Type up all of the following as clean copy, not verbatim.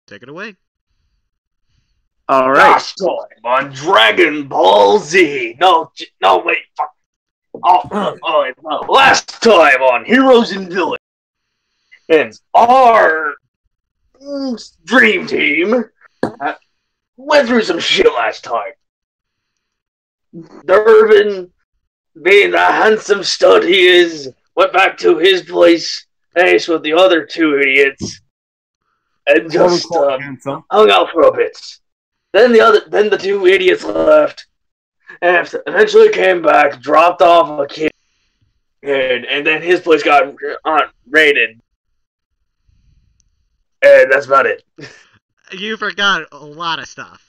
take it away. All right. Last time on Dragon Ball Z. No, wait. Fuck. Last time on Heroes and Villains. And our dream team went through some shit last time. Durbin, being the handsome stud he is, went back to his place, faced with the other two idiots, and just hung out for a bit. Then the two idiots left, and eventually came back, dropped off a kid, and then his place got raided. And that's about it. You forgot a lot of stuff.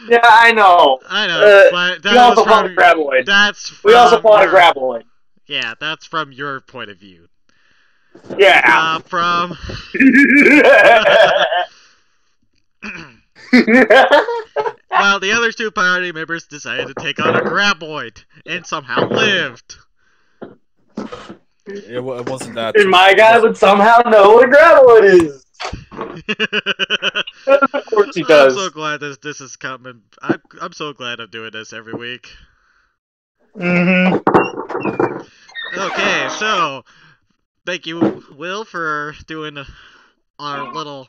Yeah, I know. But we also fought a Graboid. We also fought a Graboid. Yeah, that's from your point of view. Yeah. From... Well, the other two party members decided to take on a Graboid, and somehow lived. It wasn't that. And my guy would somehow know what a Graboid is. Of course he does. I'm so glad this is coming. I'm so glad I'm doing this every week. Mm-hmm. Okay, so thank you, Will, for doing our little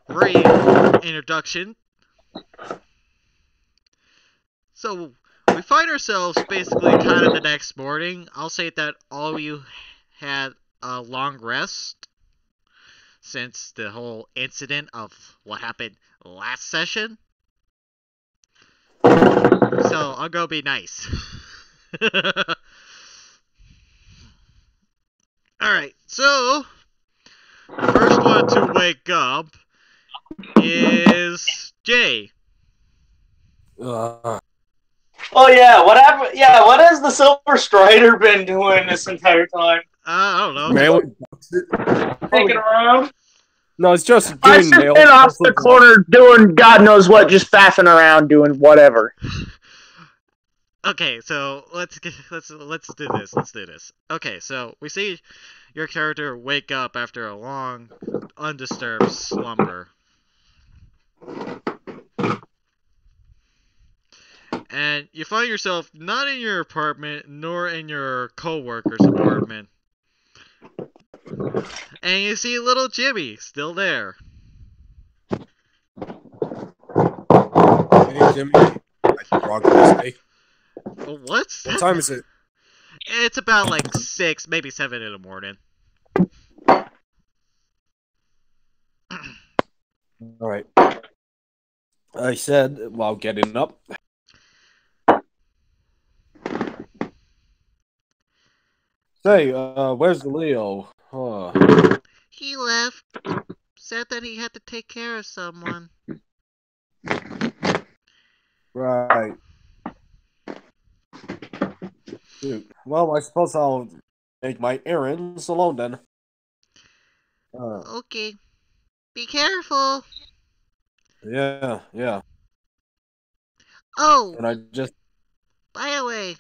reintroduction. So we find ourselves basically kind of the next morning. I'll say that all of you had a long rest since the whole incident of what happened last session. So I'm gonna be nice. Alright, so the first one to wake up is Jay. Oh yeah, what happened? Yeah, what has the Silver Strider been doing this entire time? I don't know. Taking around? No, it's just doing I've just been off the corner doing God knows what, just faffing around doing whatever. Okay, so let's do this. Let's do this. Okay, so we see your character wake up after a long, undisturbed slumber. And you find yourself not in your apartment, nor in your co-worker's apartment. And you see little Jimmy still there. Hey, Jimmy. What? What time is it? It's about like 6, maybe 7 in the morning. Alright. I said, while getting up. Say, where's Leo? He left. Said that he had to take care of someone. Right. Dude. Well, I suppose I'll make my errands alone then. Okay. Be careful. Yeah. Oh! And I just... By the way,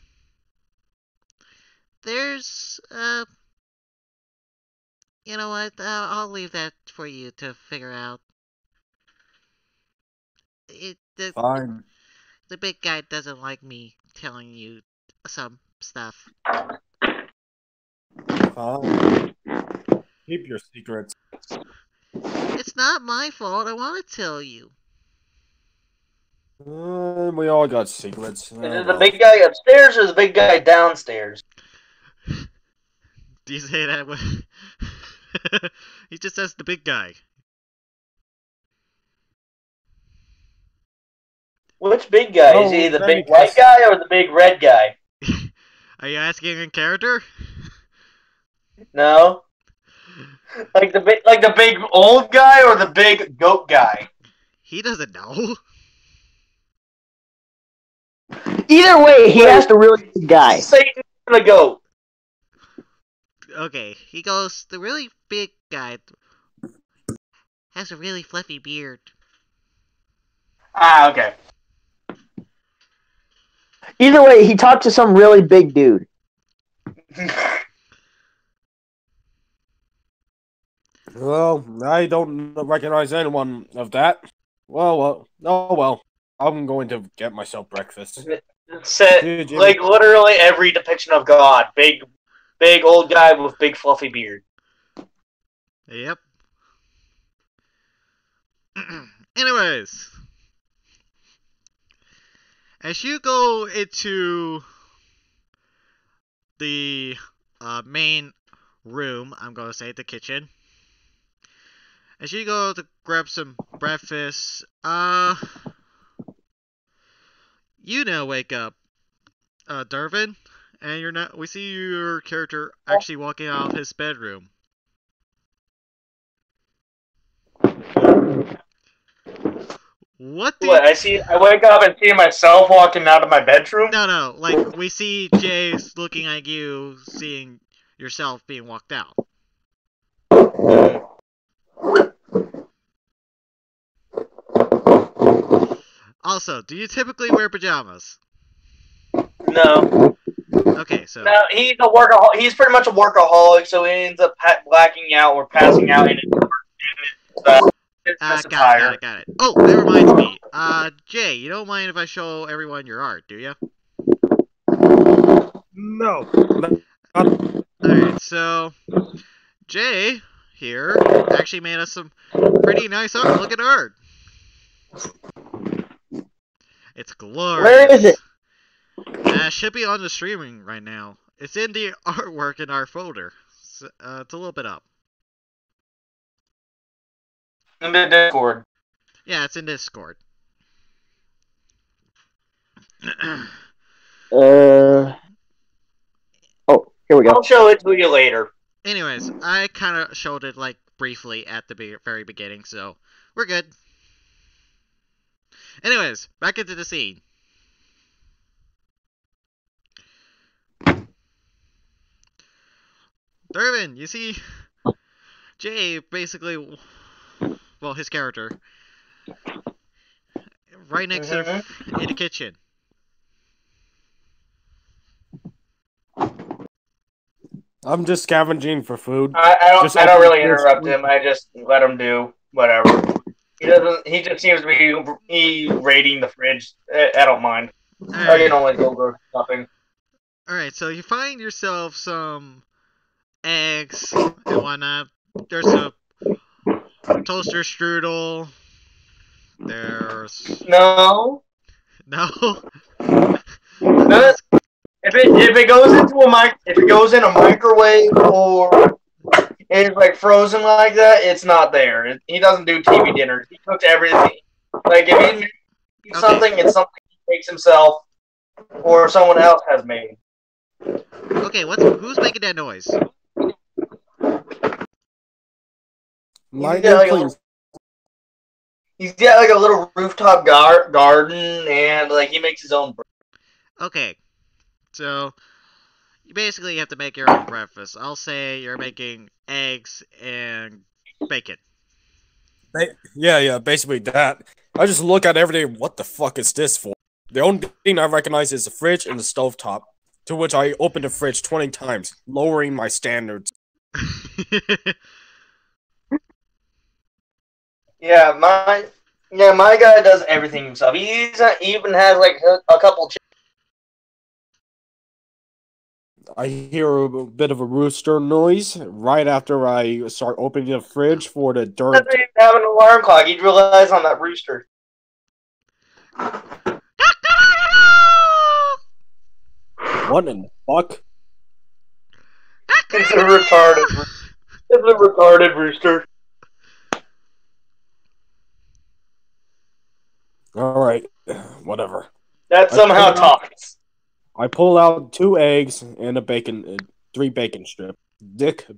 there's, you know what, I'll leave that for you to figure out. Fine. The big guy doesn't like me telling you some stuff. Fine. Keep your secrets. It's not my fault, I want to tell you. We all got secrets. Is it the big guy upstairs or the big guy downstairs? Do you say that way? He just says the big guy. Which big guy? Is he the big white guy or the big red guy? Are you asking in character? No. Like the big old guy or the big goat guy? He doesn't know. Either way, he has the really big guy. Satan and the goat. Okay, he goes, the really big guy has a really fluffy beard. Ah, okay. Either way, he talked to some really big dude. Well, I don't recognize anyone of that. Oh well. I'm going to get myself breakfast. Set like literally every depiction of God. Big old guy with big fluffy beard. Yep. Anyways, as you go into the main room, I'm going to say the kitchen. As you go to grab some breakfast, wake up, Dervin, and you're not. We see your character actually walking out of his bedroom. What? I wake up and see myself walking out of my bedroom. No. Like we see Jay looking at you, seeing yourself being walked out. Also, do you typically wear pajamas? No. Okay, so no, he's a workaholic. He's pretty much a workaholic, so he ends up blacking out or passing out in his got it. Oh, that reminds me. Jay, you don't mind if I show everyone your art, do you? No. Alright, so Jay here actually made us some pretty nice art. Look at art. It's glorious. Where is it? It should be on the streaming right now. It's in the artwork in our folder. It's a little bit up. In the Discord. Yeah, it's in Discord. Oh, here we go. I'll show it to you later. Anyways, I kind of showed it like briefly at the very beginning, so we're good. Anyways, back into the scene. Dervin, you see Jay basically, well, his character, right next to in the kitchen. I'm just scavenging for food. I don't really interrupt him. I just let him do whatever. He just seems to be raiding the fridge. I don't mind. Right. I can always go grocery shopping. Alright, so you find yourself some eggs and whatnot. There's a toaster strudel. There's no. If it goes in a microwave or it's like frozen like that, it's not there. He doesn't do TV dinners. He cooks everything. Like if he makes something, it's something he makes himself or someone else has made. Okay, who's making that noise? He's got like a little rooftop garden, and like he makes his own bread. Okay, so you basically have to make your own breakfast. I'll say you're making eggs and bacon. Yeah, basically that. I just look at every day, what the fuck is this for? The only thing I recognize is the fridge and the stovetop, to which I open the fridge 20 times, lowering my standards. Yeah, my guy does everything himself. He even has like a couple. I hear a bit of a rooster noise right after I start opening the fridge for the dirt. He doesn't even have an alarm clock. He relies on that rooster. What in the fuck? It's a retarded rooster. Alright, whatever. That somehow talks. I pull out 2 eggs and 3 bacon strips.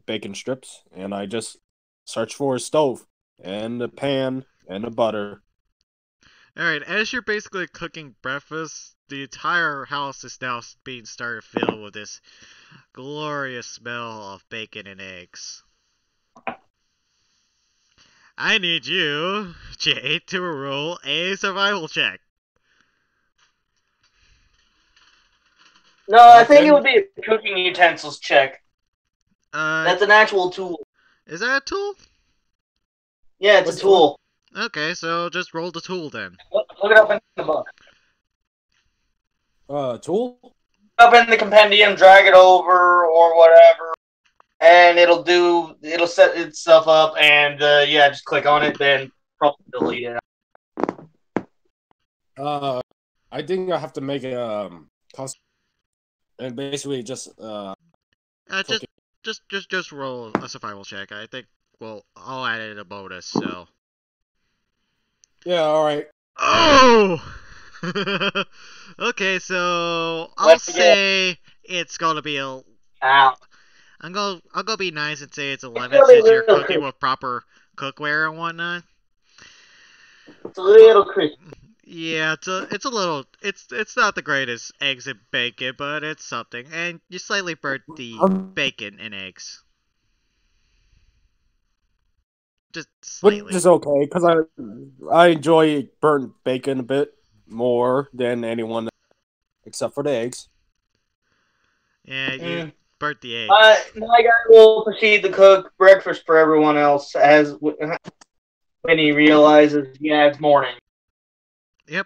Bacon strips, and I just search for a stove, and a pan, and a butter. Alright, as you're basically cooking breakfast, the entire house is now being started filled with this glorious smell of bacon and eggs. I need you, Jay, to roll a survival check. No, I think it would be a cooking utensils check. That's an actual tool. Is that a tool? Yeah, it's a tool. Okay, so just roll the tool then. Look it up in the book. Tool? Up in the compendium, drag it over or whatever, and it'll set itself up, and just click on it, then probably delete it. I think I have to make a custom, and basically just just roll a survival check. I think I'll add it a bonus. So. Yeah. All right. Oh. Okay, so I'll say it's gonna be a. Ow. I'll go be nice and say it's 11 since you're cooking with proper cookware and whatnot. It's a little crispy. Yeah, it's a little it's not the greatest eggs and bacon, but it's something. And you slightly burnt the bacon and eggs. Just slightly. Which is okay, because I enjoy burnt bacon a bit more than anyone, except for the eggs. Yeah, you burnt the eggs. My guy will proceed to cook breakfast for everyone else when he realizes, it's morning. Yep.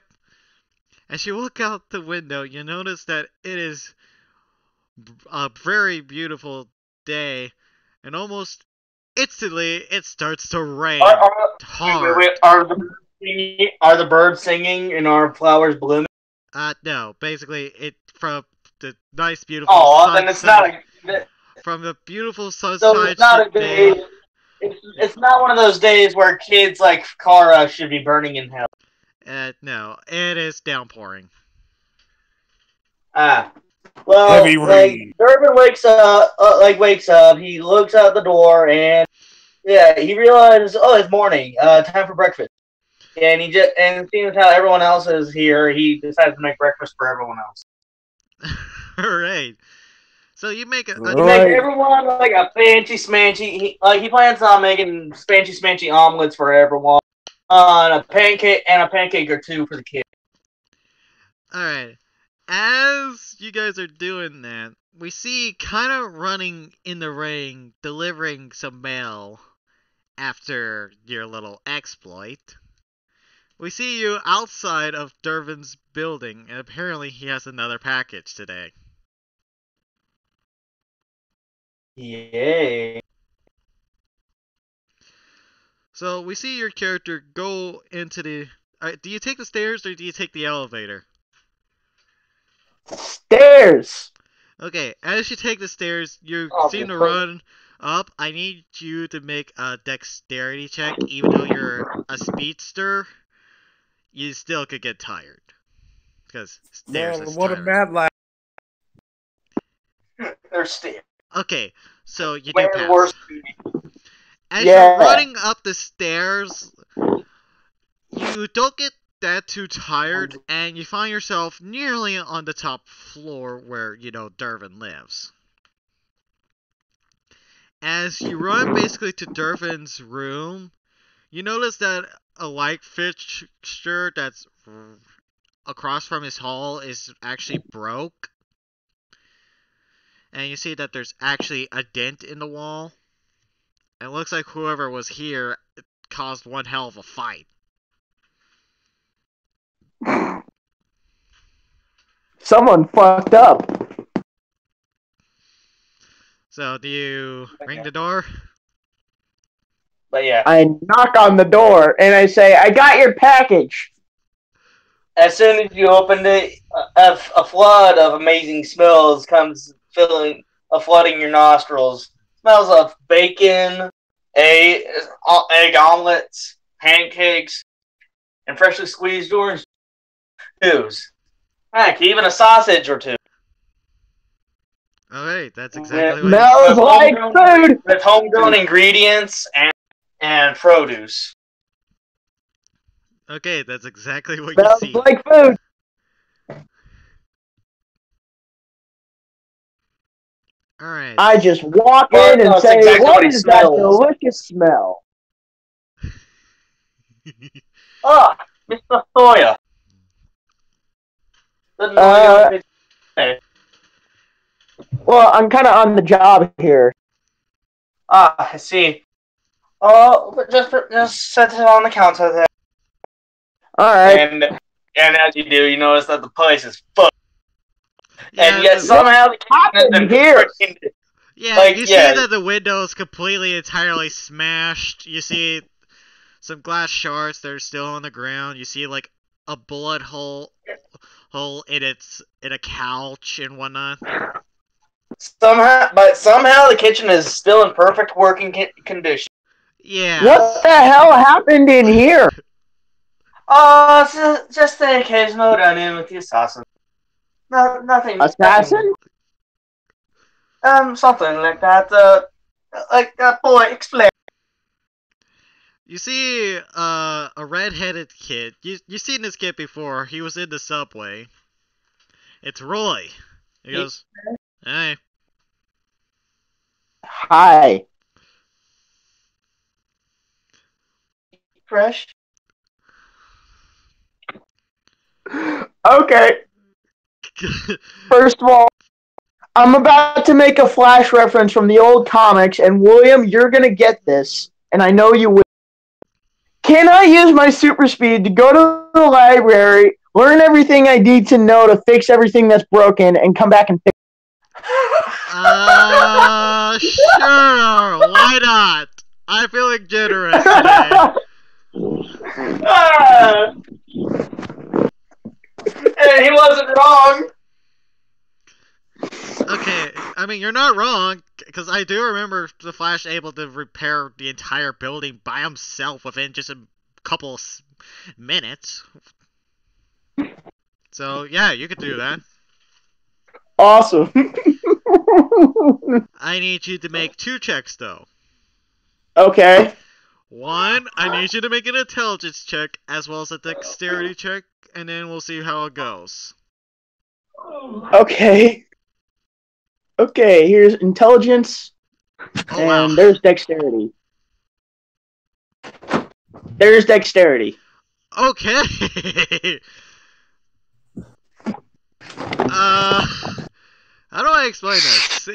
As you look out the window, you notice that it is a very beautiful day, and almost instantly it starts to rain hard. Wait, are the birds singing and are flowers blooming? No. Basically, from the nice, beautiful sunshine. Then it's not from the beautiful sunshine. So it's not a day. It's not one of those days where kids like Kara should be burning in hell. No, it is downpouring. Well, Durbin wakes up. He looks out the door, and he realizes, it's morning. Time for breakfast. And seeing how everyone else is here, he decides to make breakfast for everyone else. All right. So you make everyone like a fancy smanchy. He plans on making fancy smanchy omelets for everyone. A pancake or two for the kids. Alright. As you guys are doing that, we see kind of running in the rain, delivering some mail after your little exploit. We see you outside of Dervin's building, and apparently he has another package today. Yay. So we see your character go into the... do you take the stairs or do you take the elevator? Stairs! Okay, as you take the stairs, you seem to run up. I need you to make a dexterity check. Even though you're a speedster, you still could get tired. Because stairs is what tiring. a mad lad. They're stairs. Okay, so you do pass. Worse. As you're running up the stairs, you don't get that too tired, and you find yourself nearly on the top floor where, Dervin lives. As you run basically to Dervin's room, you notice that a light fixture that's across from his hall is actually broke. And you see that there's actually a dent in the wall. It looks like whoever was here caused one hell of a fight. Someone fucked up. So, do you ring the door? But yeah. I knock on the door and I say, I got your package. As soon as you open it, a flood of amazing smells comes flooding your nostrils. Smells of bacon, egg omelets, pancakes, and freshly squeezed orange juice. Heck, even a sausage or two. Alright, that's exactly what smells like food! With homegrown ingredients and produce. Okay, that's exactly what smells you see. Smells like food! Alright. I just walk in and say, exactly what is that delicious smell? Mr. Sawyer. Well, I'm kind of on the job here. I see. Oh, but just set it on the counter there. Alright. And as you do, you notice that the place is fucked. Yeah, And yet the- somehow the kitchen has been here? freaking. yeah, like, you yeah. see that the window is completely entirely smashed. You see some glass shards that are still on the ground. You see like a bullet hole in a couch and whatnot. Somehow the kitchen is still in perfect working condition. Yeah. What the hell happened in here? Oh, just the occasional run-in with the assassin. No, nothing. Assassin? Something like that. Like that boy, explain. You see a red-headed kid. You've seen this kid before. He was in the subway. It's Roy. He goes, "Hey." Hi. Fresh. Okay. First of all, I'm about to make a flash reference from the old comics, and William, you're gonna get this, and I know you will. Can I use my super speed to go to the library, learn everything I need to know to fix everything that's broken, and come back and fix Sure. Why not? I'm feeling generous today. And he wasn't wrong. Okay, I mean, you're not wrong, because I do remember the Flash able to repair the entire building by himself within just a couple minutes. So, yeah, you could do that. Awesome. I need you to make 2 checks, though. Okay. 1, I need you to make an intelligence check, as well as a dexterity check, and then we'll see how it goes. Okay. Okay, here's intelligence, Oh, and wow. there's dexterity. There's dexterity. Okay. How do I explain this?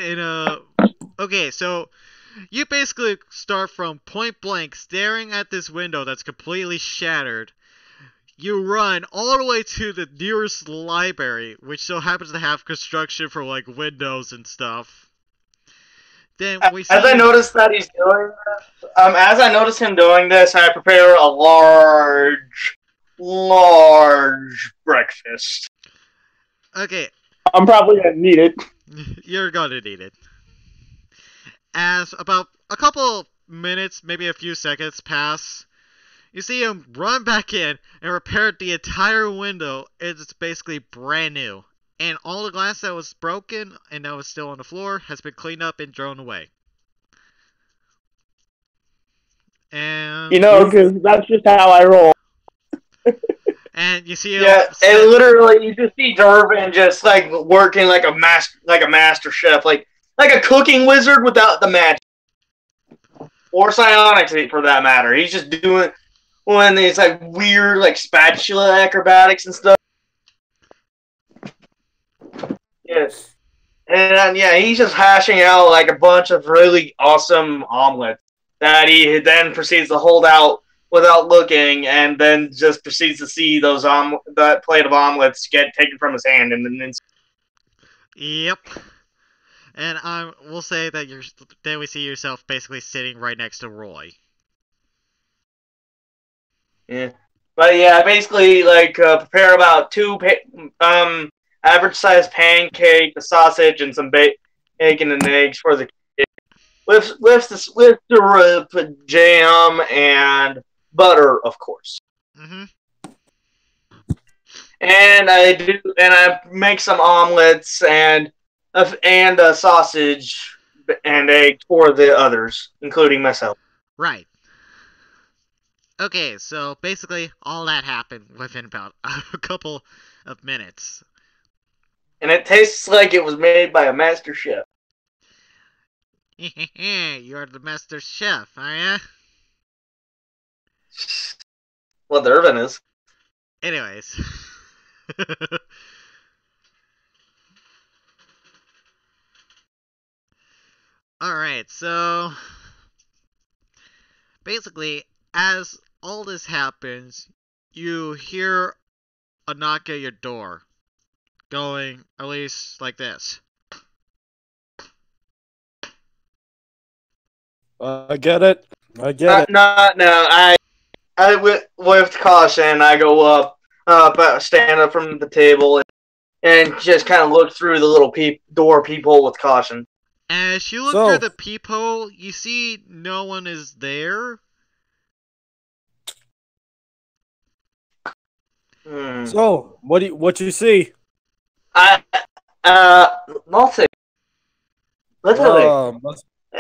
Okay, so you basically start from point blank, staring at this window that's completely shattered. You run all the way to the nearest library, which so happens to have construction for like windows and stuff. Then we see. As I noticed that he's doing this, as I notice him doing this, I prepare a large breakfast. Okay, I'm probably gonna need it. you're gonna need it. As about a couple minutes, maybe a few seconds pass, you see him run back in and repair the entire window. It's basically brand new. And all the glass that was broken and that was still on the floor has been cleaned up and thrown away. And Because that's just how I roll. and you see him. Yeah, and literally you just see Durbin just like working like a master chef, like a cooking wizard without the magic, or psionics for that matter. He's just doing these like weird like spatula acrobatics and stuff. Yes, and yeah, he's just hashing out like a bunch of really awesome omelets that he then proceeds to hold out without looking, and then just proceeds to see those that plate of omelets get taken from his hand, and then. Yep. And we'll say that then we see yourself basically sitting right next to Roy. Yeah, but yeah, basically like prepare about 2 average sized pancake, a sausage, and some bacon and eggs for the kid. With the jam and butter, of course. Mm-hmm. And I make some omelets and a sausage and egg for the others, including myself. Right. Okay, so basically all that happened within about a couple of minutes. And it tastes like it was made by a master chef. You're the master chef, are ya? Well, the Irvin is. Anyways. Alright, so basically, as all this happens, you hear a knock at your door, going at least like this. I get it. I get it. No. With caution, I go up, stand up from the table, and just kind of look through the little door peephole with caution. As you look through the peephole, you see no one is there. So, what you see? Nothing. Literally.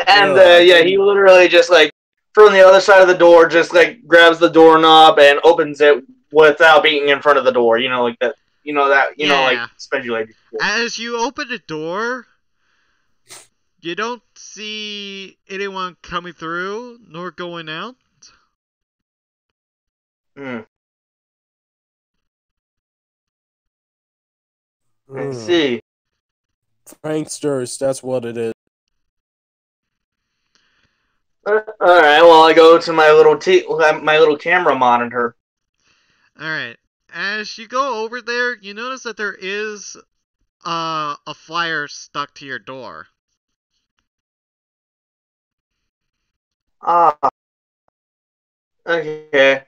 And he literally just like from the other side of the door, just like grabs the doorknob and opens it without being in front of the door. You know, like that. You know that. You know, like especially like. As you open the door, you don't see anyone coming through nor going out. I see. Pranksters, that's what it is. Alright, well, I go to my little camera monitor. Alright, as you go over there, you notice that there is a flyer stuck to your door. Okay.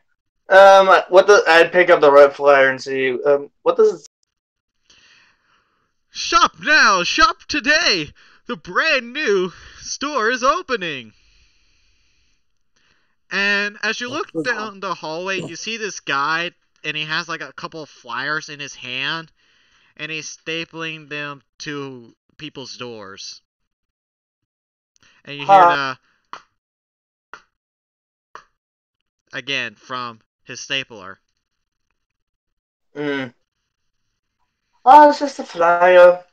I'd pick up the red flyer and see, what does it say? Shop now! Shop today! The brand new store is opening! And as you look down the hallway, you see this guy, and he has like a couple of flyers in his hand, and he's stapling them to people's doors. And you hear the... again, from his stapler. Oh, it's just a flyer.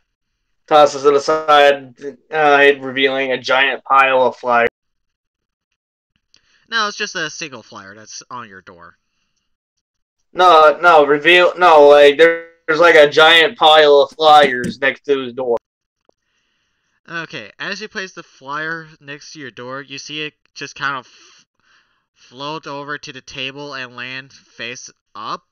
Tosses it aside, revealing a giant pile of flyers. No, it's just a single flyer that's on your door. No, like, there's like a giant pile of flyers next to his door. Okay, as you place the flyer next to your door, you see it just kind of float over to the table and land face up.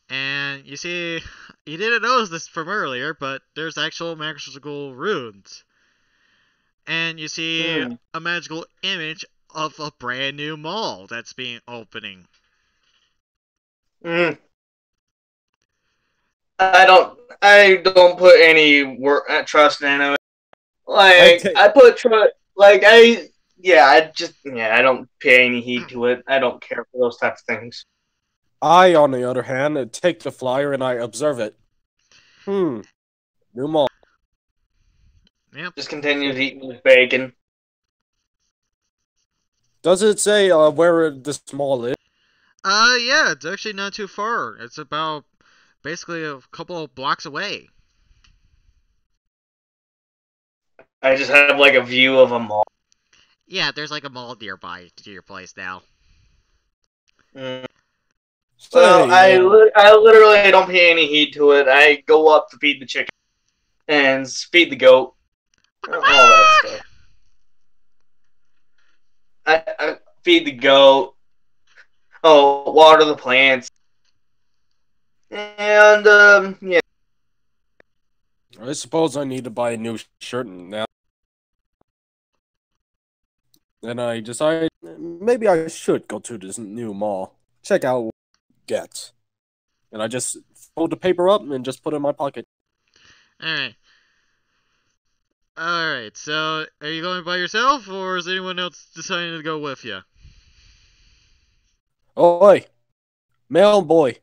And you see, you didn't notice this from earlier, but there's actual magical runes. And you see a magical image of a brand new mall that's being opening. I don't put any trust in it. Like, I put trust, like, I don't pay any heed to it. I don't care for those types of things. I, on the other hand, take the flyer and I observe it. New mall. Yep. Just continues eating his bacon. Does it say where this mall is? Yeah, it's actually not too far. It's about basically a couple of blocks away. I just have like a view of a mall. Yeah, there's like a mall nearby to your place now. Well, I literally don't pay any heed to it. I go up to feed the chicken and feed the goat. All that stuff. I feed the goat. Oh, water the plants. And, yeah. I suppose I need to buy a new shirt now. Then I decide maybe I should go to this new mall. Check out what it gets. And I just fold the paper up and just put it in my pocket. Alright, so are you going by yourself, or is anyone else deciding to go with you? Oi! Mail boy.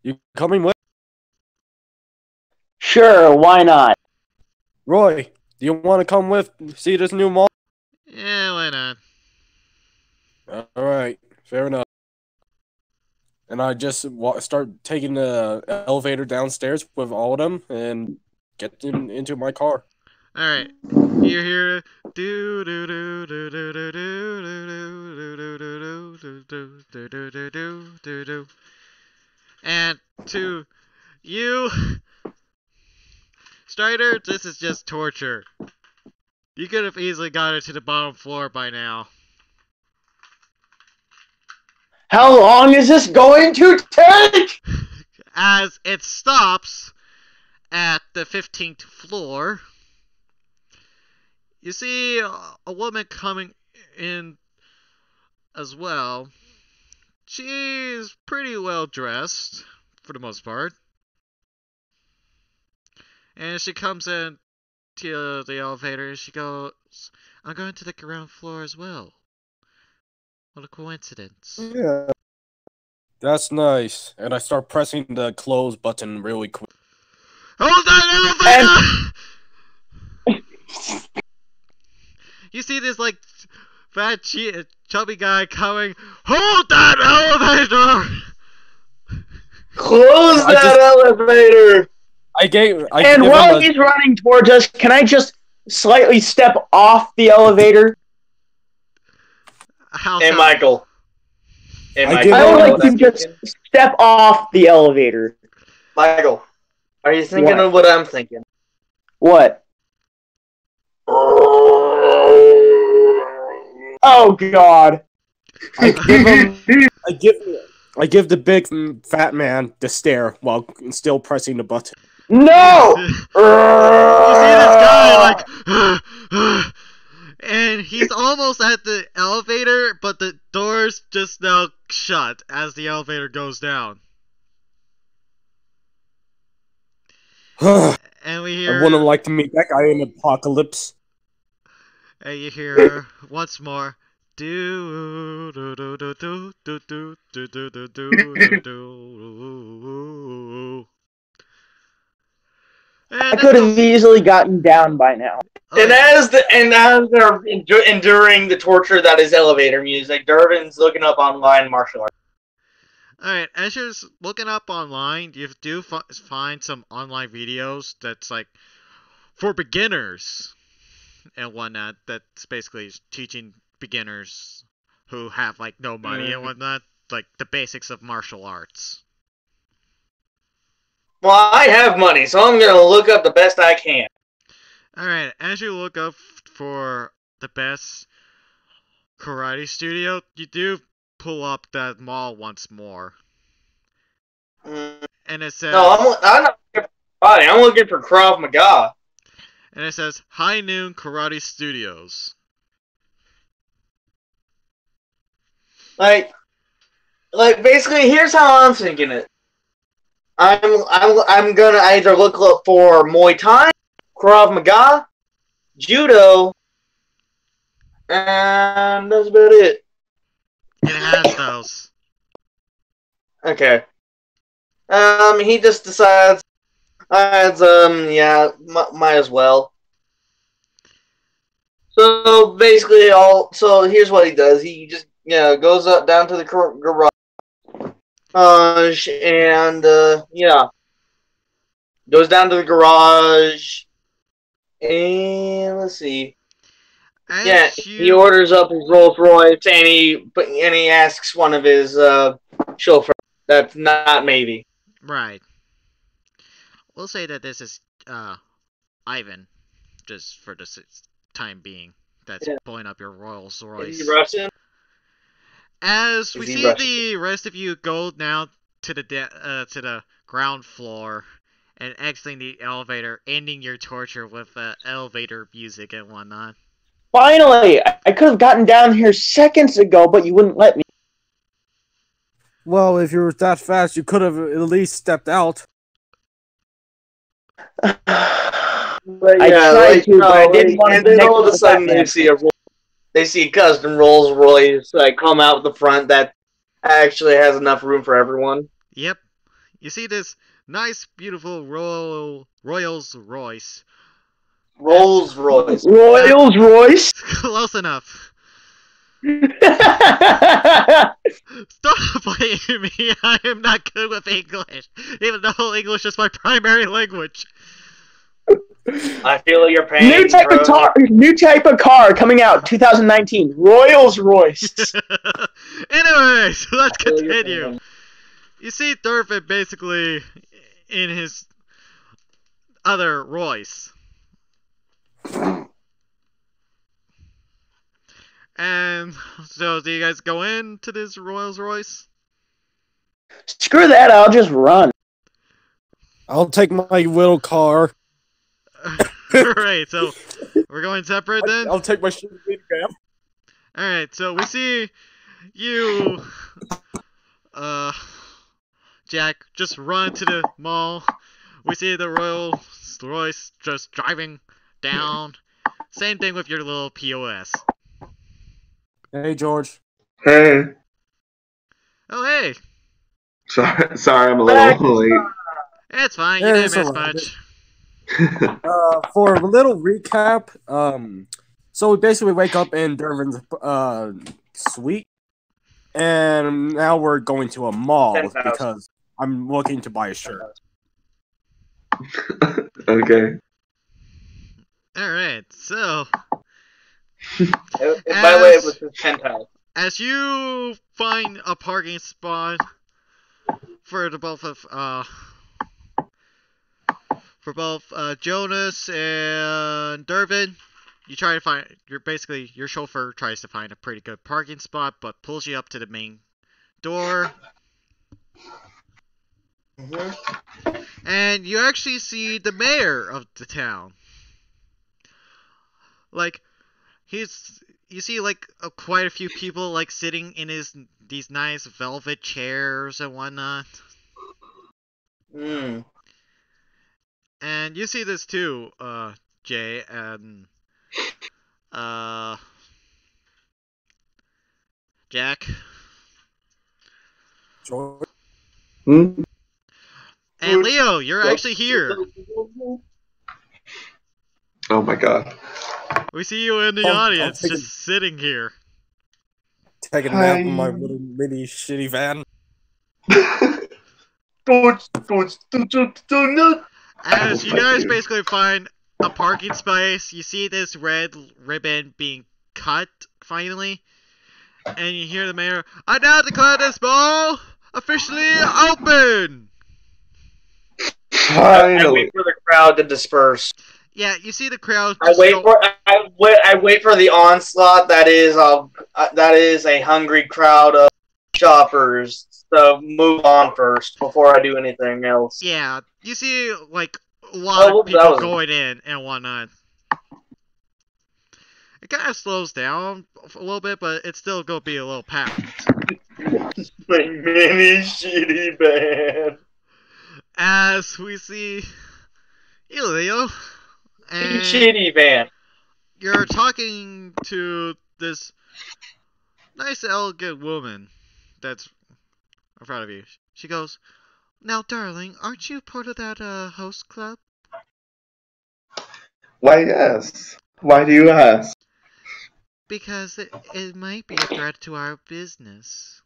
You coming with? Sure, why not? Roy, do you want to come with, see this new mall? Yeah, why not? Alright, fair enough. And I just start taking the elevator downstairs with all of them and get them into my car. Alright, you hear do do do do do do do do do do do do do do do do, and to you, Strider, this is just torture. You could have easily got it to the bottom floor by now. How long is this going to take? As it stops at the 15th floor, you see a woman coming in as well. She's pretty well dressed, for the most part. And she comes in to the elevator and she goes, I'm going to the ground floor as well. What a coincidence. Yeah. That's nice. And I start pressing the close button really quick. Hold that elevator! You see this, like, fat, chubby guy coming. Hold that elevator! Close that elevator! And while he's running towards us, can I just slightly step off the elevator? Hey, Michael. I would like to just step off the elevator. Michael, are you thinking of what I'm thinking? What? Oh God! I give the big fat man the stare while still pressing the button. No! You see this guy like, and he's almost at the elevator, but the doors just now shut as the elevator goes down. And we hear. I wouldn't like to meet that guy in Apocalypse. And you hear once more. Do do do do do do do do do do do do. I could have easily gotten down by now. And as they're enduring the torture that is elevator music, Dervin's looking up online martial arts. Alright, as you're looking up online, you do find some online videos that's like for beginners and whatnot. That's basically teaching beginners who have like no money and whatnot, like the basics of martial arts. Well, I have money, so I'm gonna look up the best I can. Alright, as you look up for the best karate studio, you do pull up that mall once more. And it says... No, I'm not looking for karate, I'm looking for Krav Maga. And it says, High Noon Karate Studios. Like basically, here's how I'm thinking it. I'm gonna either look up for Muay Thai, Krav Maga, Judo, and that's about it. It has those. Okay. He just decides, yeah, might as well. So basically, so here's what he does. He just, goes up down to the garage. And goes down to the garage, and let's see. He orders up his Rolls Royce, and he asks one of his chauffeurs. That's not maybe. Right. We'll say that this is Ivan, just for the time being. That's pulling up your Rolls Royce. Is he Russian? As we see the rest of you go now to the ground floor and exiting the elevator, ending your torture with elevator music and whatnot. Finally! I could have gotten down here seconds ago, but you wouldn't let me. Well, if you were that fast, you could have at least stepped out. I tried to, but I didn't want to. And then all of a sudden, they see a custom Rolls Royce come out the front that actually has enough room for everyone. Yep. You see this nice, beautiful Rolls Royce. Rolls Royce. Rolls Royce? Close enough. Stop blaming me. I am not good with English, even though English is my primary language. I feel your pain. New type of car coming out 2019. Rolls Royce. Anyways, let's continue. You see Durfin basically in his other Royce. And so, do you guys go into this Rolls Royce? Screw that, I'll just run. I'll take my little car. Alright, so we're going separate then? I'll take my shit. Alright, so we see you, Jack, just run to the mall. We see the Rolls Royce just driving down. Same thing with your little POS. Hey, George. Hey. Oh, hey. Sorry, I'm a little late. It's fine, you didn't miss much. For a little recap, so we basically wake up in Dervin's suite, and now we're going to a mall 10,000. because I'm looking to buy a shirt. Okay. Alright, so By the way, it was his penthouse. as you find a parking spot for the both of Jonas and Dervin, you try to find your chauffeur tries to find a pretty good parking spot, but pulls you up to the main door. And you actually see the mayor of the town. Like, you see like quite a few people like sitting in these nice velvet chairs and whatnot. Mm. And you see this too, Jay, and Jack. George? Hmm? And Leo, you're actually here. Oh my god. We see you in the audience, just sitting here. Taking a nap in my little mini shitty van. As you guys basically find a parking space, you see this red ribbon being cut, finally. And you hear the mayor, "I now declare this mall officially open!" I wait for the crowd to disperse. Yeah, you see the crowd. I wait for the onslaught that is a hungry crowd of shoppers. So move on first before I do anything else. Yeah, you see like a lot of people going in and whatnot. It kind of slows down a little bit, but it's still gonna be a little packed. My mini shitty van. As we see you, Leo, and Shitty van. you're talking to this nice, elegant woman that's in front of you. She goes, "Now, darling, aren't you part of that host club?" Why, yes. Why do you ask? Because it might be a threat to our business.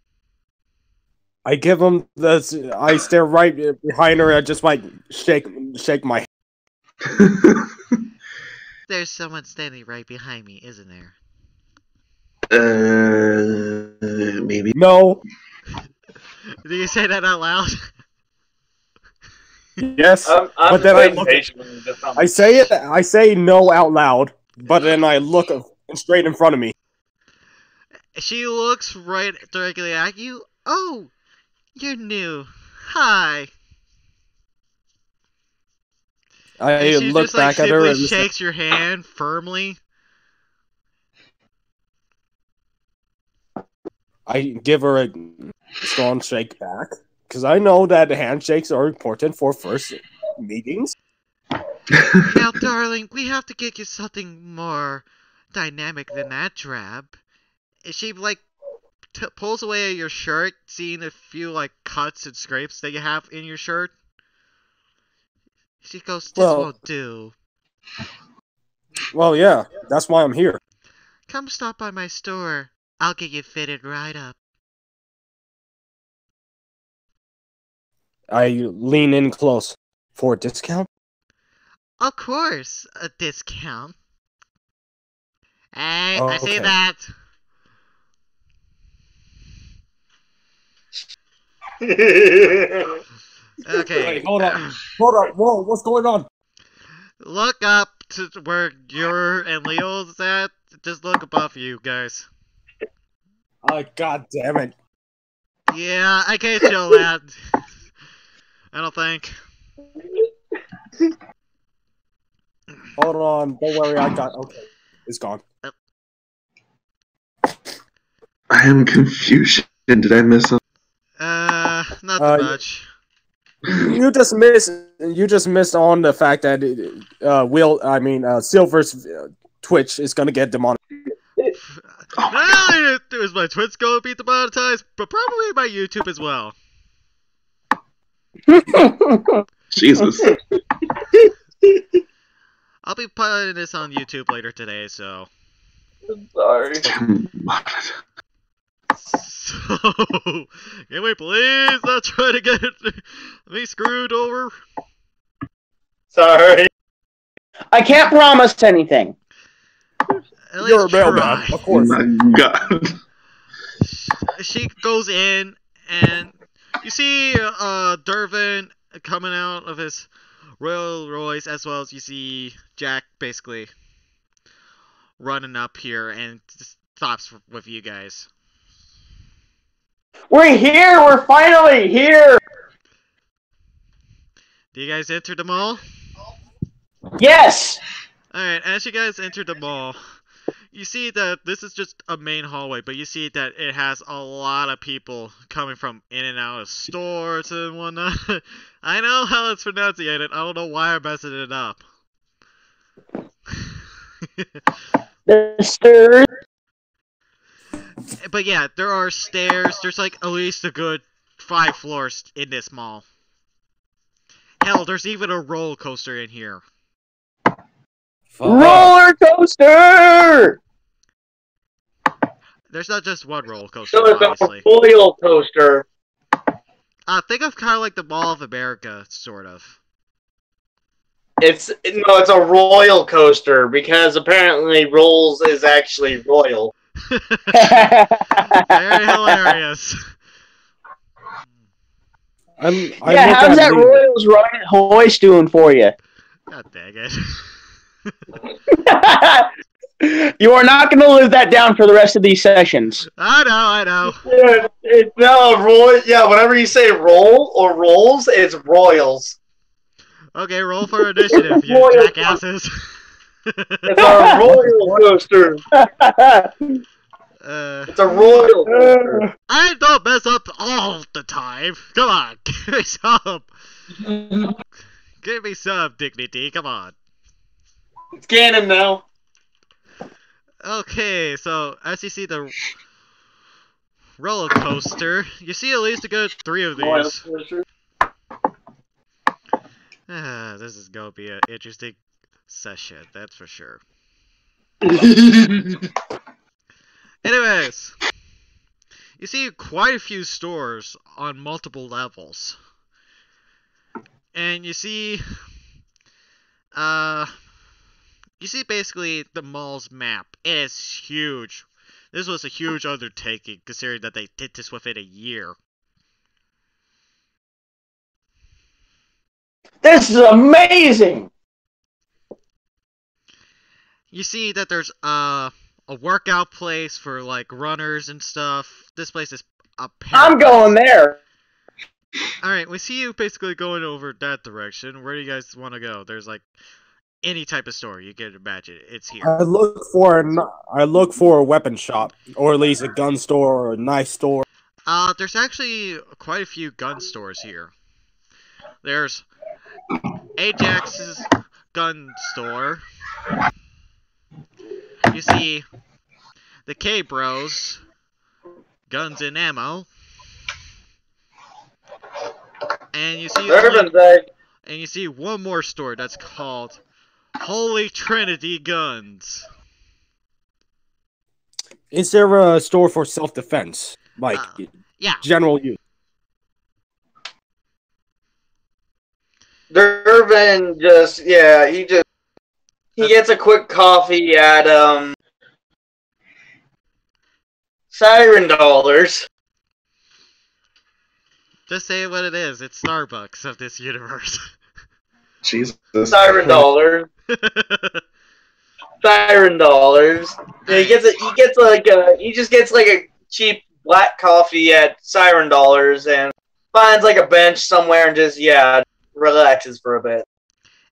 I give him this. I stare right behind her and just like shake my head. There's someone standing right behind me, isn't there? Maybe. No. Do you say that out loud? Yes. I'm but then I say it. I say no out loud, but then I look straight in front of me. She looks right directly at you. "Oh, you're new. Hi." I she look just, back at her and shakes your hand firmly. I give her a strong shake back because I know that handshakes are important for first meetings. "Now, darling, we have to get you something more dynamic than that drab." And she like pulls away your shirt, seeing a few like cuts and scrapes that you have in your shirt. She goes, "This won't do. Well, yeah, that's why I'm here. Come stop by my store. I'll get you fitted right up." I lean in close. For a discount? "Of course, a discount." Hey, Oh, I see okay. that. Okay. Wait, hold up. Hold up. Whoa, what's going on? Look up to where you're and Leo's at. Just look above you guys. Oh, god damn it. Yeah, I can't show that. I don't think. Hold on, don't worry, I got. Okay, it's gone. I am confused. Did I miss something? Nothing much. You just missed on the fact that Silver's Twitch is gonna get demonetized. Not only is my Twitch going to be demonetized, but probably my YouTube as well. Jesus. I'll be putting this on YouTube later today, so. I'm sorry. So, can we please not try to get me screwed over? Sorry. I can't promise anything. At least You're a try. mailman, of Oh course. my god. She goes in, and you see Dervin coming out of his Royal Royce, as well as you see Jack basically running up here and just stops with you guys. We're here! We're finally here! Do you guys enter the mall? Yes! Alright, as you guys enter the mall, you see that this is just a main hallway, but you see that it has a lot of people coming from in and out of stores and whatnot. I know how it's pronunciated, I don't know why I'm messing it up. The stairs. But yeah, there are stairs, there's like at least a good 5 floors in this mall. Hell, there's even a roller coaster in here. Roller coaster! There's not just one roller coaster, So it's obviously. a roller coaster. Think of kind of like the Mall of America, sort of. It's a royal coaster because apparently Rolls is actually royal. Very hilarious. Yeah, how's that Royals Royal hoist doing for you? God dang it. You are not going to live that down for the rest of these sessions. I know. Yeah, whenever you say roll or rolls, it's royals. Okay, roll for initiative, you Royal jackasses. It's a royal coaster. It's a royal coaster. I don't mess up all the time. Come on, give me some. Give me some dignity, come on. It's canon now. Okay, so as you see the roller coaster, you see at least a good 3 of Royal these. coaster. This is gonna be an interesting session, that's for sure. Anyways, you see quite a few stores on multiple levels. And you see basically the mall's map. It is huge. This was a huge undertaking considering that they did this within a year. This is amazing! You see that there's a workout place for like runners and stuff. This place is a paradise. I'm going there. Alright, we see you basically going over that direction. Where do you guys want to go? There's like any type of store you can imagine. It's here. I look for a weapon shop, or at least a gun store or a knife store. There's actually quite a few gun stores here. There's Ajax's gun store. You see the K-Bros, guns and ammo. And you see one more store that's called Holy Trinity Guns. Is there a store for self-defense, like Yeah. general use? Dervin he gets a quick coffee at Siren Dollars. Just say what it is. It's Starbucks of this universe. Jesus. Siren dollars. Siren dollars. Yeah, he just gets like a cheap black coffee at Siren dollars and finds like a bench somewhere and just relaxes for a bit.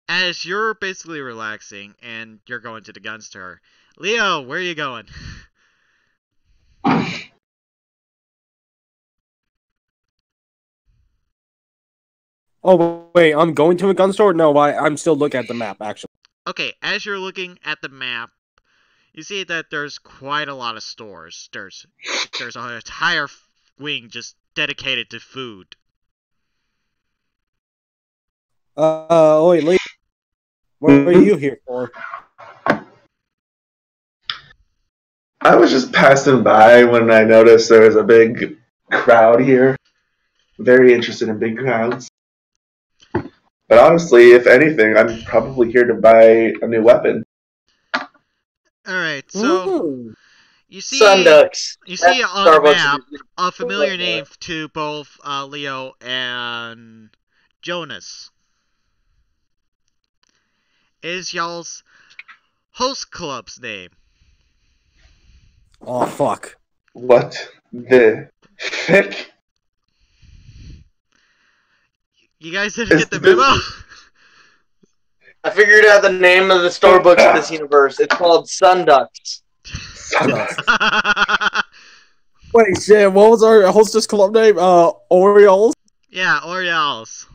As you're basically relaxing and you're going to the gun store, Leo, where are you going? Oh, wait, I'm going to a gun store? No, I'm still looking at the map, actually. Okay, as you're looking at the map, you see that there's quite a lot of stores. There's an entire wing just dedicated to food. Wait, Lee, what are you here for? I was just passing by when I noticed there was a big crowd here. Very interested in big crowds. But honestly, if anything, I'm probably here to buy a new weapon. Alright, so Ooh. you see Sunducks. You see That's on the Starbucks. map a familiar name to both Leo and Jonas. Is y'all's host club's name. Oh, fuck. What the heck? You guys didn't get the memo? I figured out the name of the Starbucks in this universe. It's called Sunducks. Wait, shit, what was our hostess club name? Orioles? Yeah, Orioles.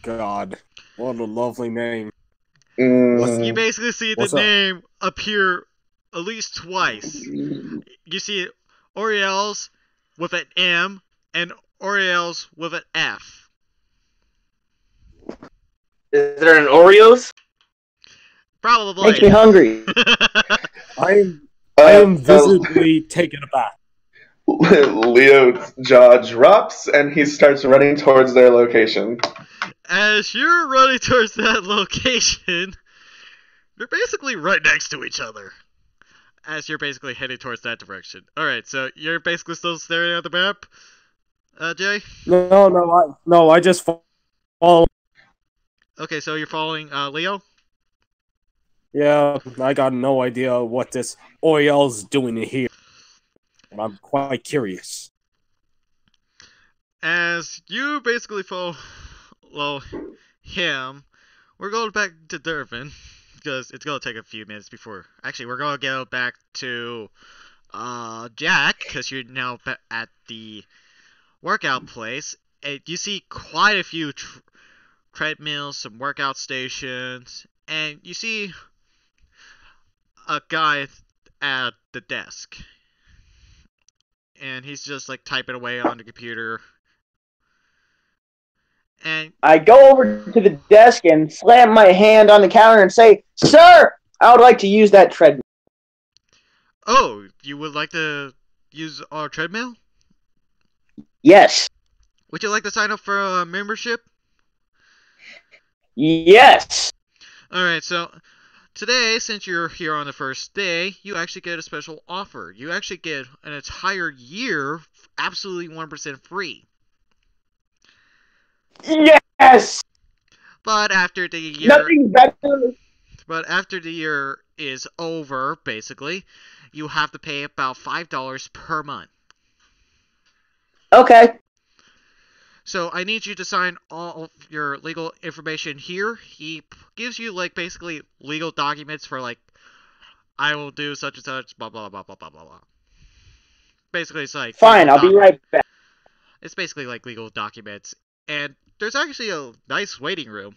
God, what a lovely name. You basically see the What's up? name appear at least twice. You see Orioles with an M and Orioles with an F. Is there an Oreos? Probably. Makes me hungry. I am visibly taken aback. Leo's jaw drops and he starts running towards their location. As you're running towards that location, you're basically right next to each other. As you're basically heading towards that direction. Alright, so you're basically still staring at the map, Jay? No, I just follow. Okay, so you're following Leo? Yeah, I got no idea what this Oriel's doing here. I'm quite curious. As you basically follow him, we're going back to Durban, because it's going to take a few minutes before... Actually, we're going to go back to Jack, because you're now at the workout place, and you see quite a few treadmills, some workout stations, and you see a guy at the desk. And he's just like typing away on the computer. And I go over to the desk and slam my hand on the counter and say, "Sir, I would like to use that treadmill." oh, you would like to use our treadmill? Yes. Would you like to sign up for a membership? Yes. Alright, so today, since you're here on the first day, you actually get a special offer. You actually get an entire year absolutely 1% free. Yes. But after the year... Nothing better. But after the year is over, basically, you have to pay about $5 per month. Okay. So I need you to sign all of your legal information here. He gives you like basically legal documents for like, I will do such and such, blah blah blah blah blah blah blah. Basically, it's like Fine, I'll be right back. It's basically like legal documents, and there's actually a nice waiting room.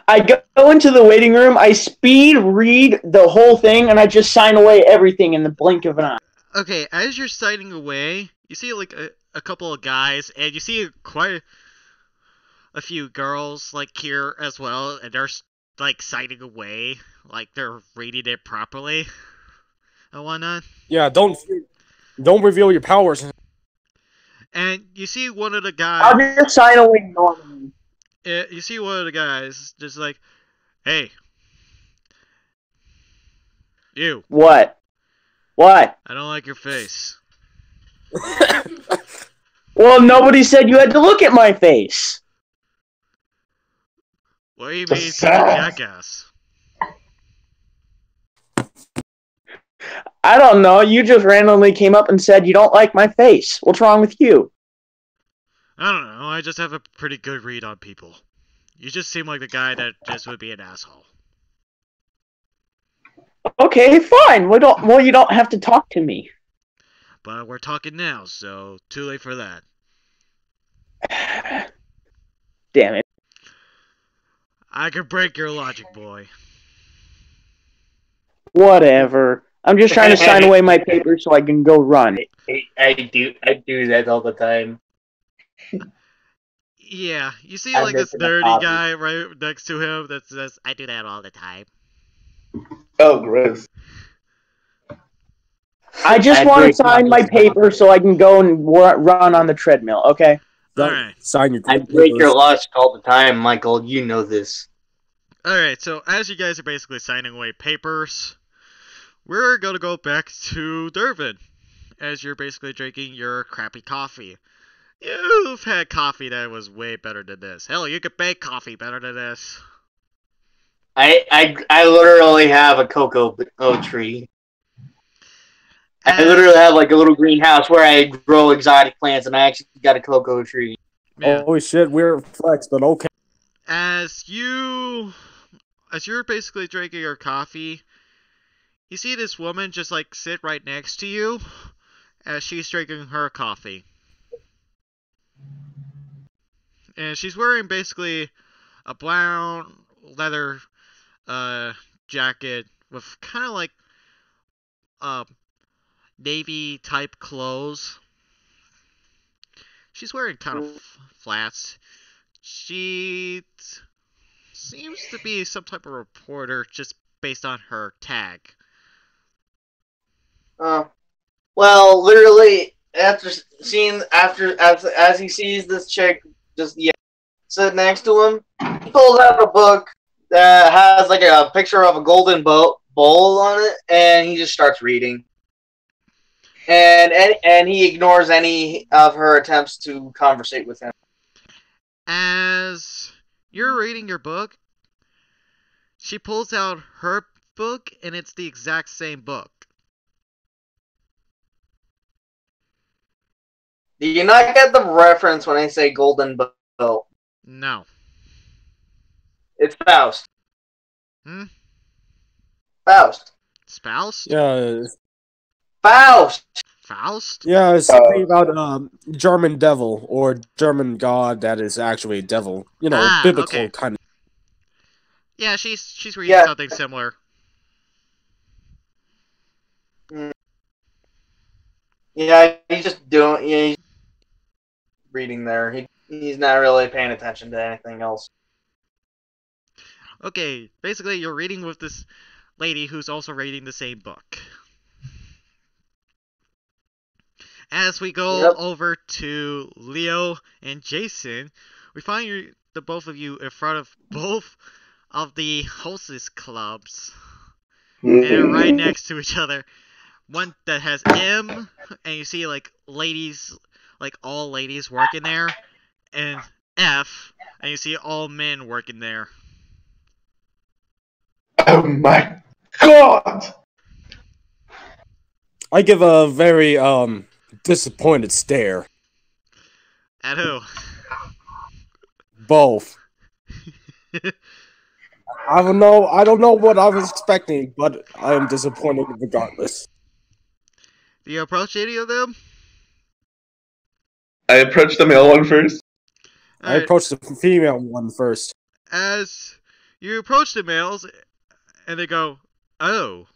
I go into the waiting room, I speed read the whole thing, and I just sign away everything in the blink of an eye. Okay, as you're signing away, you see like a couple of guys, and you see quite a few girls like here as well, and they're like signing away, like they're reading it properly and whatnot. Yeah, don't reveal your powers. And you see one of the guys. I'll just sign away normally. You see one of the guys just like, hey, you. What? What? I don't like your face. Well, nobody said you had to look at my face. What do you mean, such a jackass? I don't know. You just randomly came up and said you don't like my face. What's wrong with you? I don't know. I just have a pretty good read on people. You just seem like the guy that just would be an asshole. Okay, fine. Well, you don't have to talk to me. But we're talking now, so too late for that. Damn it. I could break your logic, boy. Whatever. I'm just trying to sign away my papers so I can go run. I do that all the time. Yeah, you see I'm like this missing a nerdy copy. guy right next to him that says, I do that all the time. Oh, gross. I just I want to break sign my logic. paper so I can go and run on the treadmill, okay? Alright. Sign your I break your logic all the time, Michael. You know this. Alright, so as you guys are basically signing away papers, we're gonna go back to Durban, as you're basically drinking your crappy coffee. You've had coffee that was way better than this. Hell, you could bake coffee better than this. I literally have a cocoa tree. I And- literally have like a little greenhouse where I grow exotic plants, and I actually got a cocoa tree. Yeah. Holy shit, we're flex, but okay. As you're basically drinking your coffee, you see this woman just like sit right next to you as she's drinking her coffee. And she's wearing basically a brown leather jacket with kind of like navy type clothes. She's wearing kind of flats. She seems to be some type of reporter just based on her tag. Well, literally after as he sees this chick just sit next to him, he pulls out a book that has like a picture of a golden bowl on it, and he just starts reading. And he ignores any of her attempts to conversate with him. As you're reading your book, she pulls out her book, and it's the exact same book. Do you not get the reference when I say golden bowl? No. It's Faust. Hmm? Faust. Spouse? Yeah, Faust. Faust? yeah, it's something about German devil or German god that is actually a devil. You know, biblical okay. kind of. Yeah, she's reading Yeah. something similar. Yeah, he's reading there. He's not really paying attention to anything else. Okay, basically you're reading with this lady who's also reading the same book. As we go over to Leo and Jason, we find the both of you in front of both of the hostess clubs. And they're right next to each other. One that has M, and you see like ladies, like all ladies working there, and F, and you see all men working there. Oh my god! I give a very disappointed stare. At who? Both. I don't know what I was expecting, but I am disappointed regardless. Do you approach any of them? I approached the male one first. I Alright, approached the female one first. as you approach the males, and they go, "Oh,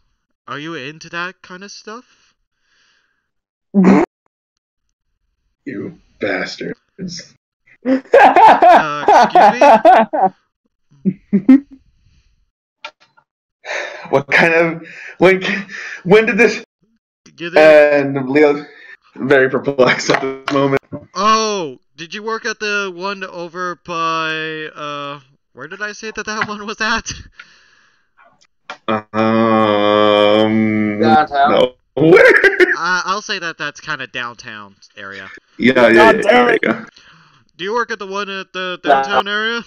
are you into that kind of stuff?" You bastards. Excuse me? What kind of when did this? You're there. And Leo's very perplexed at this moment. Oh, did you work at the one over by where did I say that one was at? Downtown. No. Where? I'll say that that's kind of downtown area. Yeah, there you go. Do you work at the one at the downtown area?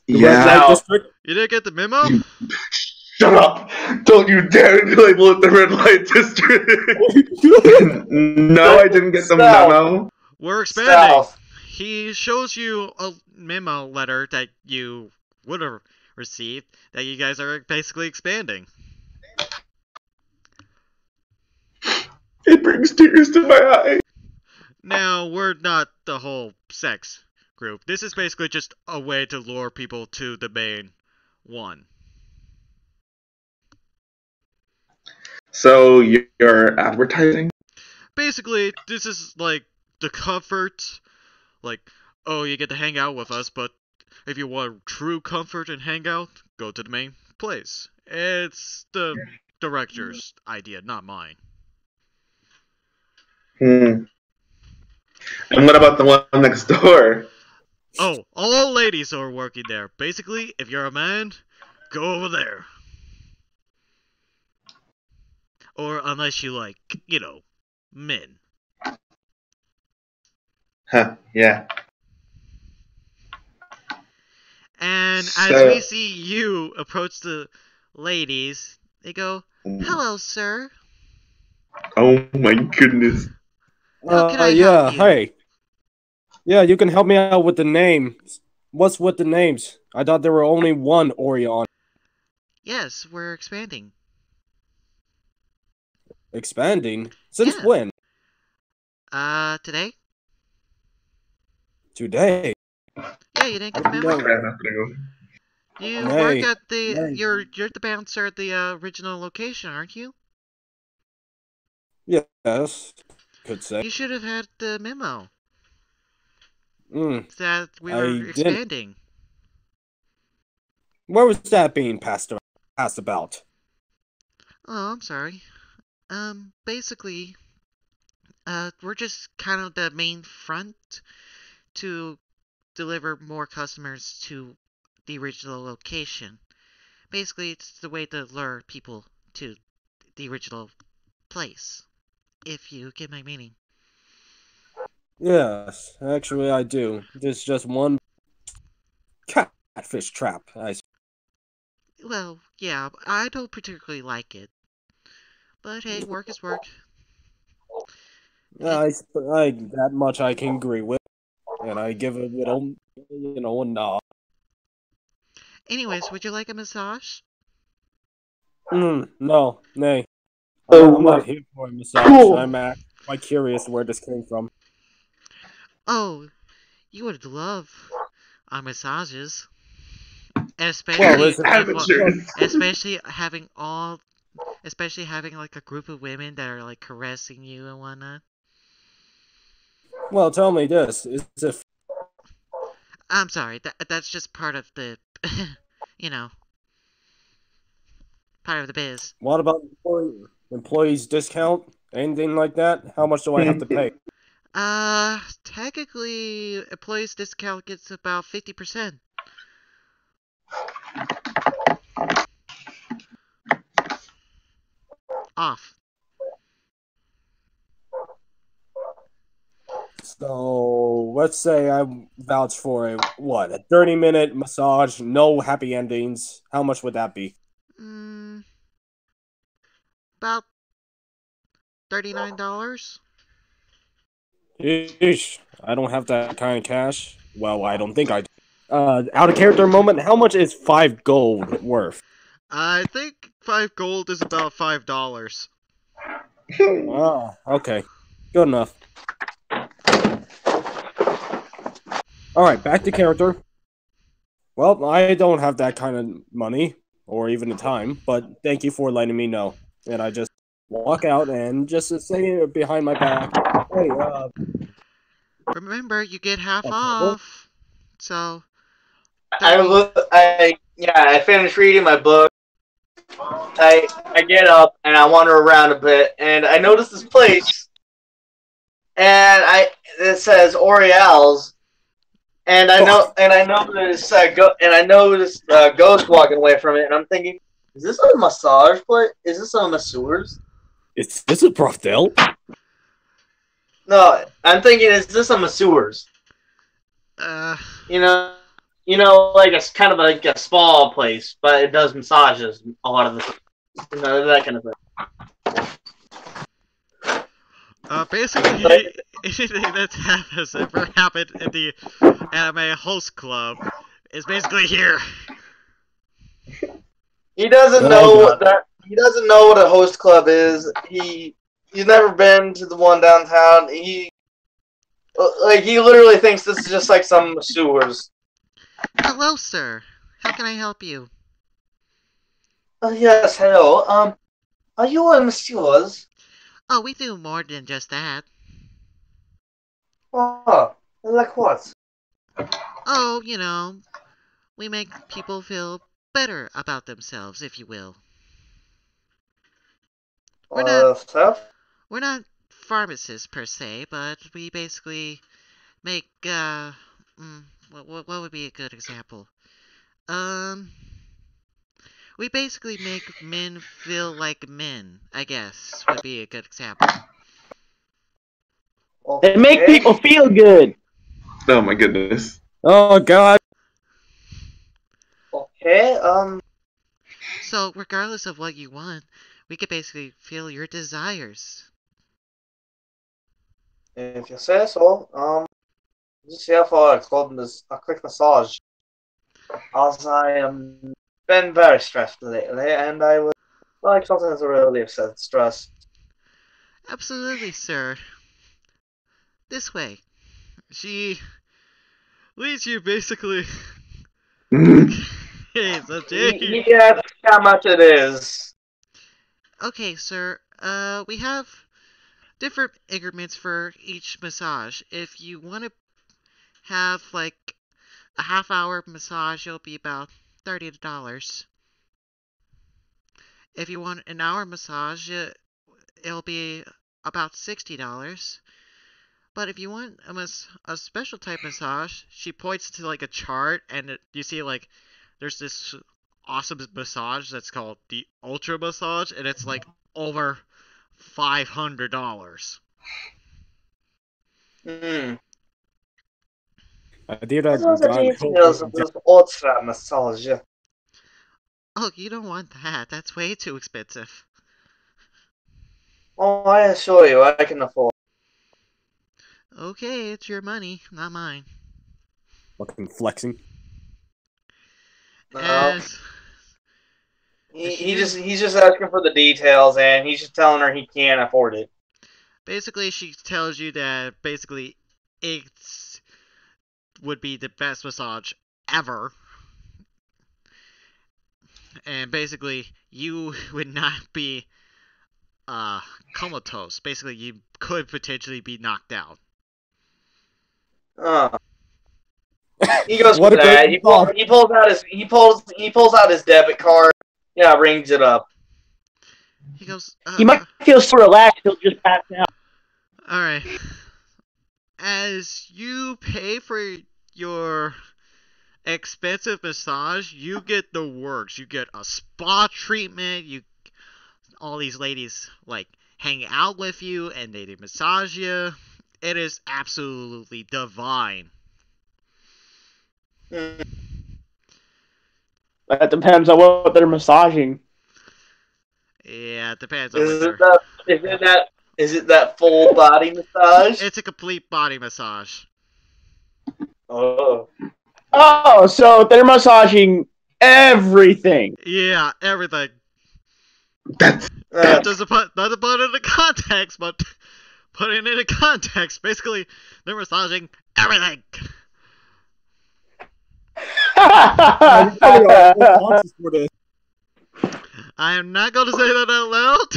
The Yeah. red light district? You didn't get the memo? Shut up! Don't you dare label it the red light district! No, I didn't get the memo. We're expanding. He shows you a memo letter that you would have received that you guys are basically expanding. It brings tears to my eye. Now, we're not the whole sex group. This is basically just a way to lure people to the main one. So you're advertising? Basically, this is like the comfort. Like, oh, you get to hang out with us, but if you want true comfort and hang out, go to the main place. It's the director's idea, not mine. And what about the one next door? Oh, all ladies are working there. Basically, if you're a man, go over there. Or unless you like, men. Huh, yeah. And So- as we see you approach the ladies, they go, "Hello, sir. Oh my goodness. How can I yeah, help you?" hey. Yeah, you can help me out with the names. What's with the names? I thought there were only one Orion. Yes, we're expanding. Expanding? Since Yeah. when? Today? Today. Yeah, you didn't get the memo? You Nay, work at the nay. you're the bouncer at the original location, aren't you? Yes. Could say. You should have had the memo Mm. that we I were didn't. expanding. Where was that being passed about? Oh, I'm sorry. Basically, we're just kind of the main front to deliver more customers to the original location. Basically, it's the way to lure people to the original place, if you get my meaning. Yes, actually I do. There's just one catfish trap. Well, yeah, I don't particularly like it. But hey, work is work. That much I can agree with, and I give a little, a nod. Anyways, would you like a massage? No, nay. Oh, I'm not here for a massage. cool. I'm quite curious where this came from. Oh, you would love our massages. Well, Especially, listen, Amateurs. especially having like a group of women that are like caressing you and whatnot. Well, tell me this: is it I'm sorry, that's just part of the, part of the biz. what about employees discount? Anything like that? How much do I have to pay? Technically, employees discount gets about 50%. Off. So let's say I vouch for a 30-minute massage, no happy endings. How much would that be? About $39. Eesh, I don't have that kind of cash. Well, I don't think I do. Out of character moment, how much is 5 gold worth? I think 5 gold is about $5. Ah, okay. Good enough. Alright, back to character. Well, I don't have that kind of money, or even the time, but thank you for letting me know. And I just walk out and just say it behind my back, hey, Remember, you get half Okay. off. So, I finished reading my book. I get up and I wander around a bit, and I notice this place, and it says Oriel's, and I notice Ghost walking away from it, and I'm thinking, is this a massage place? Is this a masseur's? Is this a brothel? No, I'm thinking, is this a masseurs? You know, like it's kind of like a spa place, but it does massages a lot of the, that kind of thing. Basically, anything has ever happened in the anime host club is basically here. He doesn't know what that. He doesn't know what a host club is. He's never been to the one downtown. He literally thinks this is just like some sewers. Hello, sir. How can I help you? Yes, hello. Are you a masseurs? Oh, we do more than just that. Oh, like what? Oh, you know, we make people feel better about themselves, if you will. We're not pharmacists per se, but we basically make what would be a good example? We basically make men feel like men, I guess, would be a good example. They make people feel good. Oh my goodness. Oh god. Okay, So, regardless of what you want, we could basically feel your desires. if you say so, just here for a quick massage. As I am been very stressed lately, and I would like something to relieve said stress. Absolutely, sir. This way. She leads you basically. Hey, so Jake. Yes, how much it is. Okay, sir. We have different increments for each massage. If you want to have like a half-hour massage, it'll be about $30. If you want an hour massage, it'll be about $60. But if you want a special type massage, she points to like a chart, and you see like there's this awesome massage that's called the Ultra Massage, and it's like over $500. I did What are the details of this Ultra Massage? Oh, you don't want that. That's way too expensive. Oh, I assure you, I can afford. Okay, it's your money, not mine. Fucking flexing. No. He's just asking for the details, and he's just telling her he can't afford it. Basically, she tells you that basically it would be the best massage ever. And basically, you would not be comatose. Basically, you could potentially be knocked out. He goes for that. He pulls out his debit card. Yeah, rings it up. He goes. He might feel so relaxed he'll just pass out. All right. As you pay for your expensive massage, you get the works. You get a spa treatment. All these ladies like hang out with you and they massage you. It is absolutely divine. That depends on what they're massaging. Yeah, it depends on what Is it that full body massage? It's a complete body massage. Oh. Oh, so they're massaging everything. Yeah, everything. That's Not to put it into context, but putting it into context, basically, they're massaging everything. I am not going to say that out loud.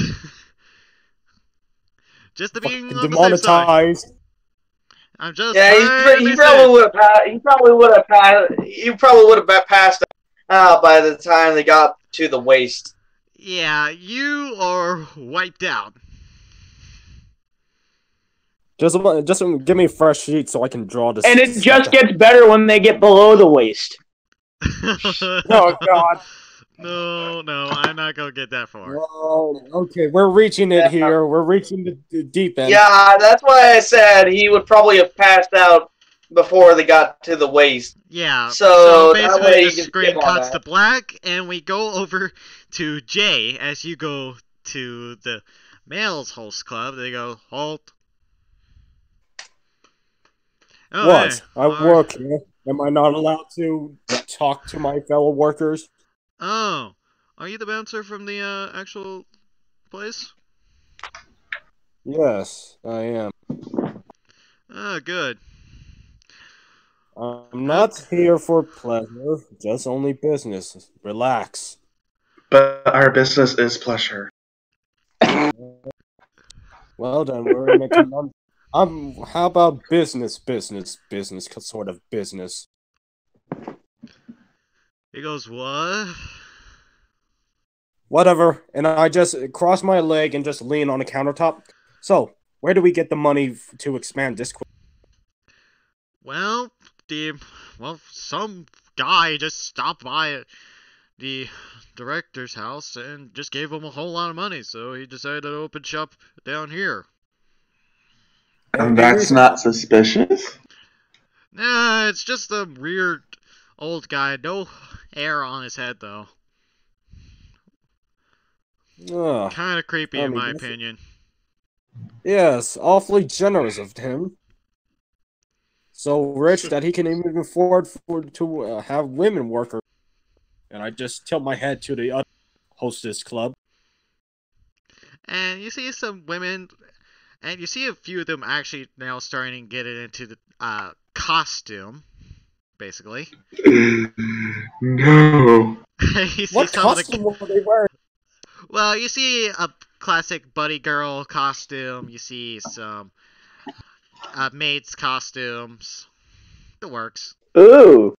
Just to be on the safe side. I'm just he probably would have passed out by the time they got to the waist. Yeah, you are wiped out. Just give me a fresh sheet so I can draw this. And it just gets better when they get below the waist. Oh God! No, I'm not gonna get that far. Well, okay, we're reaching it here. We're reaching the deep end. Yeah, that's why I said he would probably have passed out before they got to the waist. Yeah, So that basically way the you can screen skip on cuts to that. black, and we go over to Jay as you go to the males host club. They go, halt. Oh, What? hey, I work here. Am I not allowed to talk to my fellow workers? Oh, are you the bouncer from the actual place? Yes, I am. Oh, good. I'm not here for pleasure, just only business. Relax. But our business is pleasure. Well then, we're in a conundrum. How about business, sort of business? He goes, what? Whatever. And I just cross my leg and just lean on the countertop. So, where do we get the money to expand Discord? Well, some guy just stopped by the director's house and just gave him a whole lot of money, so he decided to open shop down here. And that's not suspicious? Nah, it's just a weird old guy. No hair on his head, though. Kind of creepy, in my opinion. Yes, awfully generous of him. So rich that he can even afford to have women workers. And I just tilt my head to the other hostess club. And you see some women, and you see a few of them actually now starting to get into the costume, basically. No. You see What some costume were they wearing? Well, you see a classic buddy girl costume. You see some maids costumes. It works. Ooh.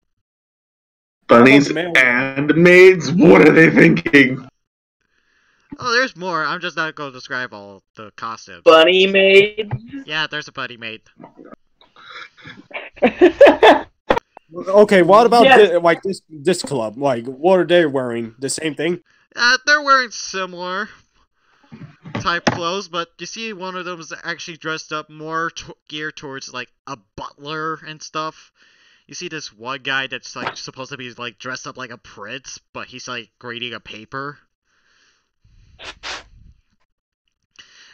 Bunnies and maids? What are they thinking? Oh, there's more. I'm just not going to describe all the costumes. Bunny maid? Yeah, there's a bunny maid. Okay, what about this club? Like, what are they wearing? The same thing? They're wearing similar type clothes, but you see one of them is actually dressed up more geared towards like a butler and stuff. You see this one guy that's like supposed to be like dressed up like a prince, but he's like grading a paper.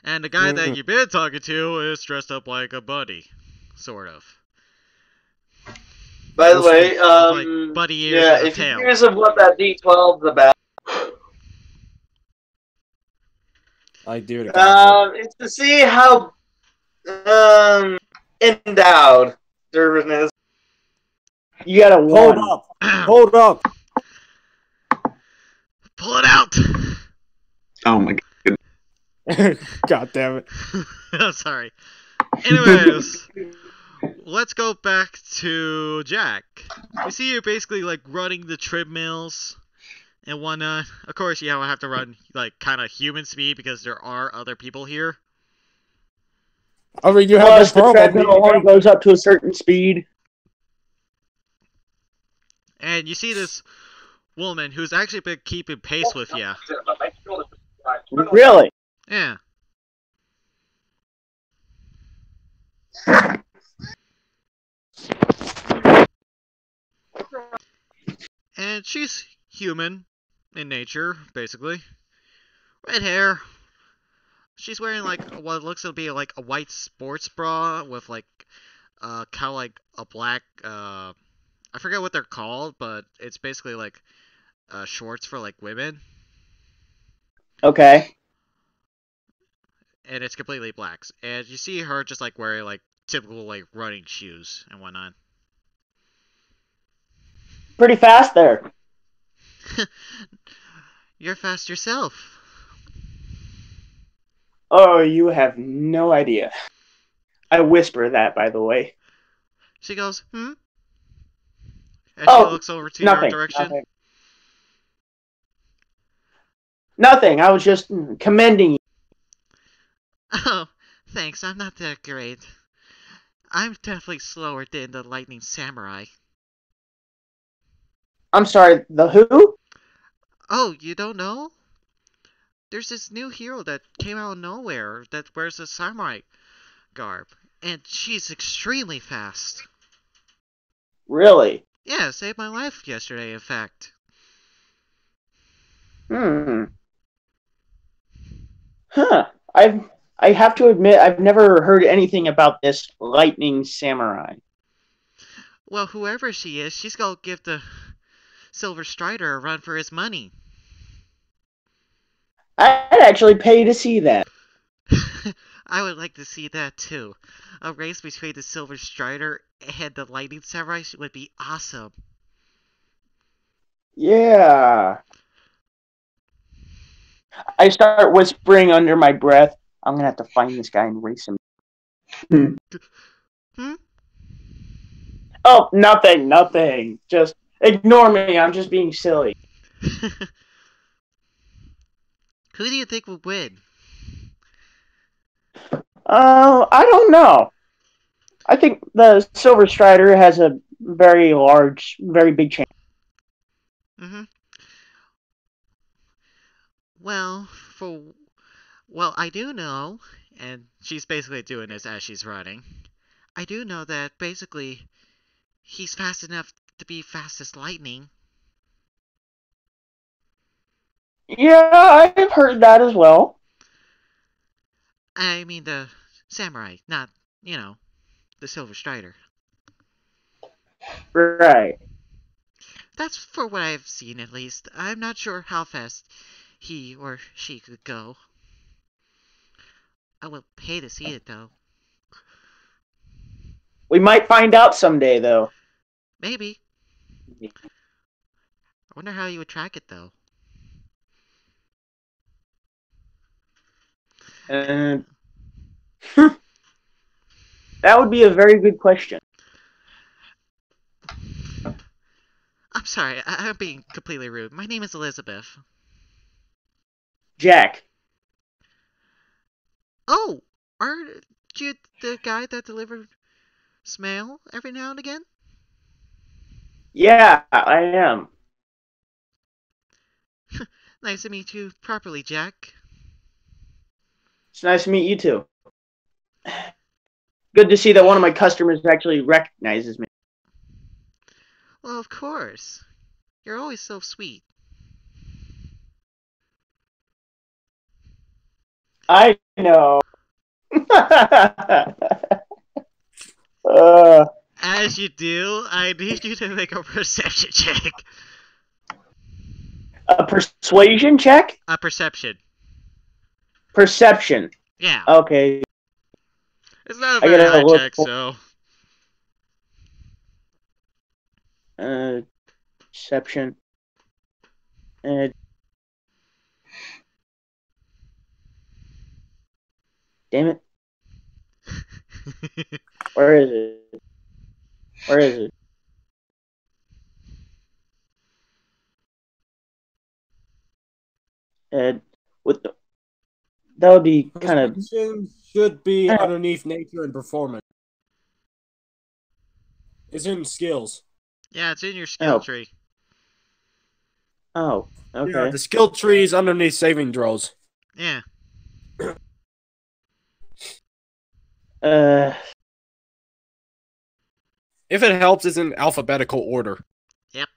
And the guy that you've been talking to is dressed up like a buddy, sort of. By the way, like buddy ears yeah, and a if you're tail. curious of what that D12 is about, I do. it's to see how endowed Durbin is. You gotta hold up. Hold up. Pull it out. Oh my god. God damn it. I'm sorry. Anyways, let's go back to Jack. You see you're basically like running the treadmills and whatnot. Of course, you have to run like kind of human speed because there are other people here. I mean, you have the treadmill only goes up to a certain speed. And you see this woman who's actually been keeping pace with you. Really? Yeah. And she's human in nature, basically. Red hair. She's wearing like what looks to be like a white sports bra with like kind of like a black I forget what they're called, but it's basically like shorts for like women. Okay. And it's completely black. And you see her just like wearing like typical like running shoes and whatnot. Pretty fast there. You're fast yourself. Oh, you have no idea. I whisper that, by the way. She goes, hmm? As she looks over to your direction. Nothing. I was just commending you. Oh, thanks. I'm not that great. I'm definitely slower than the Lightning Samurai. I'm sorry, the who? Oh, you don't know? There's this new hero that came out of nowhere that wears a samurai garb, and she's extremely fast. Really? Yeah, saved my life yesterday, in fact. Huh. I have to admit I've never heard anything about this lightning samurai. Well, whoever she is, she's gonna give the Silver Strider a run for his money. I'd actually pay to see that. I would like to see that too. A race between the Silver Strider and the Lightning Samurai would be awesome. Yeah. I start whispering under my breath, I'm gonna have to find this guy and race him. Hmm? Oh, nothing. Just ignore me, I'm just being silly. Who do you think would win? I don't know. I think the Silver Strider has a very big chance. Mm-hmm. Well, I do know, and she's basically doing this as she's running. I do know that basically he's fast enough to be fast as lightning. Yeah, I've heard that as well. I mean the samurai, not, the Silver Strider. Right. That's for what I've seen, at least. I'm not sure how fast he or she could go. I will pay to see it, though. We might find out someday, though. Maybe. I wonder how you would track it, though. That would be a very good question. I'm sorry, I'm being completely rude. My name is Elizabeth. Jack. Oh, aren't you the guy that delivers mail every now and again? Yeah, I am. Nice to meet you properly, Jack. It's nice to meet you too. Good to see that one of my customers actually recognizes me. Well, of course. You're always so sweet. I know. As you do, I need you to make a perception check. A persuasion check? A perception. Perception. Yeah. Okay. It's not a very high check, so. Perception. Damn it. Where is it? Where is it? With the, that would be kind of. Should be underneath nature and performance. It's in skills. Yeah, it's in your skill tree. Oh, okay. Yeah, the skill tree is underneath saving throws. Yeah. If it helps, it's in alphabetical order. Yep.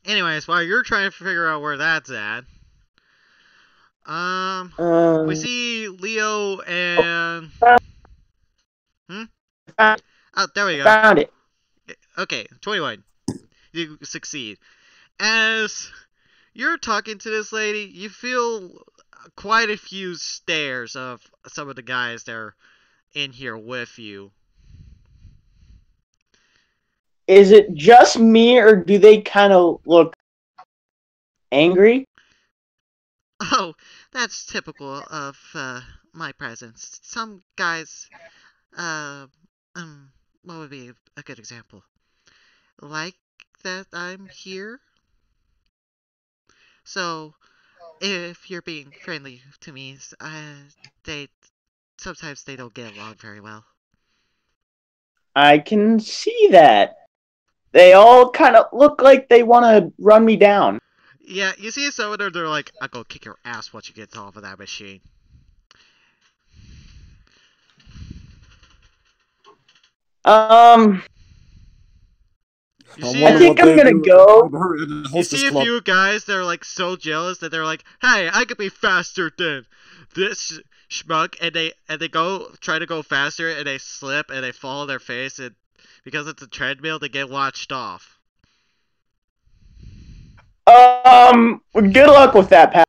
Anyways, while you're trying to figure out where that's at, we see Leo and. Oh, there we go. Found it. Okay, 21. You succeed. As you're talking to this lady, you feel quite a few stares of some of the guys that are in here with you. Is it just me, or do they kind of look angry? Oh, that's typical of my presence. Some guys, what would be a good example? Like that I'm here. So, if you're being friendly to me, sometimes they don't get along very well. I can see that. They all kind of look like they want to run me down. Yeah, you see some of them, they're like, I'll go kick your ass once you get off of that machine. You see, I think I'm gonna go. You see a few guys that are like so jealous that they're like, "Hey, I could be faster than this schmuck," and they go try to go faster and they slip and they fall on their face, and because it's a treadmill, they get watched off. Good luck with that, Pat.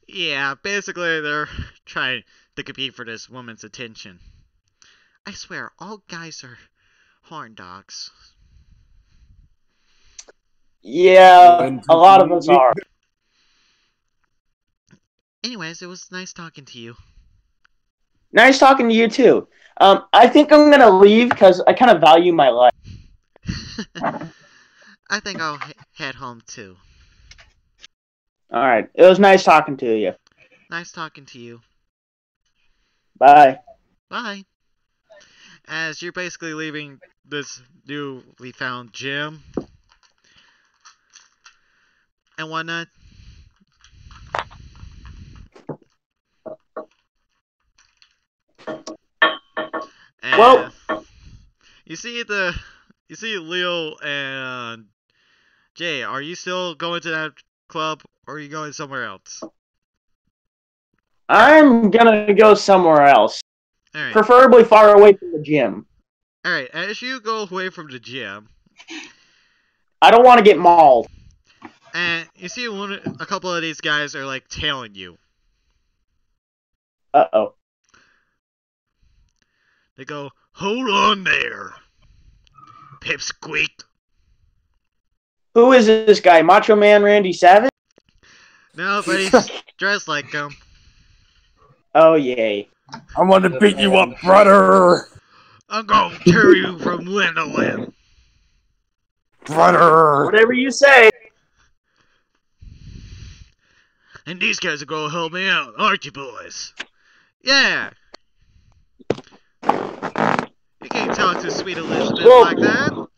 Yeah, basically they're trying to compete for this woman's attention. I swear, all guys are horn dogs. Yeah, a lot of us are. Anyways, it was nice talking to you. Nice talking to you too. I think I'm gonna leave because I kind of value my life. I think I'll head home too. All right, it was nice talking to you. Nice talking to you. Bye. Bye. As you're basically leaving this newly found gym and whatnot. And well, you see Leo and Jay. Are you still going to that club, or are you going somewhere else? I'm gonna go somewhere else. All right. Preferably far away from the gym. Alright, as you go away from the gym, I don't want to get mauled. and you see a couple of these guys are like tailing you. Uh-oh. They go, "Hold on there, Pipsqueak." Who is this guy? Macho Man Randy Savage? No, but he's dressed like him. Oh, yay. I want to beat you up, brother! I'm gonna tear you from limb to limb. Brother! Whatever you say. And these guys are gonna help me out, aren't you, boys? Yeah! You can't talk to sweet Elizabeth like that.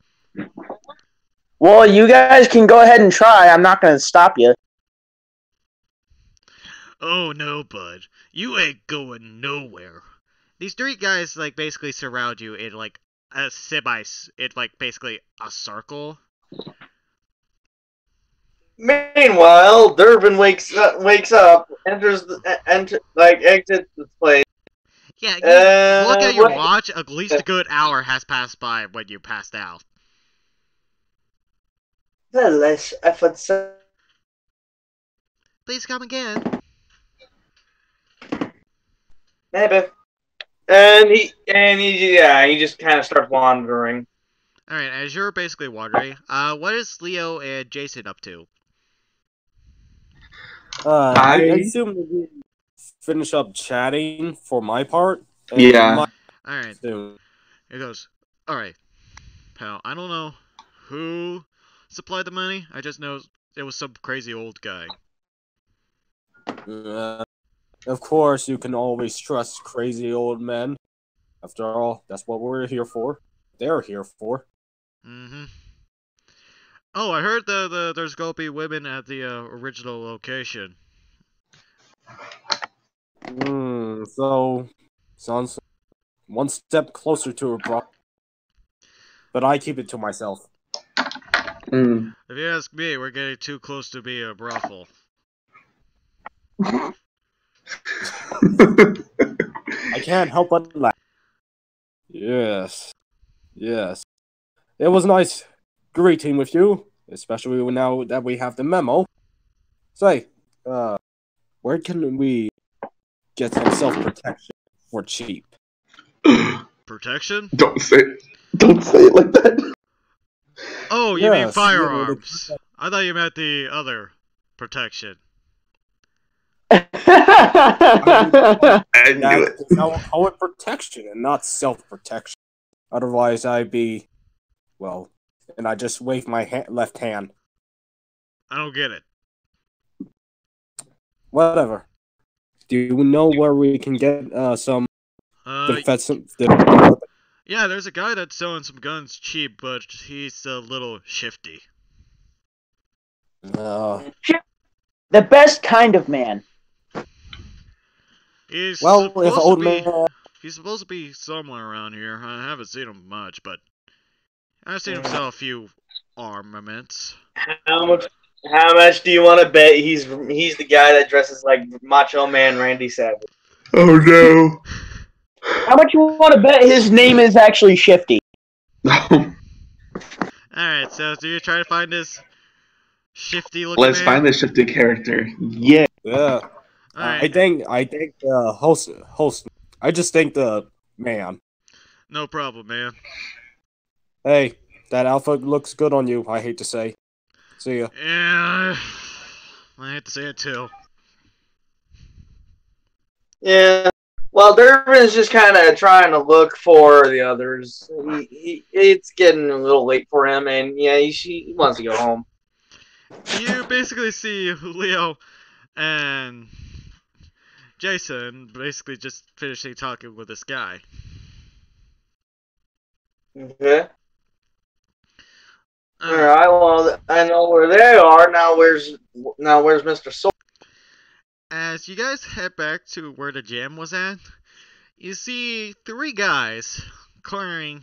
Well, you guys can go ahead and try. I'm not going to stop you. Oh no, bud. You ain't going nowhere. These three guys, like, basically surround you in, like, a basically a circle. Meanwhile, Durbin wakes up, exits the place. Yeah, you look at your watch, at least a good hour has passed by when you passed out. The less effort. Please come again. Maybe. And he just kind of starts wandering. Alright, as you're basically wandering, what is Leo and Jason up to? I assume we finish up chatting for my part. Yeah. Alright. It goes, alright, pal, I don't know who supplied the money, I just know it was some crazy old guy. Of course, you can always trust crazy old men. After all, that's what we're here for. They're here for. Mm-hmm. Oh, I heard there's gonna be women at the original location. So sounds one step closer to a problem. But I keep it to myself. If you ask me, we're getting too close to be a brothel. I can't help but laugh. Yes. Yes. It was nice greeting with you, especially now that we have the memo. Say, where can we get some self-protection for cheap? Protection? Don't say it like that. Oh, you mean firearms. I thought you meant the other protection. I will call it protection and not self-protection. Otherwise, I'd be, well, and I just wave my left hand. I don't get it. Whatever. Do you know where we can get some defensive? Yeah, there's a guy that's selling some guns cheap, but he's a little shifty. Uh, The best kind of man. He's well, if supposed old to be. man, He's supposed to be somewhere around here. I haven't seen him much, but I've seen him sell a few armaments. How much do you want to bet he's the guy that dresses like Macho Man Randy Savage? Oh no. How much you want to bet his name is actually Shifty? Alright, so do you try to find this shifty looking Let's man? find the shifted character. Yeah. yeah. Alright, I think the host. I just think the man. no problem, man. Hey, that outfit looks good on you. I hate to say. See ya. Yeah, I hate to say it too. Yeah. Well, Durbin's just kind of trying to look for the others. It's getting a little late for him, and yeah, he wants to go home. You basically see Leo and Jason basically just finishing talking with this guy. Okay. All right. Well, I know where they are now. Where's Mr. Soul? As you guys head back to where the jam was at, you see three guys clearing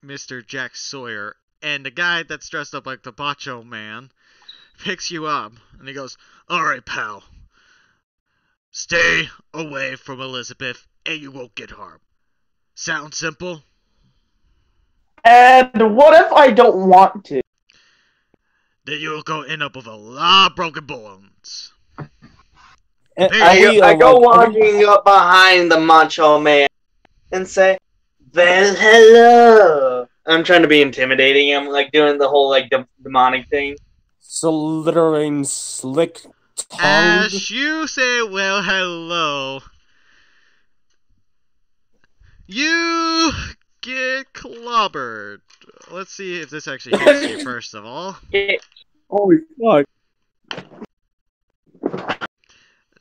Mr. Jack Sawyer, and the guy that's dressed up like the Macho Man picks you up, and he goes, "Alright, pal. Stay away from Elizabeth, and you won't get harmed. Sound simple?" And what if I don't want to? Then you'll go end up with a lot of broken bones. I go walking up behind the Macho Man and say, "Well, hello." I'm trying to be intimidating. I'm like doing the whole like demonic thing. Slithering slick tongue. As you say, "Well, hello," you get clobbered. Let's see if this actually hits you first of all. Holy fuck.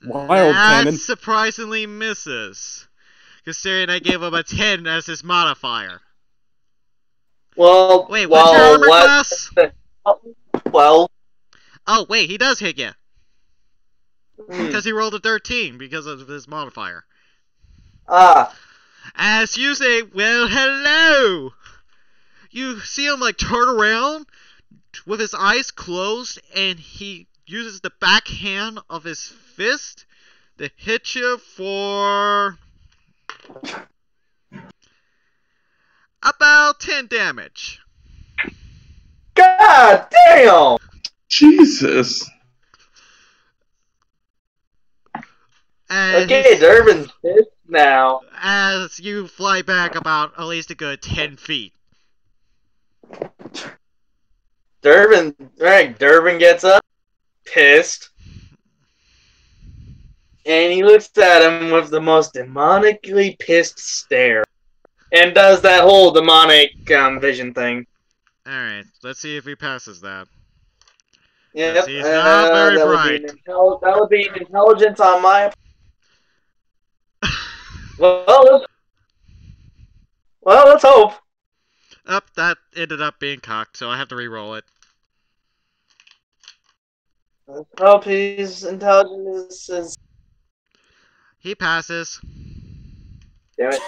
Wild That cannon. surprisingly misses, considering I gave him a 10 as his modifier. Well, Wait, what's your armor what? class? Well, Oh, wait, he does hit you. hmm. Because he rolled a 13 because of his modifier. As you say, "Well, hello," you see him like turn around with his eyes closed, and he uses the backhand of his fist to hit you for about 10 damage. God damn! Jesus. And Okay, Durbin's pissed now. as you fly back about at least a good 10 feet. Durbin gets up, pissed, and he looks at him with the most demonically pissed stare, and does that whole demonic vision thing. Alright, let's see if he passes that. Yep, He's not very that bright. That would be an intelligence on my. Well, let's hope. That ended up being cocked, so I have to re-roll it. Let's hope his intelligence is. He passes. Damn it.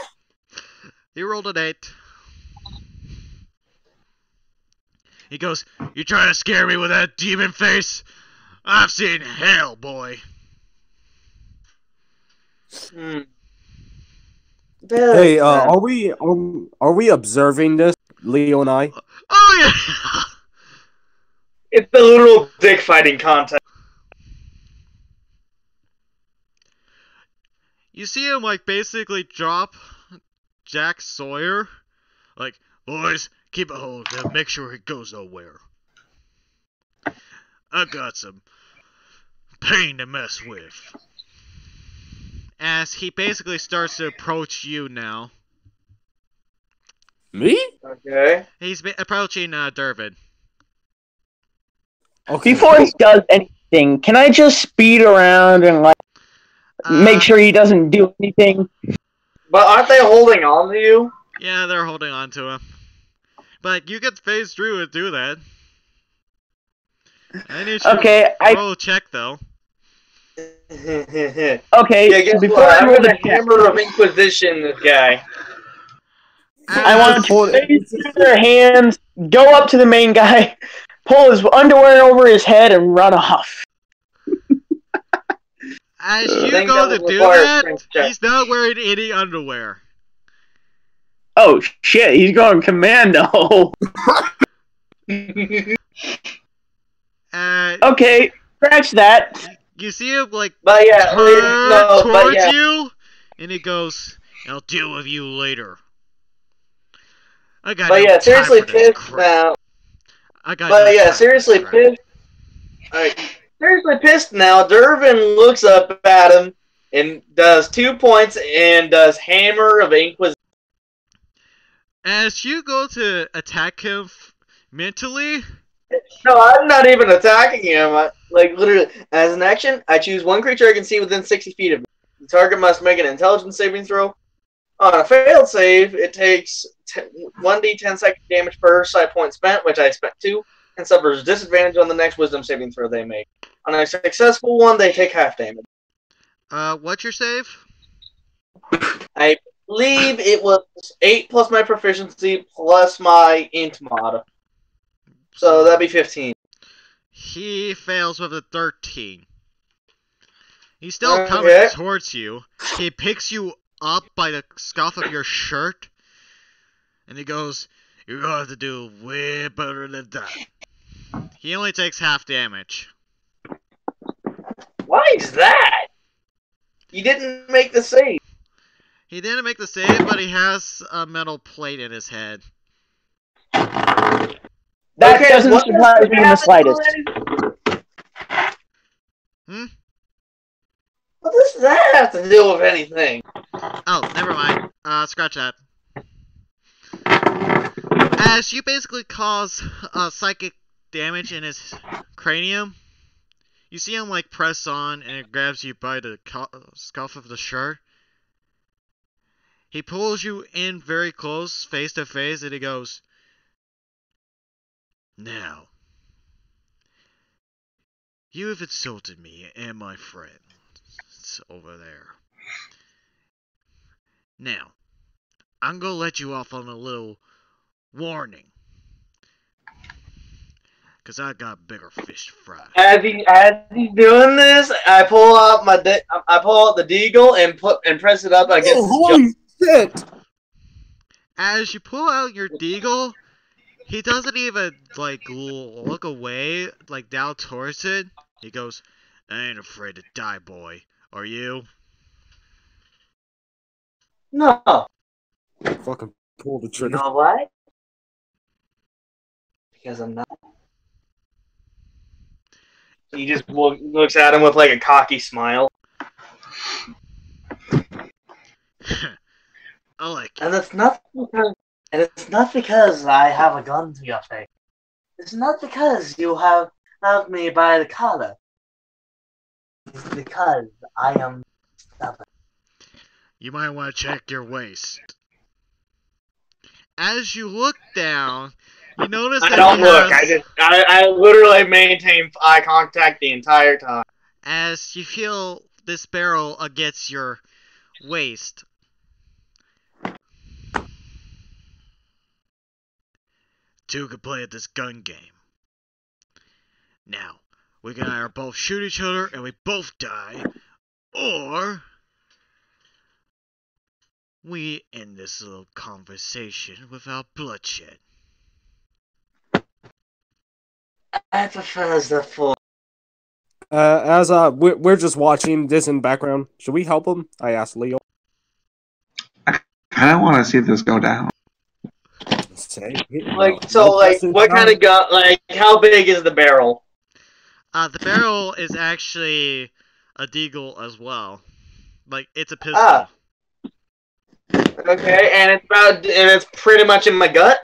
He rolled an 8. He goes, "You trying to scare me with that demon face? I've seen hell, boy." Hmm. Hey, are we observing this, Leo and I? Oh yeah! It's the literal dick fighting contest. You see him like basically drop Jack Sawyer. Like, "Boys, keep a hold of him, make sure he goes nowhere. I got some pain to mess with." As he basically starts to approach you now. Me? Okay. He's approaching Durban. Okay. Before he does anything, can I just speed around and like make sure he doesn't do anything? But aren't they holding on to you? Yeah, they're holding on to him. But you could phase through and do that. I need you Okay, to roll a check, though. Okay, Yeah, guess before what? I I'm roll gonna the check, hammer of Inquisition this guy. I want As, to phase through their hands, go up to the main guy, pull his underwear over his head, and run off. as I you think go that to would do require a that, strength check. he's not wearing any underwear. Oh shit, he's going commando. Okay, scratch that. You see him, like, But yeah, turn no, but towards yeah. you, and he goes, I'll deal with you later. I got But no yeah, time seriously for this pissed crap. now. I got But no yeah, time for seriously this crap. pissed. Alright, seriously pissed now. Dervin looks up at him and does 2 points and does Hammer of Inquisition. As you go to attack him mentally, No, I'm not even attacking him. Like, literally, as an action, I choose one creature I can see within 60 feet of me. The target must make an intelligence saving throw. On a failed save, it takes 1d10 psychic damage per side point spent, which I spent 2, and suffers disadvantage on the next wisdom saving throw they make. On a successful one, they take half damage. what's your save? I believe it was 8 plus my proficiency plus my int mod. So that'd be 15. He fails with a 13. He's still Okay. coming towards you. He picks you up by the scuff of your shirt, and he goes, you're going to have to do way better than that. He only takes half damage. Why is that? You didn't make the save. He didn't make the save, but he has a metal plate in his head. That Okay, doesn't what surprise does me in the that slightest. What does that have to do with anything? Oh, never mind. Scratch that. As you basically cause psychic damage in his cranium, you see him like press on and it grabs you by the scuff of the shirt. He pulls you in very close, face to face, and he goes, now, you have insulted me and my friends over there. Now, I'm gonna let you off on a little warning. Cause I got bigger fish to fry. As he's doing this, I pull out the deagle and press it up against his holy shit! As you pull out your deagle, he doesn't even like look away, like down towards it. He goes, I ain't afraid to die, boy. Are you? No. Fucking pull the You trigger. know why? Because I'm not. He just looks at him with like a cocky smile. I like it. And it's not because I have a gun to your face. It's not because you have me by the collar. It's because I am stubborn. You might want to check your waist. As you look down, you notice that I don't he look. has, I literally maintain eye contact the entire time. as you feel this barrel against your waist. Two can play at this gun game. Now, we can either both shoot each other and we both die, or we end this little conversation without bloodshed. I prefer the four. As we're just watching this in background. Should we help him? I asked Leo. I kind of want to see this go down. What kind of gun? Like, how big is the barrel? The barrel is actually a deagle as well. Like, it's a pistol. Ah. Okay, and it's pretty much in my gut.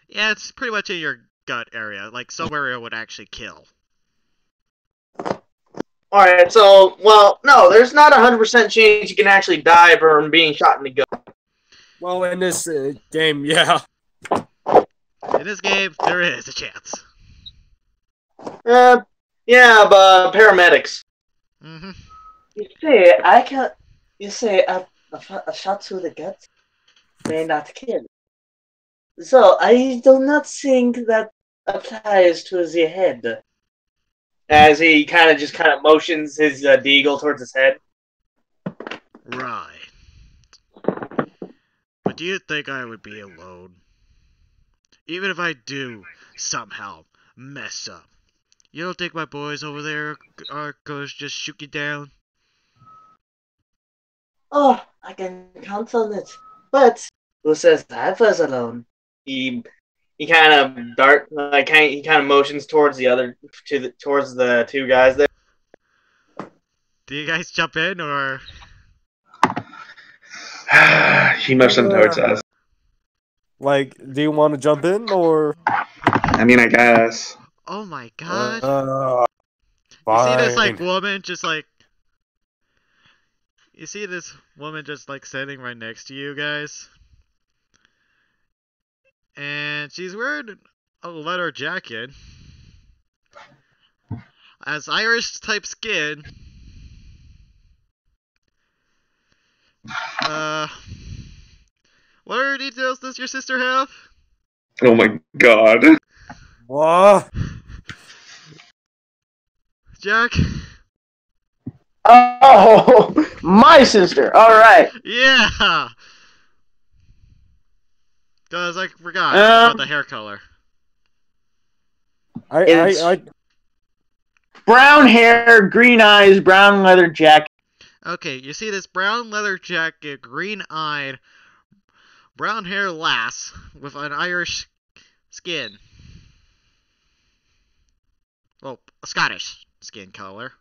Yeah, it's pretty much in your gut area, like somewhere it would actually kill. Alright, so, well, no, there's not 100% chance you can actually die from being shot in the gut. Well, in this game, yeah. In this game, there is a chance. Yeah, but paramedics. Mm-hmm. You see, I can. You see, a shot to the gut may not kill. So I do not think that applies to the head. As he kind of motions his deagle towards his head. Right. But do you think I would be alone? Even if I do somehow mess up. You don't think my boys over there are going to just shoot you down? Oh, I can count on it. But who says I was alone? He kind of he kind of motions towards towards the two guys there. Do you guys jump in or? He motioned towards us. Like, do you want to jump in or? I mean, I guess. Oh my god! You see this like woman just like. You see this woman just like sitting right next to you guys, and she's wearing a leather jacket. As Irish type skin. What other details does your sister have? Oh my god. What? Jack? Oh, my sister. All right. Yeah. Cause I forgot about the hair color. I brown hair, green eyes, brown leather jacket. Okay, you see this brown leather jacket, green-eyed, brown hair lass with an Irish skin. Well, a Scottish skin color.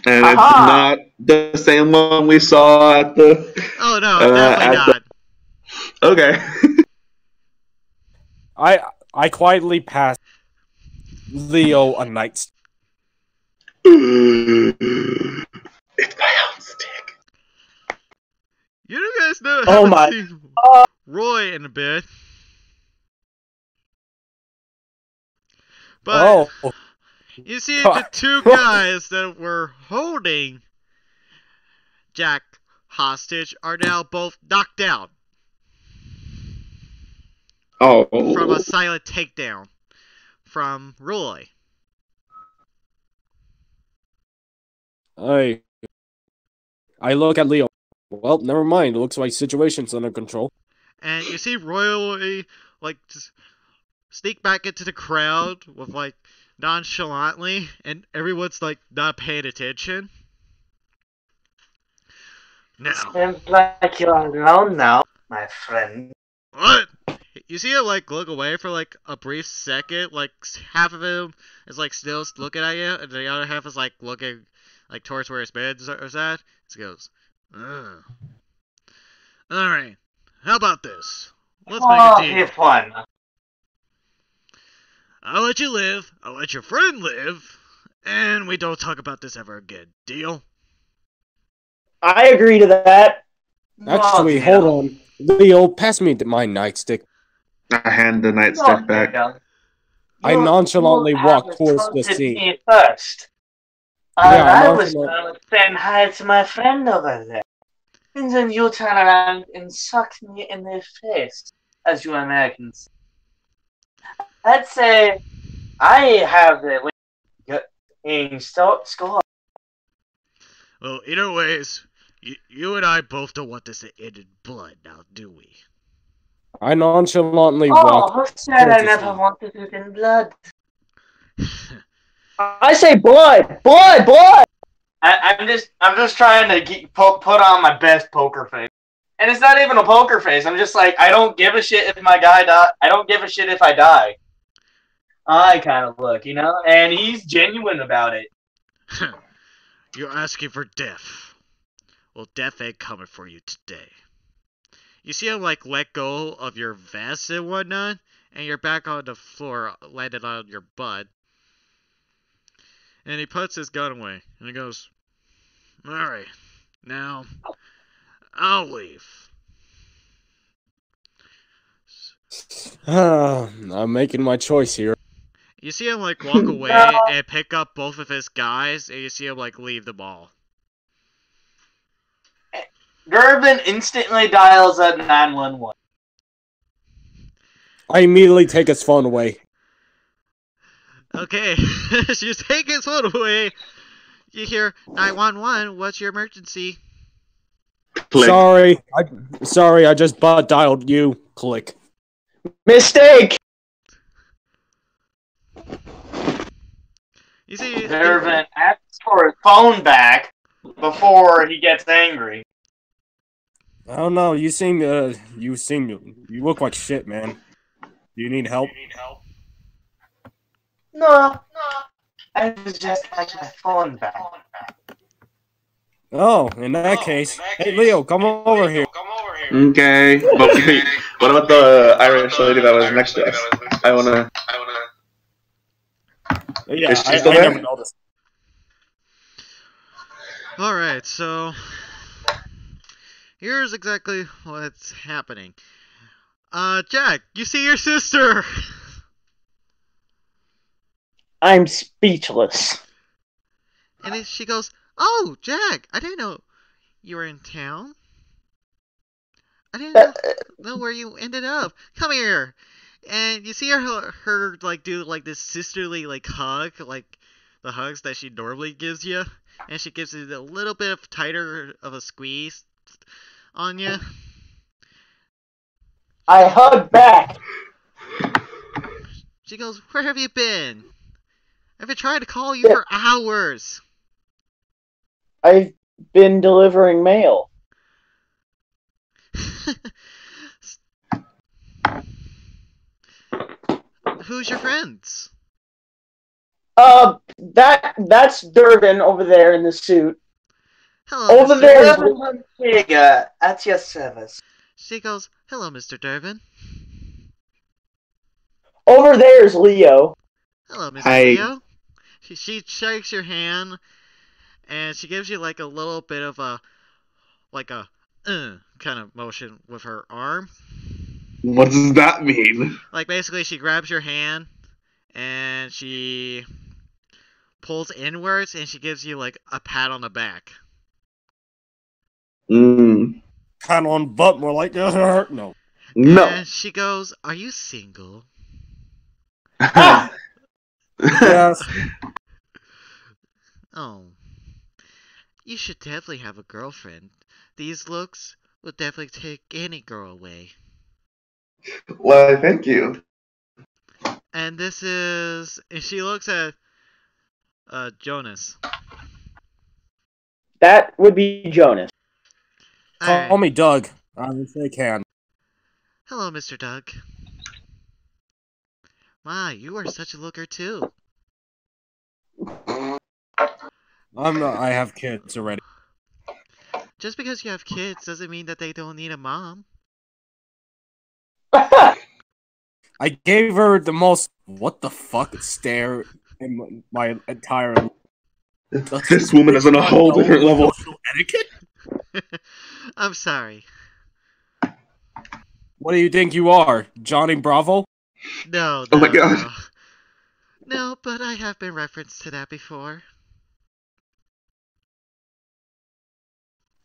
And it's not the same one we saw at the. Oh no, definitely not. Okay. I quietly passed Leo a nightstick. It's my own stick. You guys know Oh haven't my. seen Roy in a bit. But you see the two guys that were holding Jack hostage are now both knocked out. Oh. From a silent takedown from Roy. I look at Leo. Well, never mind. It looks like situation's under control. And you see Roy like just sneak back into the crowd with like nonchalantly, and everyone's like not paying attention. Now. Seems like you're alone now, my friend. What? You see him like look away for like a brief second, like half of him is like still looking at you, and the other half is like looking like towards where his bed is at. He goes, ugh. Alright, how about this? Let's make a deal. Have fun. I'll let you live, I'll let your friend live, and we don't talk about this ever again. Deal? I agree to that. Actually, hold on. Leo, pass me my nightstick. I hand the nightstick back. I nonchalantly walk towards the scene. First. Yeah, I was saying hi to my friend over there. And then you turn around and suck me in the face, as you Americans. I'd say I have the in score. Well, either ways, you and I both don't want this to end in blood, now do we? I nonchalantly walk. Oh, who said I never wanted it in blood? I say blood, blood, blood. I'm just trying to put on my best poker face, and it's not even a poker face. I'm just like, I don't give a shit if my guy die. I don't give a shit if I die. I kind of look, you know, and he's genuine about it. You're asking for death. Well, death ain't coming for you today. You see him like let go of your vest and whatnot, and you're back on the floor, landed on your butt. And he puts his gun away, and he goes, alright, now, I'll leave. I'm making my choice here. You see him like walk away and pick up both of his guys, and you see him like leave the ball. Durbin instantly dials at 911. I immediately take his phone away. Okay, as you take his phone away, you hear 911. What's your emergency? Click. Sorry, I just butt dialed you. Click. Mistake! You see, Durbin asks for his phone back before he gets angry. I don't know. You look like shit, man. Do you need help? No. I was just like my phone back. Oh, in that case, hey Leo, come over here. Okay. But what about the Irish lady that was next to us? I wanna. Yeah, Is she still there? never noticed. Alright, so here's exactly what's happening. Jack, you see your sister! I'm speechless. And then she goes, "Oh, Jack, I didn't know you were in town. I didn't know where you ended up. Come here." And you see her like do like this sisterly like hug, like the hugs that she normally gives you, and she gives you a little bit of tighter of a squeeze on you. I hug back. She goes, "Where have you been? I've been trying to call you for hours." I've been delivering mail. Who's your friends? That's Durbin over there in the suit. Hello, Over Mr. there is Durbin Ortega, at your service. She goes, "Hello, Mr. Durbin." Over there is Leo. "Hello, Mr. Hi. Leo." She shakes your hand, and she gives you like a little bit of a kind of motion with her arm. What does that mean? Like basically she grabs your hand and she pulls inwards and she gives you like a pat on the back. Mm. Kind of on butt, more like no. No. And she goes, "Are you single?" Yes. "Oh, you should definitely have a girlfriend. These looks would definitely take any girl away." Why, thank you. And this is... And she looks at Jonas. That would be Jonas. Call Alright. me Doug. If they can. "Hello, Mr. Doug. My, you are such a looker too." I have kids already. "Just because you have kids doesn't mean that they don't need a mom." I gave her the most what the fuck stare in my entire life. This woman is on a whole different level. Social etiquette? I'm sorry. What do you think you are, Johnny Bravo? No, Oh my no, God. no. No, but I have been referenced to that before.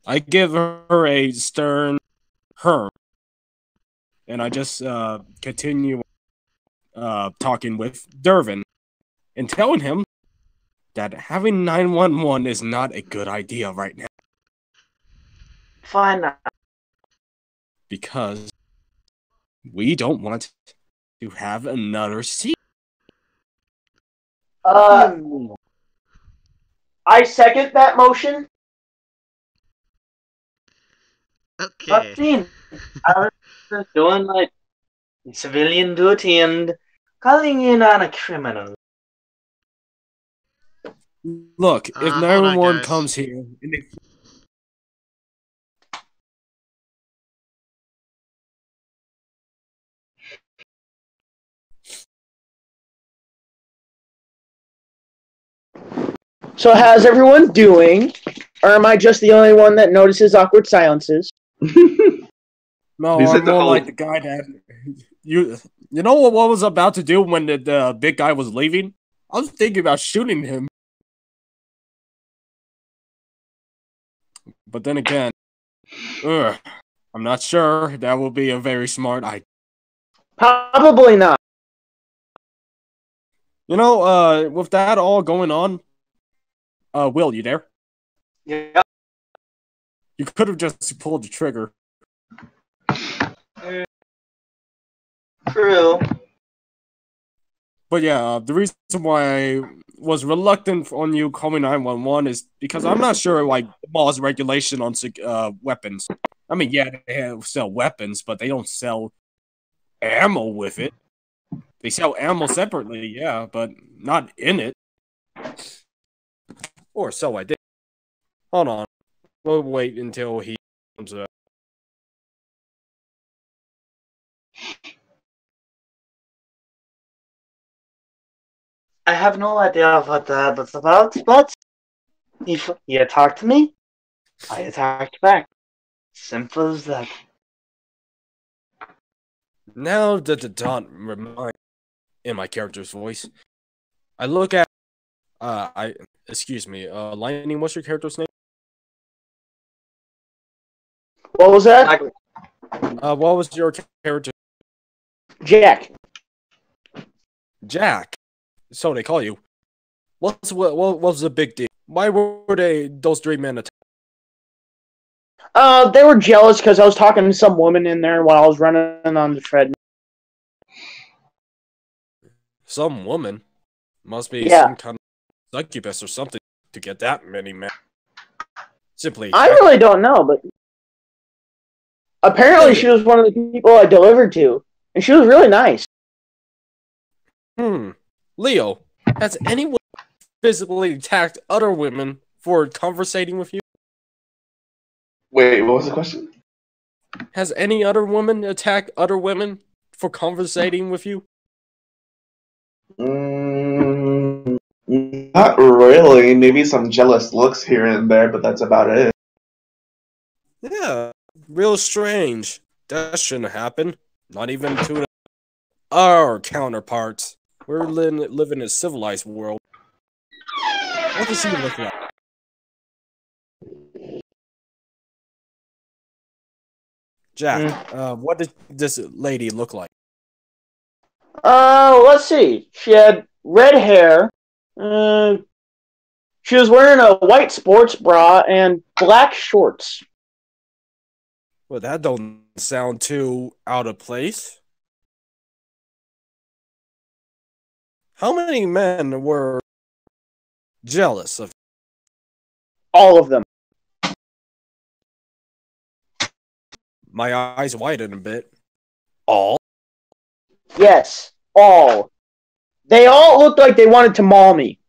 I give her a stern her. And I just continue talking with Durbin and telling him that having 911 is not a good idea right now. Fine. Because we don't want to have another scene. I second that motion. Okay. Scene. I was just doing my civilian duty and calling in on a criminal. Look, if Hold on, 911 guys. comes here and they So how's everyone doing? Or am I just the only one that notices awkward silences? No, Is it I'm the more whole- like the guy that You know what was about to do when the big guy was leaving? I was thinking about shooting him. But then again, I'm not sure that will be a very smart idea. Probably not. You know, with that all going on, Will, you there? Yeah. You could have just pulled the trigger. True. But yeah, the reason why I was reluctant on you calling 911 is because I'm not sure, like, the law's regulation on weapons. I mean, yeah, they sell weapons, but they don't sell ammo with it. They sell ammo separately, yeah, but not in it. Or so I did. Hold on. We'll wait until he comes up. I have no idea what that's about, but if he attacked me, I attacked back. Simple as that. Now that the dot remind in my character's voice, I look at excuse me, Lightning, what's your character's name? What was that? What was your character? Jack. Jack. So they call you. What was the big deal? Why were those three men attacked? They were jealous because I was talking to some woman in there while I was running on the treadmill. Some woman? Must be Yeah. some kind of succubus or something to get that many men. Simply. I really don't know, but apparently she was one of the people I delivered to, and she was really nice. Leo, has anyone physically attacked other women for conversating with you? Wait, what was the question? Has any other woman attacked other women for conversating with you? Not really. Maybe some jealous looks here and there, but that's about it. Yeah, real strange. That shouldn't happen. Not even to our counterparts. We're living in a civilized world. What does he look like? Jack, what did this lady look like? Let's see. She had red hair. She was wearing a white sports bra and black shorts. Well, that don't sound too out of place. How many men were jealous of? All of them. My eyes widened a bit. All? Yes, all. They all looked like they wanted to maul me.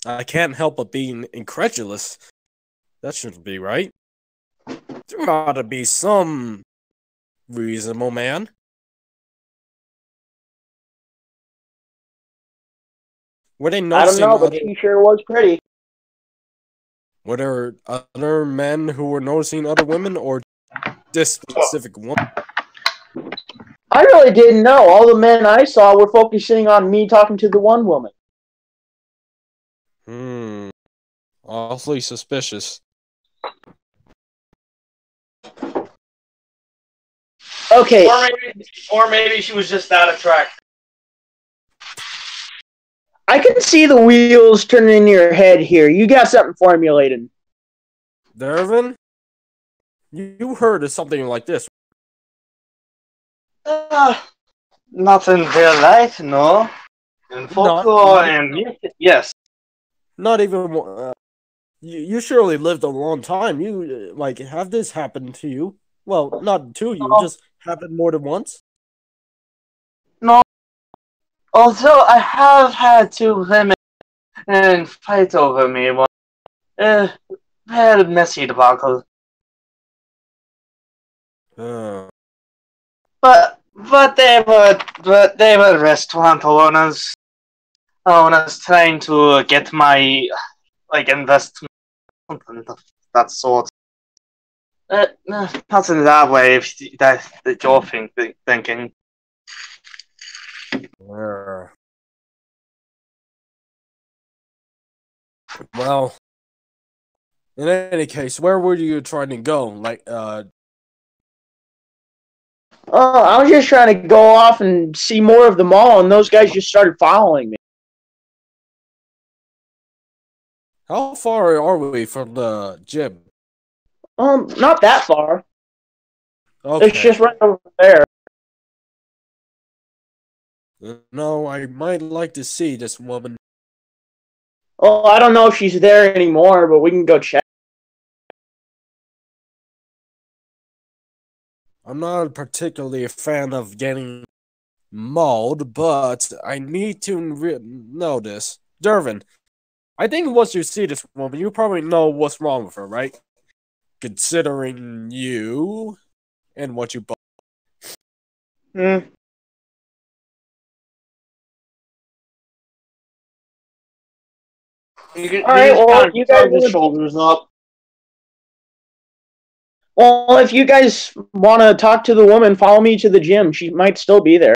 I can't help but being incredulous. That shouldn't be right. There ought to be some reasonable man. Were they I don't noticing know, but she sure was pretty. Were there other men who were noticing other women, or this specific woman? I really didn't know. All the men I saw were focusing on me talking to the one woman. Awfully suspicious. Okay. Or maybe she was just that attractive. I can see the wheels turning in your head here. You got something formulated. Dervin? You heard of something like this? Not in real life, no. In folklore and music, yes. Not even. You surely lived a long time. You have this happen to you? Well, not to you. Just happened more than once. No. Although I have had two women and fight over me, very messy debacle. But they were restaurant owners trying to get my investment of that sort. Not in that way. If that you're thinking. Well, in any case, where were you trying to go? Like, Oh, I was just trying to go off and see more of the mall, and those guys just started following me. how far are we from the gym? Not that far. Okay. It's just right over there. No, I might like to see this woman. Well, I don't know if she's there anymore, but we can go check. I'm not particularly a fan of getting mauled, but I need to know this. Dervin, I think once you see this woman, you probably know what's wrong with her, right? Considering you and what you bought. Hmm. All right, well, you guys his shoulders up. Well, if you guys want to talk to the woman, follow me to the gym. She might still be there.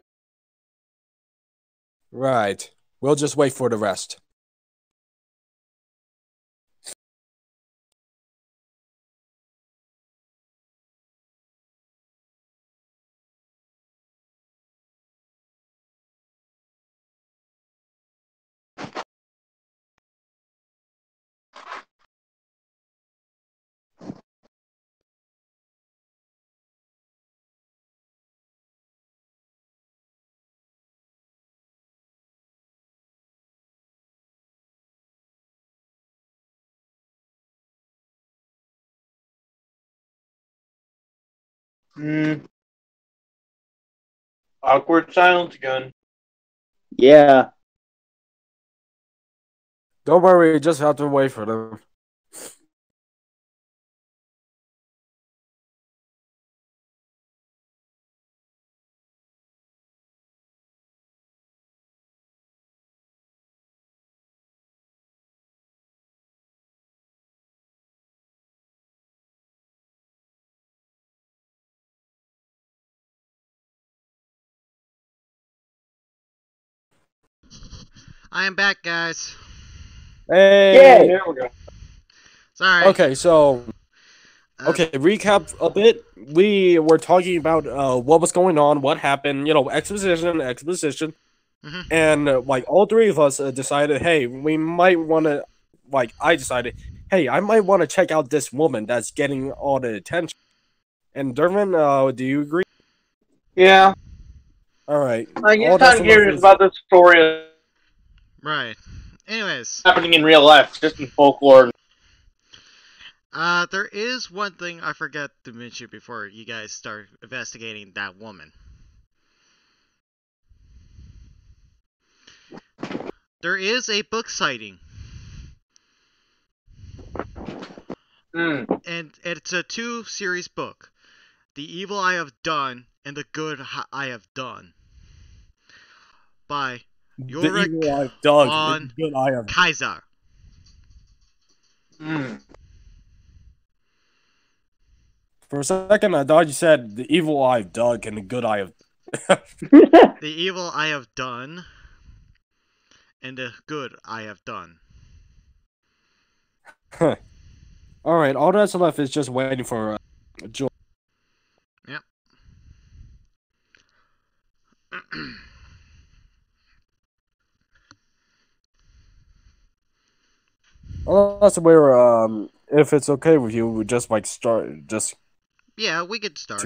Right. We'll just wait for the rest. Awkward silence again. Yeah. Don't worry, just have to wait for them. I am back, guys. Hey! There we go. Sorry. Okay, so recap a bit. We were talking about what was going on, what happened, exposition, Mhm. and like all three of us decided, hey, we might want to. Like I decided, hey, I might want to check out this woman that's getting all the attention. And Dervin, do you agree? Yeah. All right. I guess All that's I'm left curious is about this story Right. Anyways, happening in real life, just in folklore. there is one thing I forgot to mention before you guys start investigating that woman. There is a book sighting, and it's a 2-series book: The Evil I Have Done and The Good I Have Done, by the Ulrich evil I've done, von the good I have. Kaiser. For a second, I thought you said the evil I've dug and the good I have. The Evil I Have Done and The Good I Have Done. All right, all that's left is just waiting for Joel. Yep. Unless we're if it's okay with you, we just start just. Yeah, we could start.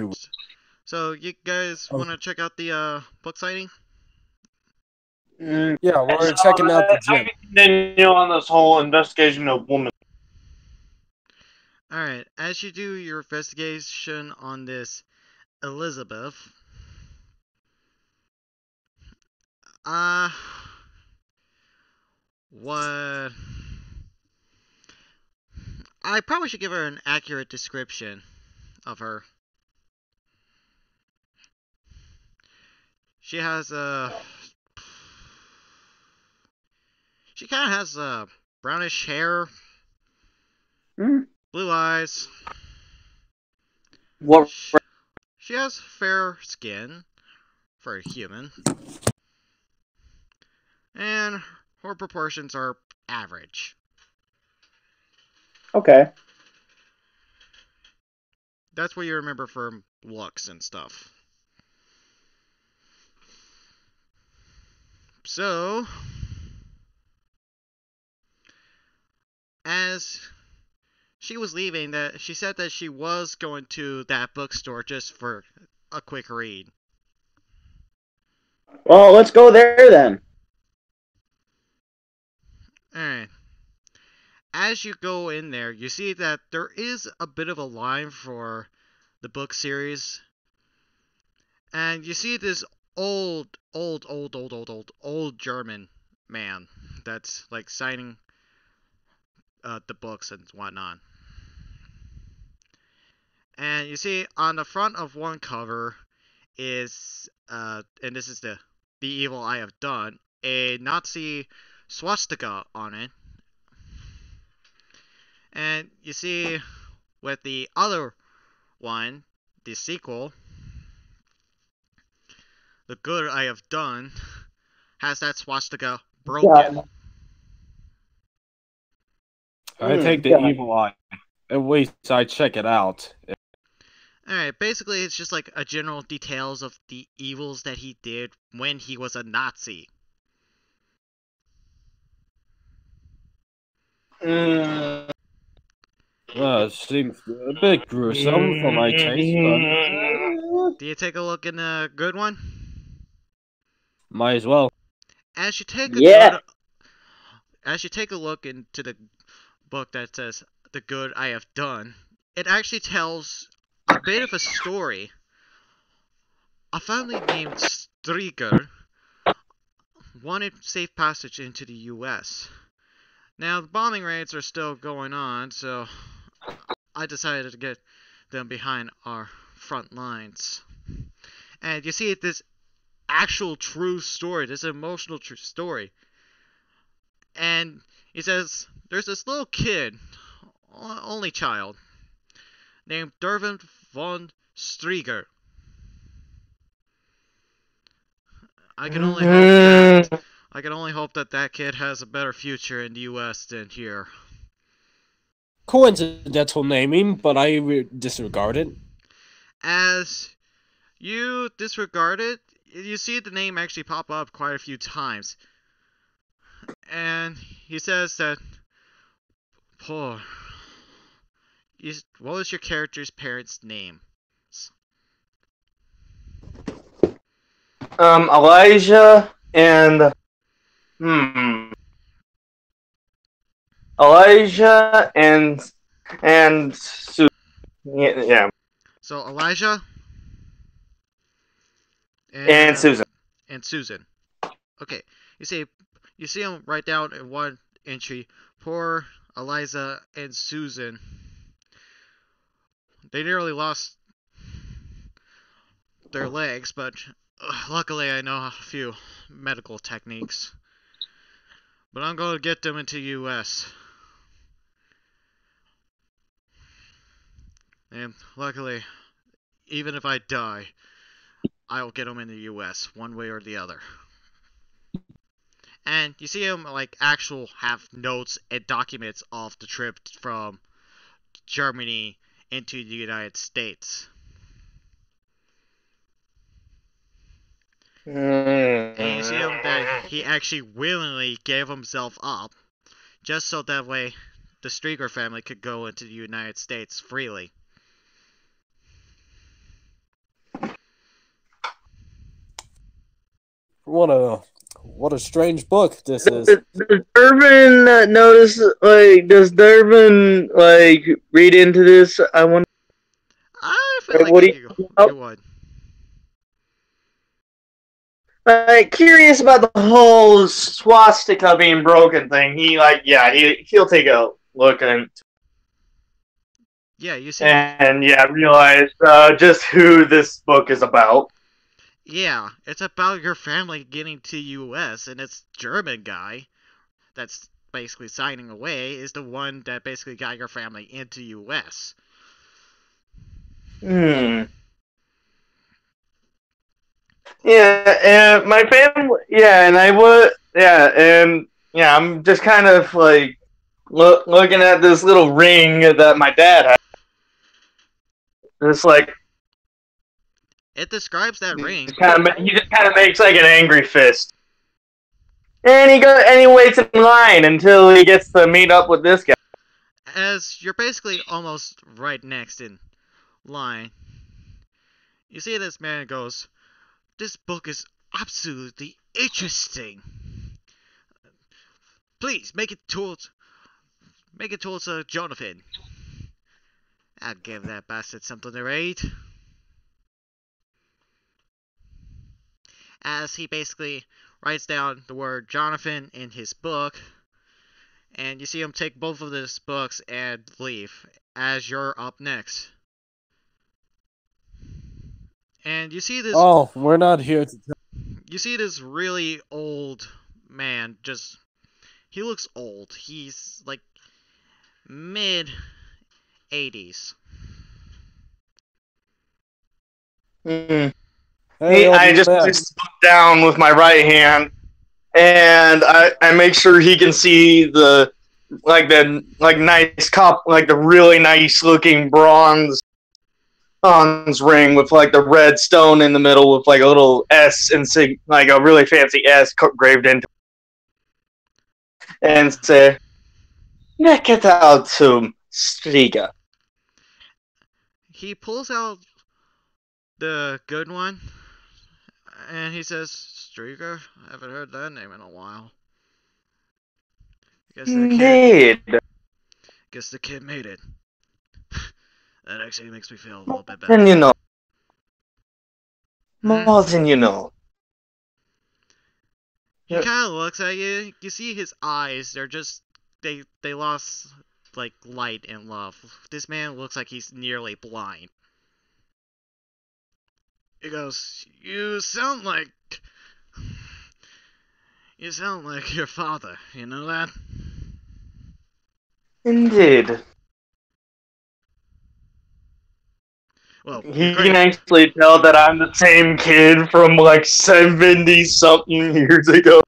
So you guys want to check out the book sighting? Yeah, we're checking out the gym. Continue on this whole investigation of woman. Alright, as you do your investigation on this Elizabeth, what... I probably should give her an accurate description of her. She has she kind of has brownish hair, blue eyes, What? She has fair skin for a human, and her proportions are average. Okay. That's what you remember from looks and stuff. So, as she was leaving, that she said that she was going to that bookstore just for a quick read. Well, let's go there then. Alright. As you go in there, you see that there is a bit of a line for the book series. And you see this old German man that's like signing the books and whatnot. And you see on the front of one cover is, and this is the evil I have done, a Nazi swastika on it. And you see with the other one, the sequel, the good I have done, has that swastika broken. I take the evil eye. At least I check it out. Alright, basically it's just like a general details of the evils that he did when he was a Nazi. Seems a bit gruesome for my taste, but Do you take a look in the good one? might as well. As you take a look into the book that says the good I have done, it actually tells a bit of a story. A family named Strieger wanted safe passage into the US. Now the bombing raids are still going on, so I decided to get them behind our front lines. And you see this actual true story, this emotional true story. And he says there's this little kid, only child, named Derwin von Strieger. I can only hope that kid has a better future in the U.S. than here. Coincidental naming, but I disregard it. As you disregard it, you see the name actually pop up quite a few times. And he says that, poor. What was your character's parents' name? Elijah and Elijah and Susan. Yeah. So Elijah And Susan. And Susan. Okay. You see him write down in one entry, poor Eliza and Susan. They nearly lost their legs, but luckily I know a few medical techniques. But I'm going to get them into U.S. And luckily, even if I die, I'll get them in the U.S. one way or the other. And you see him like have notes and documents of the trip from Germany into the United States. And you see him that he actually willingly gave himself up, just so that way the Strieger family could go into the United States freely. What a strange book this is. Does Derwin notice? Does Derwin read into this? I wonder. I feel like you would. Curious about the whole swastika being broken thing. He'll take a look and you see, realize just who this book is about. Yeah, it's about your family getting to U.S. and this German guy that's basically signing away is the one that basically got your family into U.S. Hmm. Yeah, and my family. Yeah, and I would. Yeah, and yeah, I'm just kind of like looking at this little ring that my dad had. It's like It describes that ring. he just kind of makes like an angry fist, and he waits in line until he gets to meet up with this guy. As you're basically almost right next in line, you see this man goes, "This book is absolutely interesting. Please make it towards Jonathan. I'll give that bastard something to read." As he basically writes down the word Jonathan in his book, and you see him take both of these books and leave. As you're up next, and you see this. Oh, we're not here to. You see this really old man. He looks old. He's like mid 80s. Hmm. Hey, I just place his book down with my right hand, and I make sure he can see the nice cup, like the really nice looking bronze ring with like the red stone in the middle with like a little S and like a really fancy S graved into it, and say, "Make it out to Striga." He pulls out the good one, and he says, "Strieger? I haven't heard that name in a while. Indeed. Guess the kid made it." That actually makes me feel a little bit Then better. you know. More than you know. He kind of looks at you. You see his eyes. They're just they lost like light and love. This man looks like he's nearly blind. He goes, "You sound like your father. You know that?" Indeed. Well, He can actually tell that I'm the same kid from like 70-something years ago.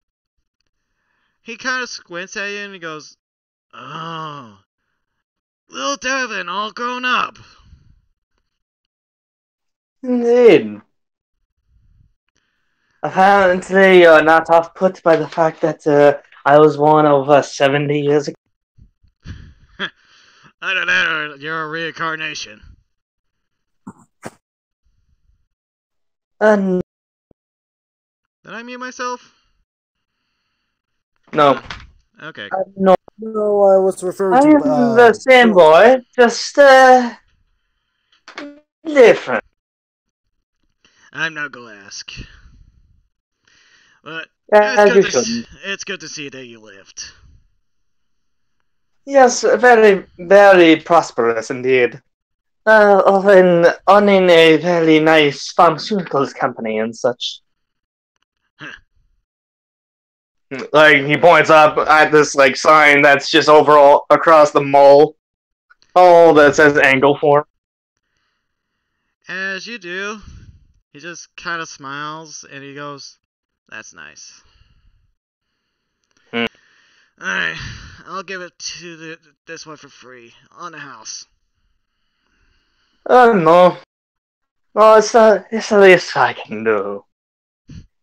He kind of squints at you and he goes, "Oh, little Devin, all grown up." Indeed. Apparently, you're not off put by the fact that I was born over 70 years ago. I don't know, you're a reincarnation. No. Did I mute myself? No. Okay. No. No, I was referring to. I'm the same boy, just different. I'm not gonna ask. But it's good to see that you lived. Yes, very, very prosperous indeed. Owning a very nice pharmaceuticals company and such. Like, he points up at this, like, sign that's just overall across the mall. Oh, that says Angleform. As you do, he just kind of smiles and he goes, "That's nice. Alright, I'll give it to this one for free, on the house." Oh, no. Well, it's the least I can do.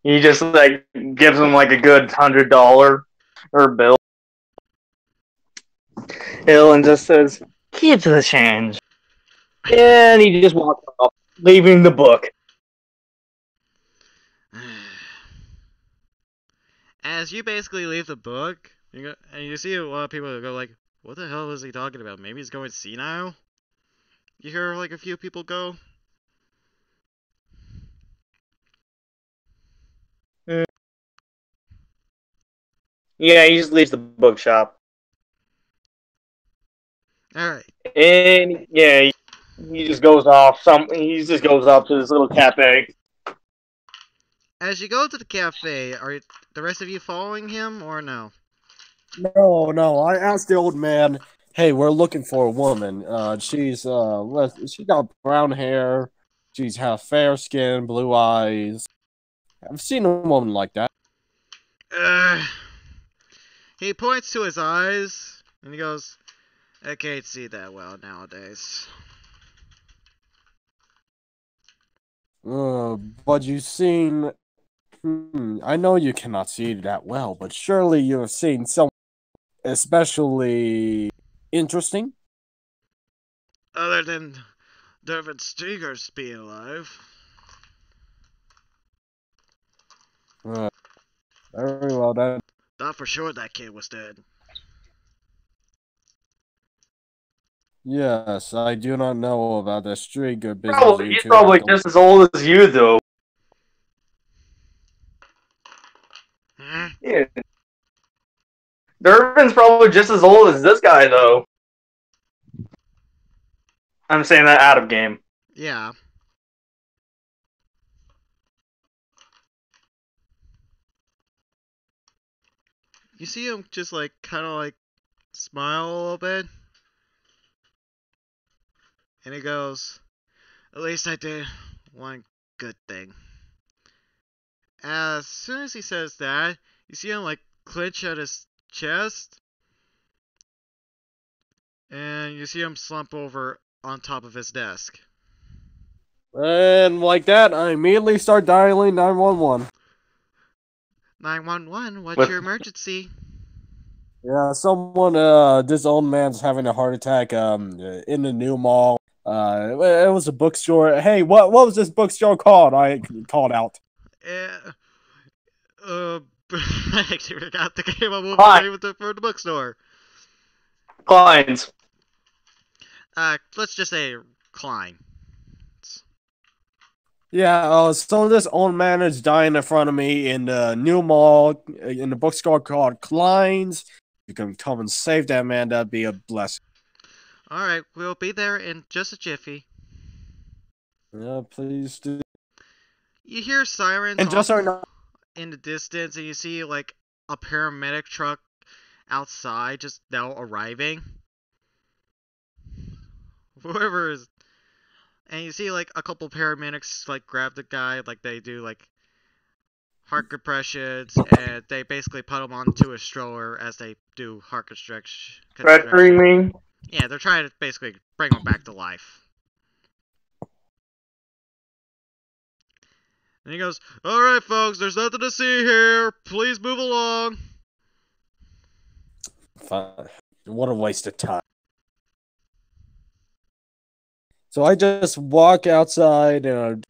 He just, like, gives him, like, a good $100 bill. And just says, "Keep the change." And he just walks off, leaving the book. As you basically leave the book, and you see a lot of people go like, "What the hell is he talking about? Maybe he's going senile?" You hear like a few people go. Yeah, he just leaves the bookshop. Alright. And yeah, he just goes off. He just goes off to this little cafe. As you go to the cafe, are the rest of you following him or no? No. I asked the old man hey, we're looking for a woman. She got brown hair. She's half fair skin, blue eyes. I've seen a woman like that. He points to his eyes and he goes, I can't see that well nowadays. But you've seen. I know you cannot see that well, but surely you have seen some especially interesting. Other than Dervin Stigers being alive. Very well then. Thought for sure that kid was dead. Yes, I do not know about the Striger business. He's probably just as old as you, though. Yeah. Durbin's probably just as old as this guy, though. I'm saying that out of game. Yeah. You see him just like kind of like smile a little bit. And he goes, at least I did one good thing. As soon as he says that, you see him like clench at his chest. And you see him slump over on top of his desk. And like that, I immediately start dialing 911. 911, what's your emergency? Yeah, this old man's having a heart attack, in the new mall. It was a bookstore. Hey, what was this bookstore called? I called out. I actually forgot the name of movie for the bookstore. Klein's. Let's just say Klein. Yeah, so this old man is dying in front of me in the new mall, in the bookstore called Klein's. You can come and save that man, that'd be a blessing. Alright, we'll be there in just a jiffy. Yeah, please do. You hear sirens and just in the distance, and you see like a paramedic truck outside just now arriving. Whoever is... And you see like a couple paramedics like grab the guy, like they do like heart compressions, and they basically put him onto a stroller as they do heart constriction. Pressuring me? Yeah, they're trying to basically bring him back to life. And he goes, alright folks, there's nothing to see here. Please move along. Fine. What a waste of time. So I just walk outside and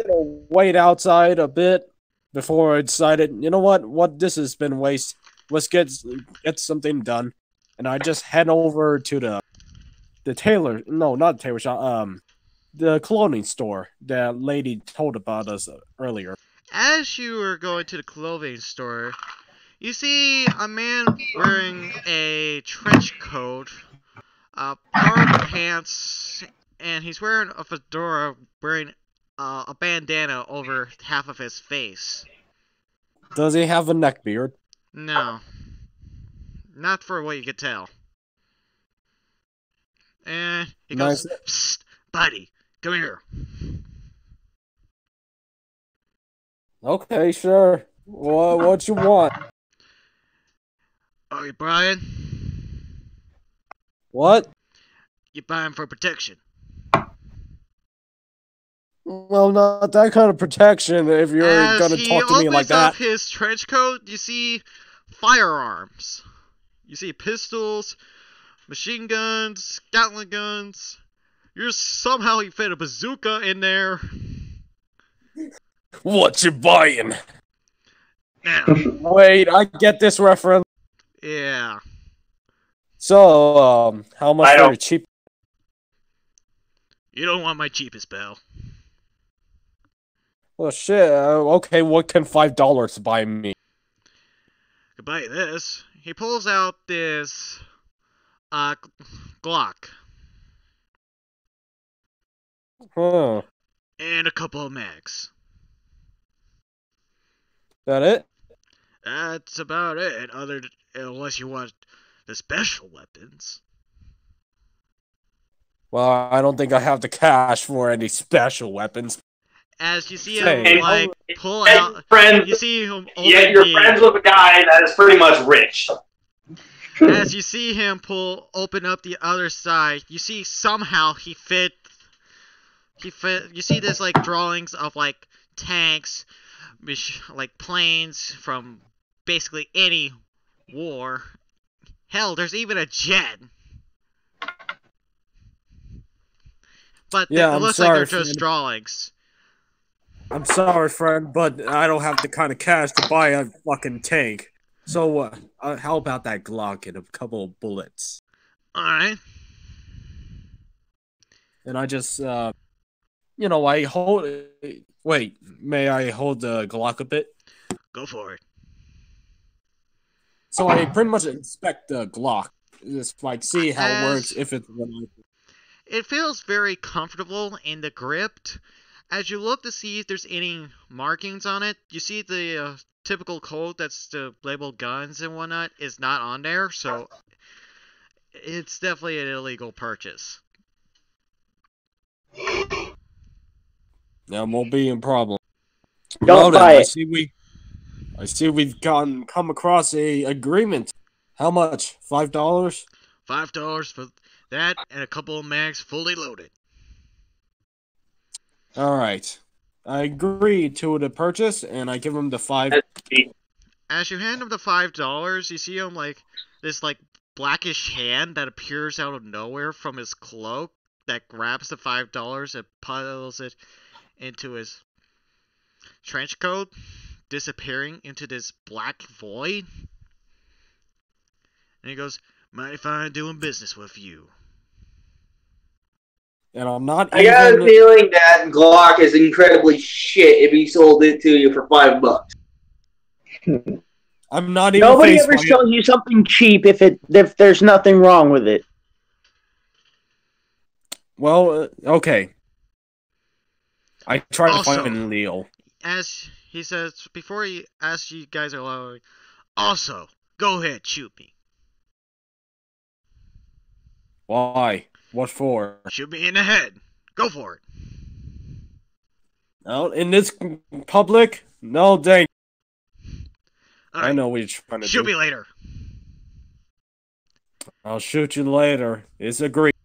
wait outside a bit before I decided, you know what this has been waste. Let's get something done. And I just head over to the tailor, no, not the tailor shop, the clothing store that lady told about us earlier. As you are going to the clothing store, you see a man wearing a trench coat, dark pants, and he's wearing a fedora, wearing a bandana over half of his face. Does he have a neck beard? No. Not for what you could tell. And he goes, psst, buddy, come here. Okay, sure. What you want? Oh, you Brian? What? You buying for protection. Well, not that kind of protection if you're gonna talk to me like that. As he opens up his trench coat, you see firearms. You see pistols, machine guns, Gatling guns. You fit a bazooka in there. What you buying? Now. Wait, I get this reference. Yeah. So, how much are you cheap? You don't want my cheapest, pal. Well, shit. Okay, what can $5 buy me? You can buy this. He pulls out this Glock. Huh. And a couple of mags. That it? That's about it. Unless you want the special weapons. Well, I don't think I have the cash for any special weapons. As you see Say. him, like, pull And out... friend, You see him open yeah, you're the... friends with a guy that is pretty much rich. As you see him open up the other side, you see somehow he fit. You see this like drawings of like tanks, like planes from basically any war. Hell, there's even a jet. But Yeah, it I'm looks sorry, like they're just friend. drawings. I'm sorry, friend, but I don't have the kind of cash to buy a fucking tank. So, how about that Glock and a couple of bullets? Alright. And I just, I hold. Wait, may I hold the Glock a bit? Go for it. So I pretty much inspect the Glock, just like see how it works, if it's. It feels very comfortable in the grip. As you look to see if there's any markings on it, you see the typical code that's to label guns and whatnot is not on there, so it's definitely an illegal purchase. That won't be a problem. Don't buy it. I see we've come across a agreement. How much? $5? $5 for that and a couple of mags fully loaded. All right. I agree to the purchase, and I give him the $5. As you hand him the $5, you see him like this like blackish hand that appears out of nowhere from his cloak that grabs the $5 and piles it into his trench coat, disappearing into this black void. And he goes, "Mighty fine doing business with you." And I'm not. I got a feeling that Glock is incredibly shit if he sold it to you for $5. I'm not even. Nobody ever sells you something cheap if there's nothing wrong with it. Well, okay. I try to Also, find Leo. As he says, before he asks you guys are allowed, also, go ahead, shoot me. Why? What for? Shoot me in the head. Go for it. Out in this public? No, dang. Right. I know what you're trying to do. Shoot me later. I'll shoot you later. It's agreed.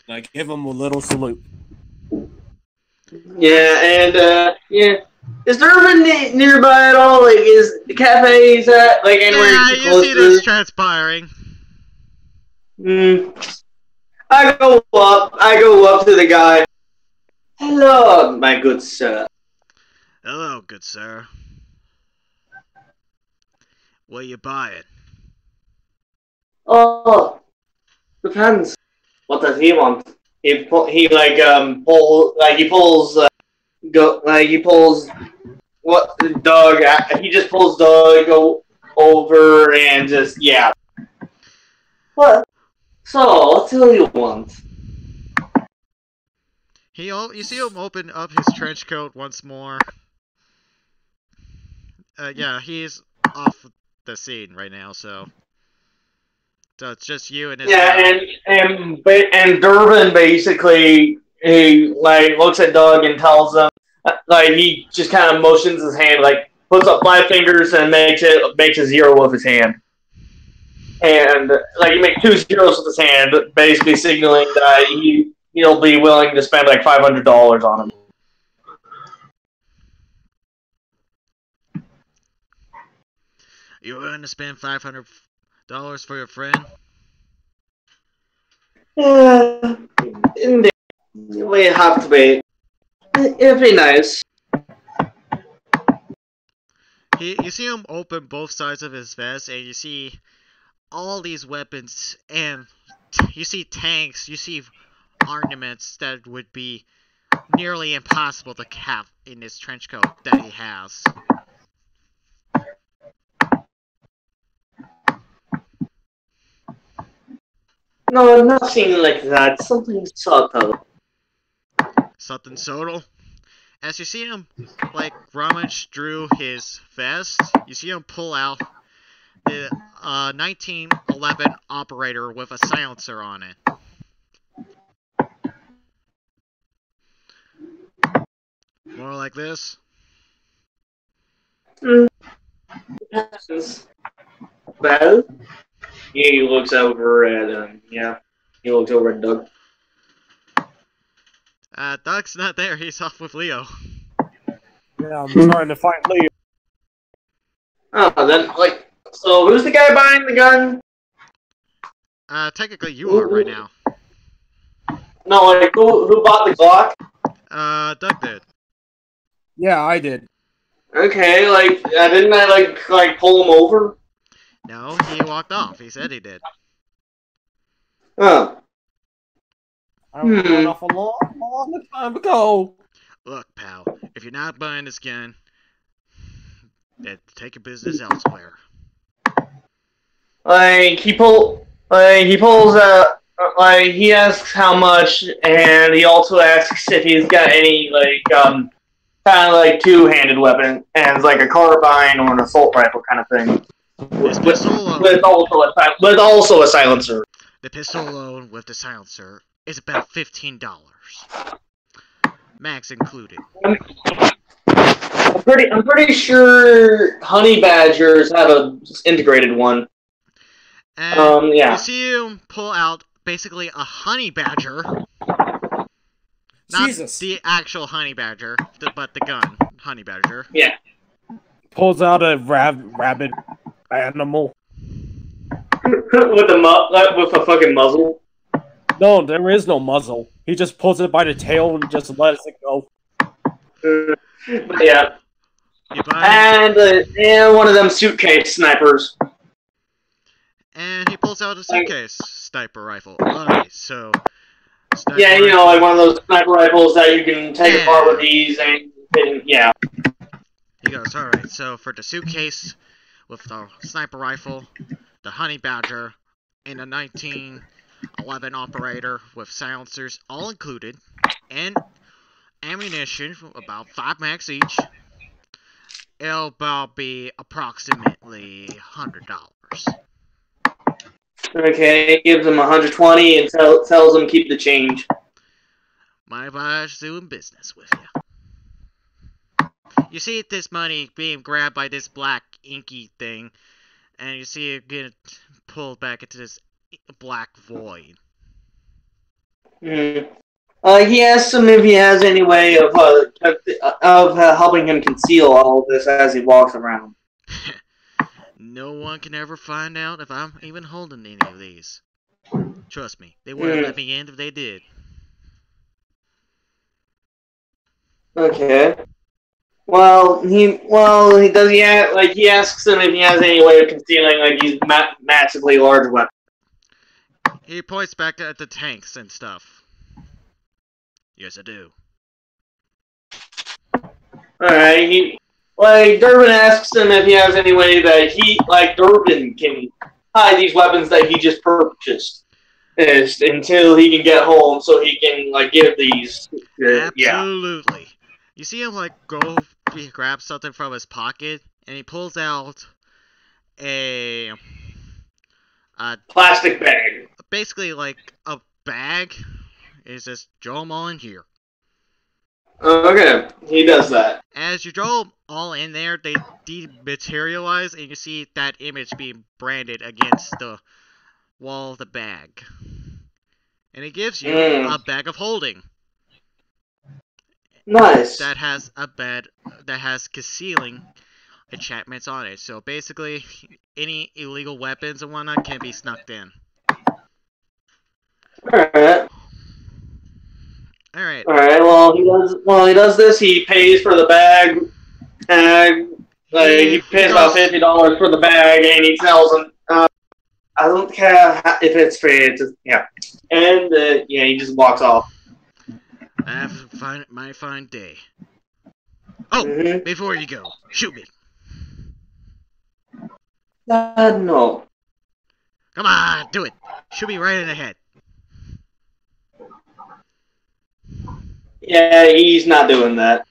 I give him a little salute. Yeah, and yeah. Is Durbin nearby at all? Like, is the cafes at like anywhere Yeah, close you see to? this transpiring. I go up to the guy. Hello, my good sir. Hello, good sir. What you buying? Oh, depends. What does he want? He pulls what the dog? He just pulls Doug over and just yeah. What? So what do you want? You see him open up his trench coat once more. Yeah, he's off the scene right now, so it's just you and his Yeah, guy. and Durbin basically he like looks at Doug and tells him like he just kind of motions his hand like puts up 5 fingers and makes a 0 with his hand. And like he makes 2 zeros with his hand, basically signaling that he'll be willing to spend like $500 on him. You willing to spend $500 for your friend? Yeah, we have to be. It'd be nice. You see him open both sides of his vest, and you see all these weapons, and you see tanks, you see armaments that would be nearly impossible to have in this trench coat that he has. No, nothing like that. Something subtle. Something subtle. As you see him, like, rummage through his vest, you see him pull out the 1911 operator with a silencer on it. More like this. Well, he looks over at he looks over at Doug. Doug's not there. He's off with Leo. Yeah, I'm trying to find Leo. Oh, then so who's the guy buying the gun? Technically you are right now. No, who bought the Glock? Doug did. Yeah, I did. Okay, didn't I pull him over? No, he walked off. He said he did. Oh. I went off a long time ago. Look, pal, if you're not buying this gun, then take your business elsewhere. He asks how much, and he also asks if he's got any kind of two-handed weapon, and it's like a carbine or an assault rifle kind of thing, with also a silencer. The pistol alone with the silencer is about $15, max included. I'm pretty sure Honey Badgers have an integrated one. And yeah. You see him pull out basically a honey badger. Not Jesus. the actual honey badger, but the gun, honey badger. Yeah. Pulls out a rabid animal. with a fucking muzzle. No, there is no muzzle. He just pulls it by the tail and just lets it go. Yeah. And one of them suitcase snipers. And he pulls out a suitcase sniper rifle. Alright, so... Yeah, one of those sniper rifles that you can take apart with ease, and yeah. He goes, alright, so for the suitcase with the sniper rifle, the Honey Badger, and a 1911 operator with silencers all included, and ammunition, about 5 max each, it'll about be approximately $100. Okay, gives him 120 and tells him keep the change. My advice doing business with you. You see this money being grabbed by this black inky thing, and you see it get pulled back into this black void. He asks him if he has any way of helping him conceal all of this as he walks around. No one can ever find out if I'm even holding any of these. Trust me, they wouldn't let me in if they did. Okay. He asks him if he has any way of concealing these massively large weapons. He points back at the tanks and stuff. Yes, I do. Alright, Durbin asks him if he has any way that Durbin can hide these weapons that he just purchased until he can get home so he can, give these. Absolutely. Yeah. You see him, go grab something from his pocket, and he pulls out a plastic bag. Basically, a bag. It's just throw them all in here. Okay, he does that. As you throw them all in there, they dematerialize, and you see that image being branded against the wall of the bag. And it gives you a bag of holding. Nice. That has concealing enchantments on it. So basically, any illegal weapons and whatnot can be snuck in. Alright. He does this. He pays for the bag, and he pays about $50 for the bag, and he tells him, "I don't care if it's free." And he just walks off. Have my fine day. Oh, before you go, shoot me. No. Come on, do it. Shoot me right in the head. Yeah, he's not doing that.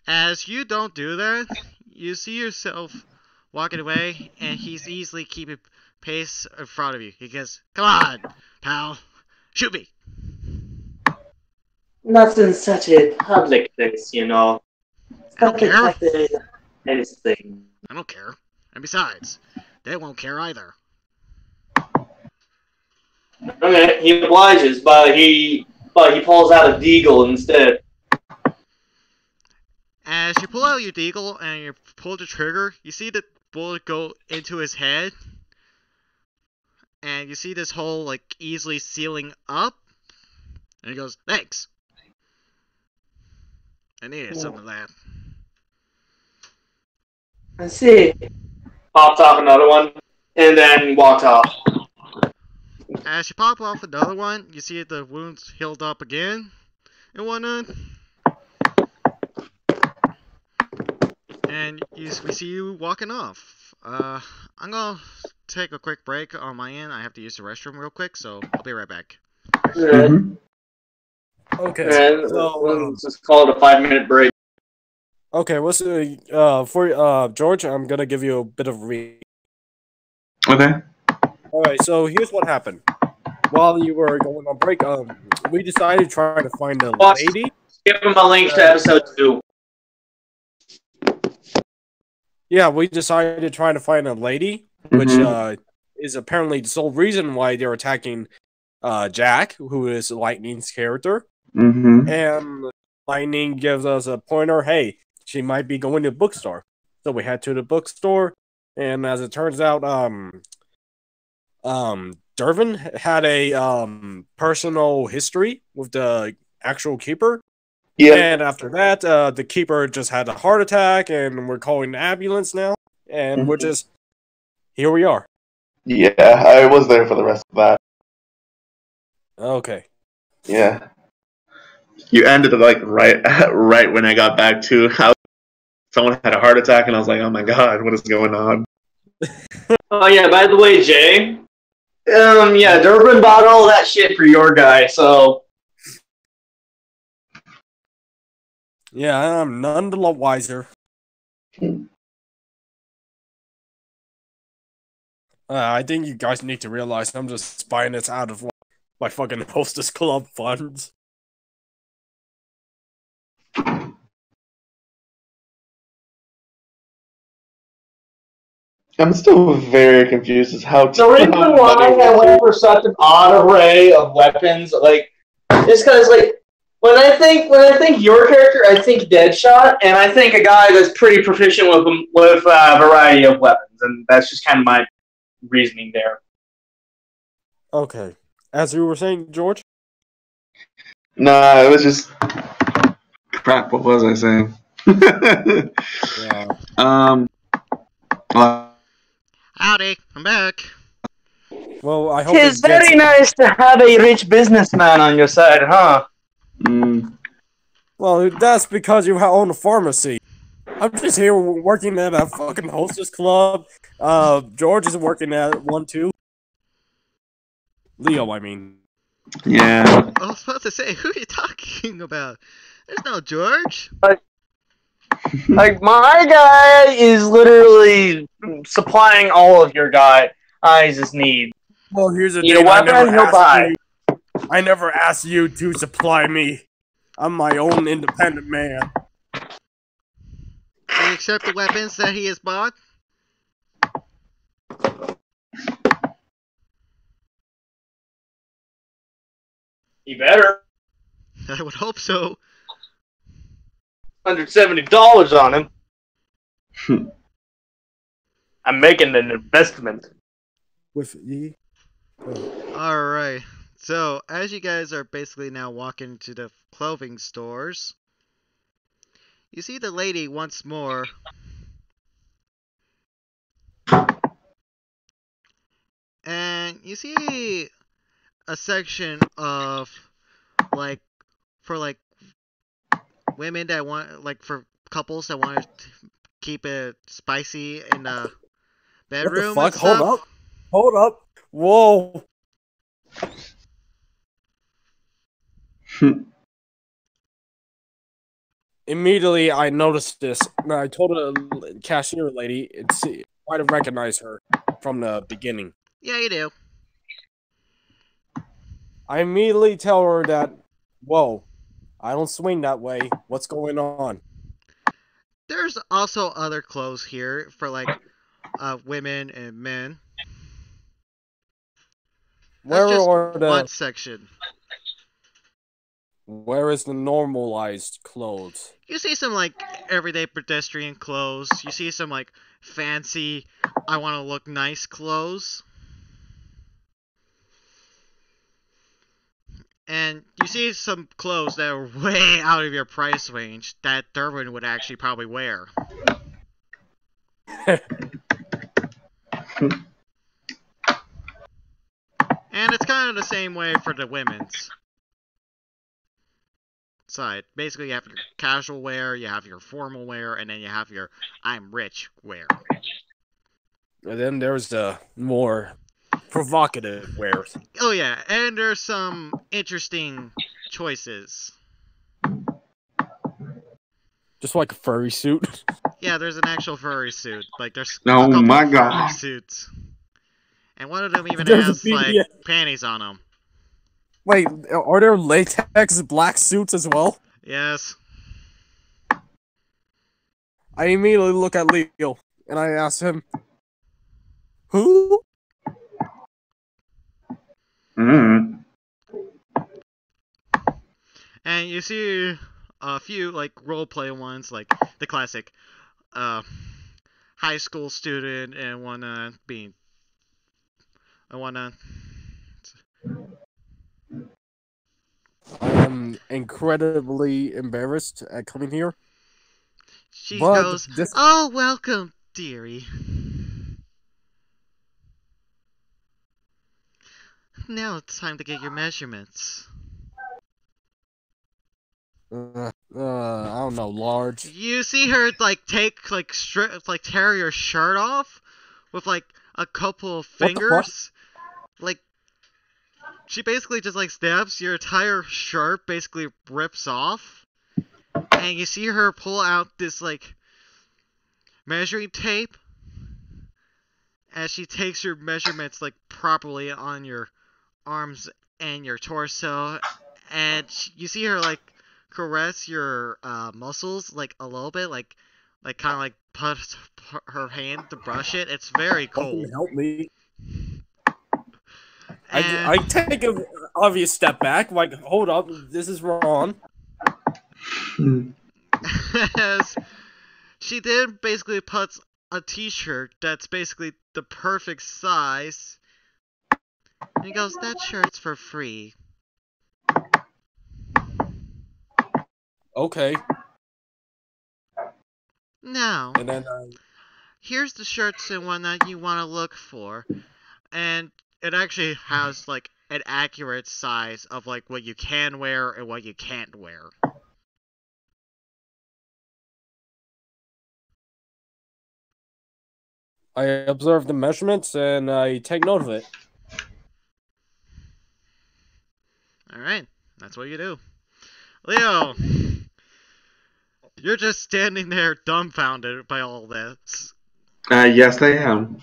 As you don't do that, you see yourself walking away, and he's easily keeping pace in front of you. He goes, "Come on, pal, shoot me." Not in such a public place, you know. I don't care. Anything. I don't care. And besides, they won't care either. Okay, he obliges, but he pulls out a deagle instead. As you pull out your deagle and you pull the trigger, you see the bullet go into his head. And you see this hole, like, easily sealing up. And he goes, thanks. I needed some of that. I see. Pops off another one, and then walks off. As you pop off another one, you see the wounds healed up again. And whatnot. And we see you walking off. I'm gonna take a quick break on my end. I have to use the restroom real quick, so I'll be right back. Mhm. Okay. And So, let's just call it a 5-minute break. okay, what's for George? I'm gonna give you a bit of Okay. All right. So here's what happened. While you were going on break, we decided to try to find a lady. Give him a link to episode 2. Yeah, we decided to try to find a lady, which is apparently the sole reason why they're attacking Jack, who is Lightning's character. Mm-hmm. And Lightning gives us a pointer. Hey, she might be going to the bookstore. So we head to the bookstore, and as it turns out, Dervin had a personal history with the actual keeper. Yeah. And after that, the keeper just had a heart attack, and we're calling the ambulance now. And we're just here. We are. Yeah, I was there for the rest of that. Okay. Yeah. You ended it like right when I got back to how someone had a heart attack, and I was like, "Oh my god, what is going on?" Oh yeah, by the way, Jay. Yeah, Durbin bought all that shit for your guy, so. Yeah, I'm none the wiser. I think you guys need to realize I'm just buying this out of my fucking Hostess Club funds. I'm still very confused as how The reason why I went for such an odd array of weapons, like, is because, like, when I think your character, I think Deadshot, and I think a guy that's pretty proficient with a variety of weapons, and that's just kind of my reasoning there. Okay. As you were saying, George? Nah, it was just crap. What was I saying? Yeah. Howdy, I'm back. Well, I hope It's very nice to have a rich businessman on your side, huh? Well, that's because you own a pharmacy. I'm just here working at a fucking Hostess Club. George is working at one too. Leo, I mean. Yeah. I was about to say, who are you talking about? There's no George. Like, my guy is literally supplying all of your guys' needs. Well, here's the You thing. know what, man? He'll buy. I never asked you to supply me. I'm my own independent man. Do you accept the weapons that he has bought? You better. I would hope so. $170 on him. I'm making an investment. With ye? Alright. So, as you guys are basically now walking to the clothing stores, you see the lady once more. And you see a section of, like, for, like, women that want, like, for couples that want to keep it spicy in the bedroom. What the fuck? Hold up. Whoa. Immediately, I noticed this. And I told the cashier lady, I to recognize her from the beginning. Yeah, you do. I immediately tell her that, whoa, I don't swing that way. What's going on? There's also other clothes here for like women and men. That's Where just are one the? section. Where is the normalized clothes? You see some like everyday pedestrian clothes. You see some like fancy, I want to look nice clothes. And you see some clothes that are way out of your price range that Derwin would actually probably wear. And it's kind of the same way for the women's side. Basically, you have your casual wear, you have your formal wear, and then you have your I'm rich wear. And then there's the more provocative wares. Oh yeah, and there's some interesting choices. Just like a furry suit. Yeah, there's an actual furry suit. Like there's Oh a couple my furry God. suits. And one of them even There's a has like BBS. panties on them. Wait, are there latex black suits as well? Yes. I immediately look at Leo and I ask him, "Who?" Mm. And you see a few like roleplay ones, like the classic high school student and I am incredibly embarrassed at coming here. she But goes, this- "Oh, welcome, dearie. Now it's time to get your measurements." I don't know, large. You see her like take like tear your shirt off with like a couple of What the fuck? fingers. Like she basically just like stabs your entire shirt, basically rips off, and you see her pull out this like measuring tape as she takes your measurements like properly on your arms and your torso, and you see her like caress your muscles like a little bit, like kind of like put her hand to brush it. It's very cool. Fucking help me. And I take an obvious step back, like, hold up, this is wrong. as she then basically puts a t-shirt that's basically the perfect size, and he goes, "That shirt's for free." Okay. Now, And then here's the shirts and whatnot you want to look for, and it actually has like an accurate size of like what you can wear and what you can't wear. I observe the measurements and I take note of it. Alright, that's what you do. Leo, you're just standing there dumbfounded by all this. Yes, I am.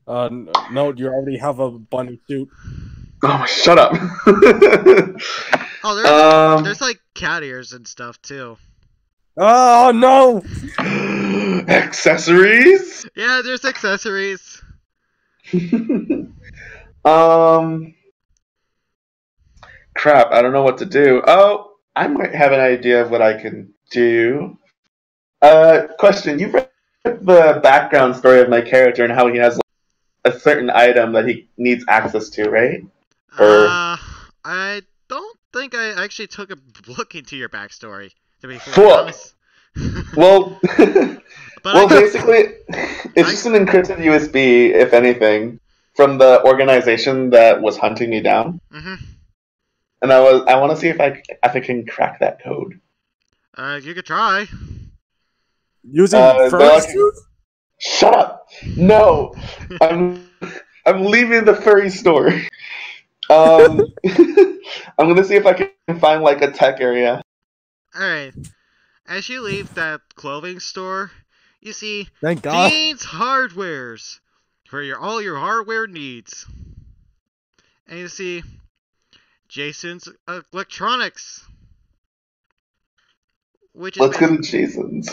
No, you already have a bunny suit. Oh, shut up. Oh, there's like cat ears and stuff too. Oh, no! Accessories? Yeah, there's accessories. Crap, I don't know what to do. Oh, I might have an idea of what I can do. Question, you've read the background story of my character and how he has like, a certain item that he needs access to, right? I don't think I actually took a look into your backstory, to be fully Cool. honest. Well, But well, basically, it's just an encrypted USB, if anything, from the organization that was hunting me down. Mm-hmm. And I want to see if I can crack that code. You could try. Using they're furry like- suit? Shut up! No, I'm leaving the furry store. I'm gonna see if I can find like a tech area. Alright. As you leave that clothing store, you see Thank God. Dean's Hardwares. for all your hardware needs. And you see Jason's Electronics, which is Let's go to Jason's.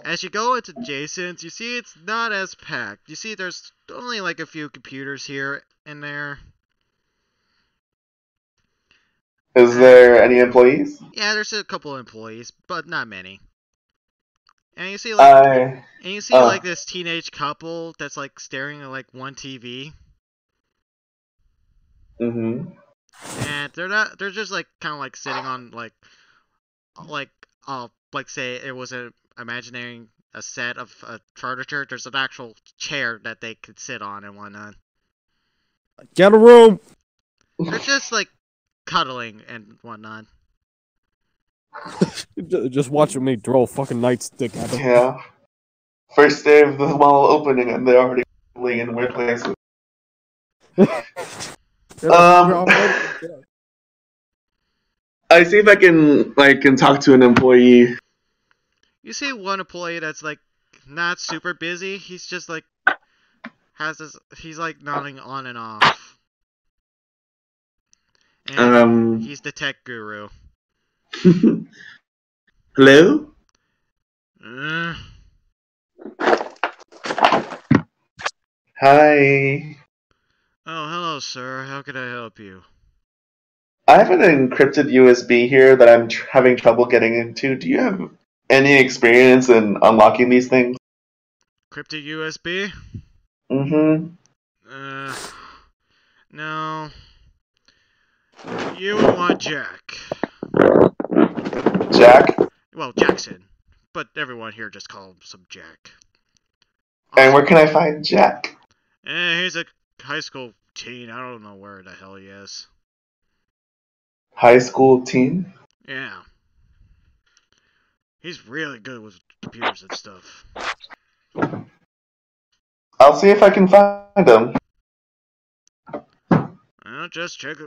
as you go into Jason's, you see it's not as packed. You see there's only like a few computers here and there. Is there any employees? Yeah, there's a couple of employees, but not many. And you see like this teenage couple that's like staring at like one TV. Mm-hmm. And they're just like kind of like sitting on like say it was imagining a set of furniture. There's an actual chair that they could sit on and whatnot. Get a room. They're just like cuddling and whatnot. Just watching me throw a fucking nightstick at them. Yeah. First day of the mall opening, and they're already in weird places. I see if I can talk to an employee. You see one employee that's like not super busy. He's just like he's like nodding on and off. And he's the tech guru. Hello? Hi. Oh, hello, sir. How can I help you? I have an encrypted USB here that I'm having trouble getting into. Do you have any experience in unlocking these things? Encrypted USB? Mm-hmm. No. You would want Jack. Jack? Well, Jackson. But everyone here just calls him Jack. And where can I find Jack? He's a high school teen. I don't know where the hell he is. High school teen? Yeah. He's really good with computers and stuff. I'll see if I can find him. Well, just check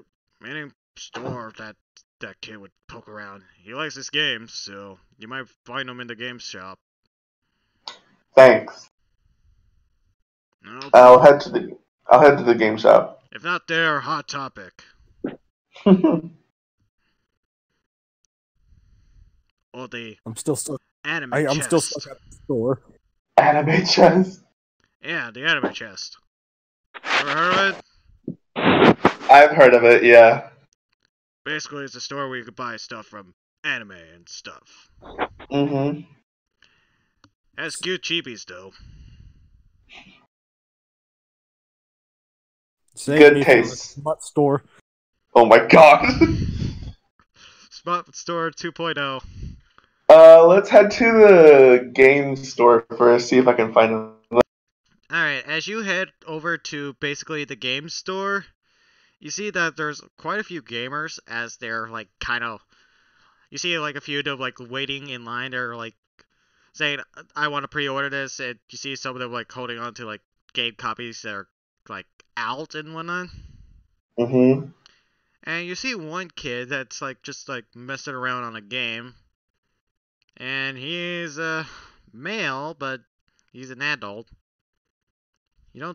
any store that kid would poke around. He likes his games, so you might find him in the game shop. Thanks. No, I'll head to the game shop. if not there, Hot Topic. Or the I'm still stuck. anime I'm chest. still stuck at the store. Anime chest? Yeah, the anime chest. Ever heard of it? I've heard of it, yeah. Basically, it's a store where you can buy stuff from anime and stuff. Mm-hmm. Has cute cheapies, though. Good taste. Smut store. Oh my god. Smart Store 2.0. Let's head to the game store first, see if I can find him. Alright, as you head over to basically the game store, you see that there's quite a few gamers as they're like kind of. You see like a few of them like waiting in line. They're like saying, I want to pre-order this, and you see some of them like holding on to like game copies that are like out and whatnot. Mm-hmm. And you see one kid that's like just like messing around on a game. And he's a male, but he's an adult. You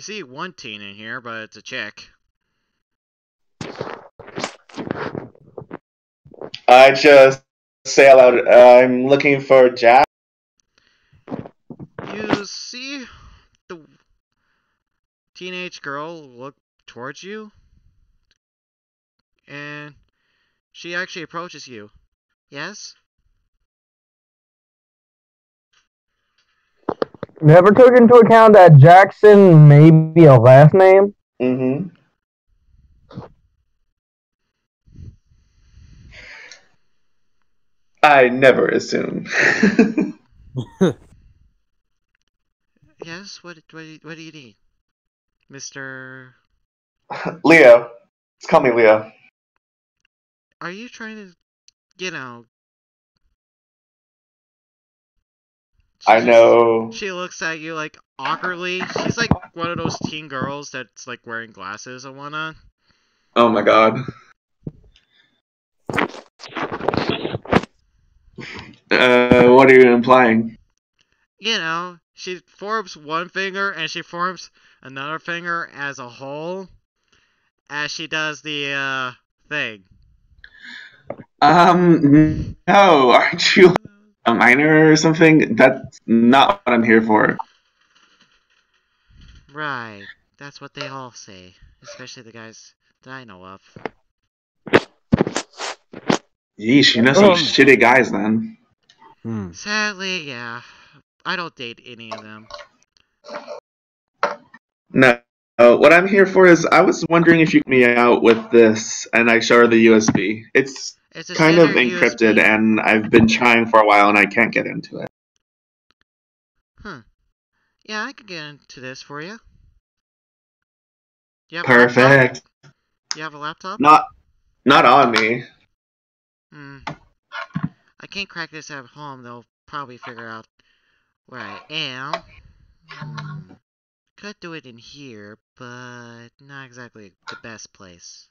see one teen in here, but it's a chick. I just say aloud, I'm looking for Jack. You see the teenage girl look towards you, and she actually approaches you. Yes? Never took into account that Jackson may be a last name. Mm-hmm. I never assume. Yes? What do you need? Mr. Leo. Just call me Leo. Are you trying to, you know... I know. She looks at you like awkwardly. She's like one of those teen girls that's like wearing glasses and whatnot. Oh my god. What are you implying? You know, she forms one finger and she forms another finger as a whole as she does the thing. No, aren't you a minor or something? That's not what I'm here for. Right. That's what they all say, especially the guys that I know of. Yeesh, you know some shitty guys then. Sadly, yeah. I don't date any of them. No. What I'm here for is I was wondering if you could me out with this, and I show her the USB. It's a kind of standard encrypted, USB. and I've been trying for a while, and I can't get into it. Huh. Yeah, I can get into this for you. You have Perfect. A you have a laptop? Not on me. I can't crack this at home. They'll probably figure out where I am. Could do it in here, but not exactly the best place.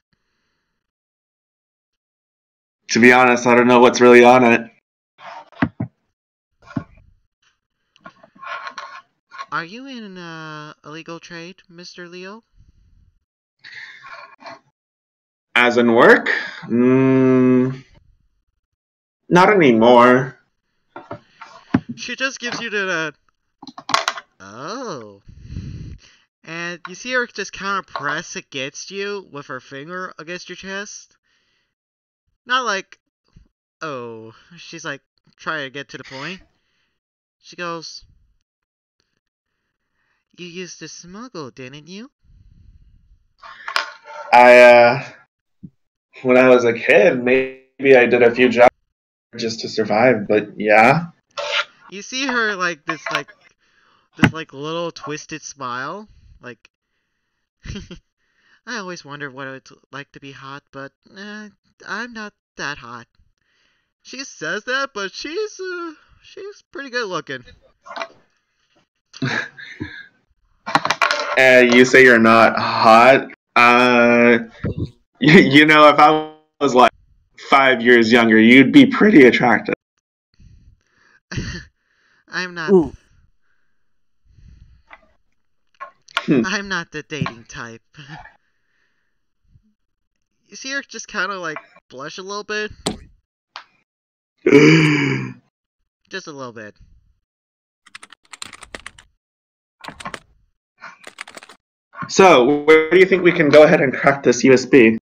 To be honest, I don't know what's really on it. Are you in illegal trade, Mr. Leo? As in work? Not anymore. She just gives you the... Oh. And you see her just kind of press against you with her finger against your chest. Not like, oh, she's like trying to get to the point. She goes, you used to smuggle, didn't you? When I was a kid, maybe I did a few jobs just to survive, but yeah. You see her like this little twisted smile. Like, I always wondered what it would like to be hot, but I'm not that hot. She says that, but she's pretty good looking. You say you're not hot? You know, if I was like 5 years younger, you'd be pretty attractive. I'm not. I'm not the dating type. You see her just kind of like blush a little bit? Just a little bit. So, where do you think we can go ahead and crack this USB?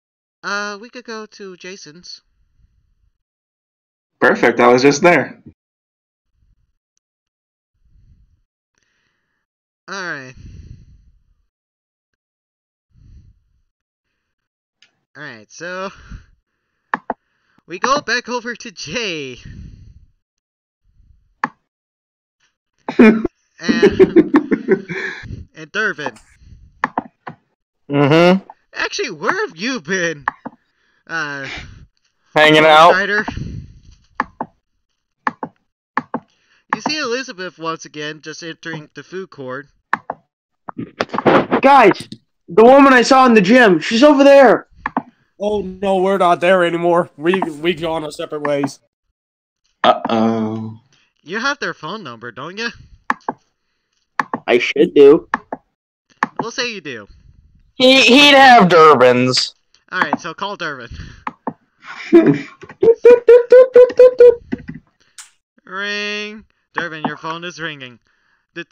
We could go to Jason's. Perfect, I was just there. Alright. Alright, so... we go back over to Jay. and Dervin. Actually, where have you been? Hanging out. Strider? You see Elizabeth once again just entering the food court. Guys, the woman I saw in the gym, she's over there. Oh no, we're not there anymore. We gone our separate ways. Uh-oh. You have their phone number, don't you? I should do. We'll say you do. He'd have Durbin's. Alright, so call Dervin. Ring. Dervin, your phone is ringing. Oh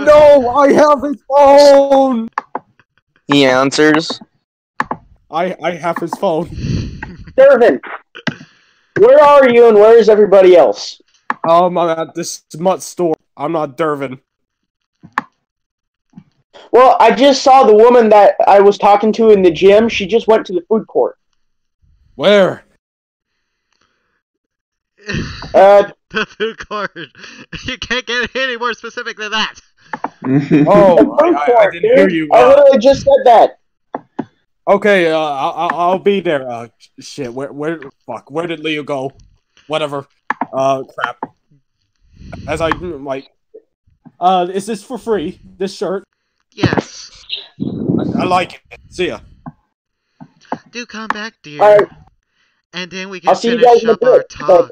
no, I have his phone! He answers. I have his phone. Dervin, where are you and where is everybody else? I'm at this smut store. I'm not Dervin. Well, I just saw the woman that I was talking to in the gym. She just went to the food court. Where? The food court. You can't get any more specific than that. Oh, I didn't hear you. I literally just said that. Okay, I'll be there. Shit, where did Leo go? Whatever. Crap. As I like, is this for free? This shirt? Yes. I like it. See ya. Do come back, dear. Alright. And then we can I'll see you finish guys in a up our bit. talk.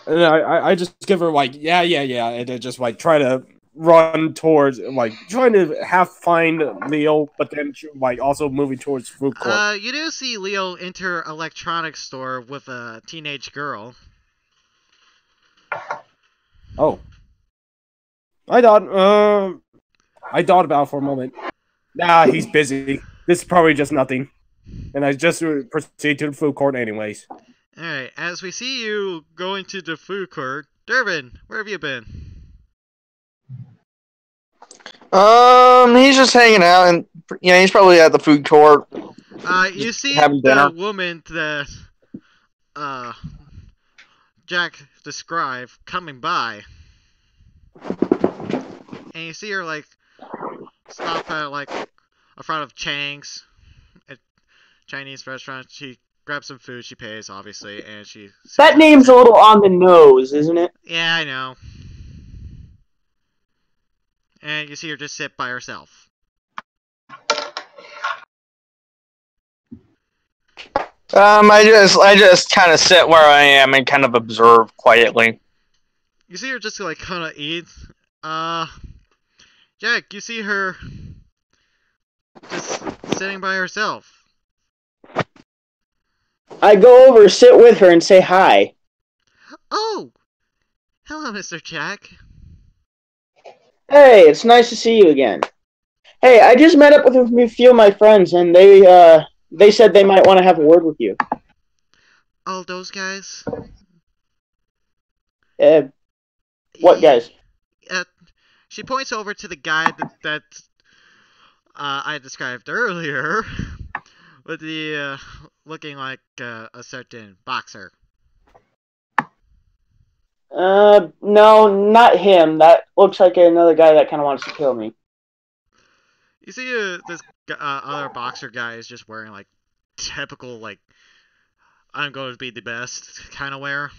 And I just give her like, yeah, and then just like try to run towards, like trying to find Leo, but then like also moving towards food court. You do see Leo enter electronics store with a teenage girl. Oh, I thought about it for a moment. Nah, he's busy. This is probably just nothing. And I just proceed to the food court anyways. Alright, as we see you going to the food court, Durbin, where have you been? He's just hanging out, and he's probably at the food court. You see the woman that Jack described coming by, and you see her like stop at like in front of Chang's, a Chinese restaurant. She grabs some food, she pays obviously, and she. That name's a little on the nose, isn't it? Yeah, I know. And you see her just sit by herself. I just kind of sit where I am and kind of observe quietly. You see her just like kind of eat. Jack, you see her just sitting by herself. I go over, sit with her, and say hi. Oh, hello, Mr. Jack. Hey, it's nice to see you again. Hey, I just met up with a few of my friends, and they said they might want to have a word with you. Oh, those guys? What guys? She points over to the guy that I described earlier, with the looking like a certain boxer. No, not him. That looks like another guy that kind of wants to kill me. You see this other boxer guy is just wearing like typical like I'm going to be the best kind of wear.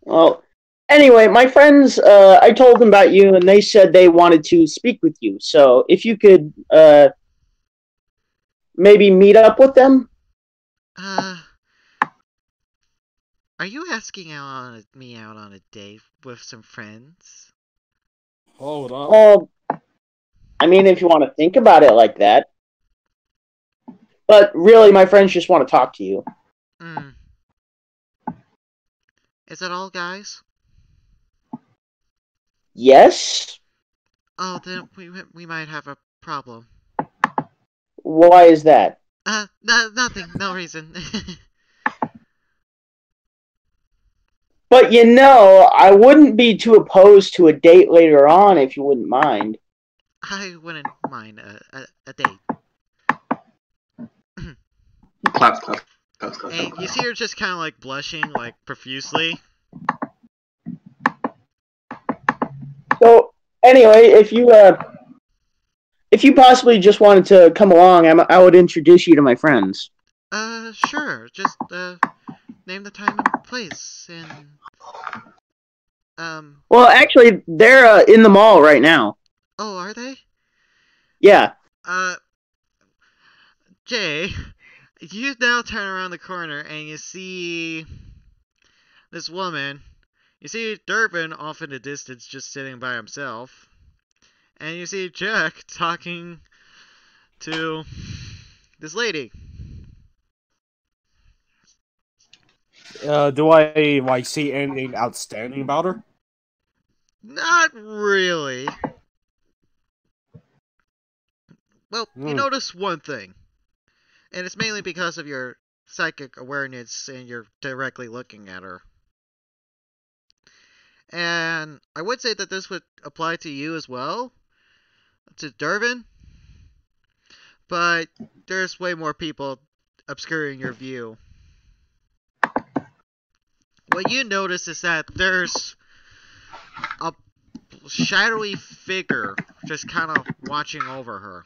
Well, anyway, my friends, I told them about you, and they said they wanted to speak with you. So if you could maybe meet up with them? Are you asking me out on a date with some friends? Hold on. Oh, I mean, if you want to think about it like that. But really, my friends just want to talk to you. Is it all guys? Yes. Oh, then we might have a problem. Why is that? Nothing. No reason. But I wouldn't be too opposed to a date later on if you wouldn't mind. I wouldn't mind a date. Claps. And you see her just kind of like blushing like profusely. So anyway, if you possibly just wanted to come along, I would introduce you to my friends. Sure. Just name the time and place and Well, actually, they're in the mall right now. Oh, are they? Yeah. Jay, you now turn around the corner and you see this woman. You see Durbin off in the distance just sitting by himself. And you see Jack talking to this lady. Do I see anything outstanding about her? Not really. Well, you notice one thing. And it's mainly because of your psychic awareness and you're directly looking at her. And I would say that this would apply to you as well. To Durbin. But there's way more people obscuring your view. What you notice is that there's a shadowy figure just kind of watching over her.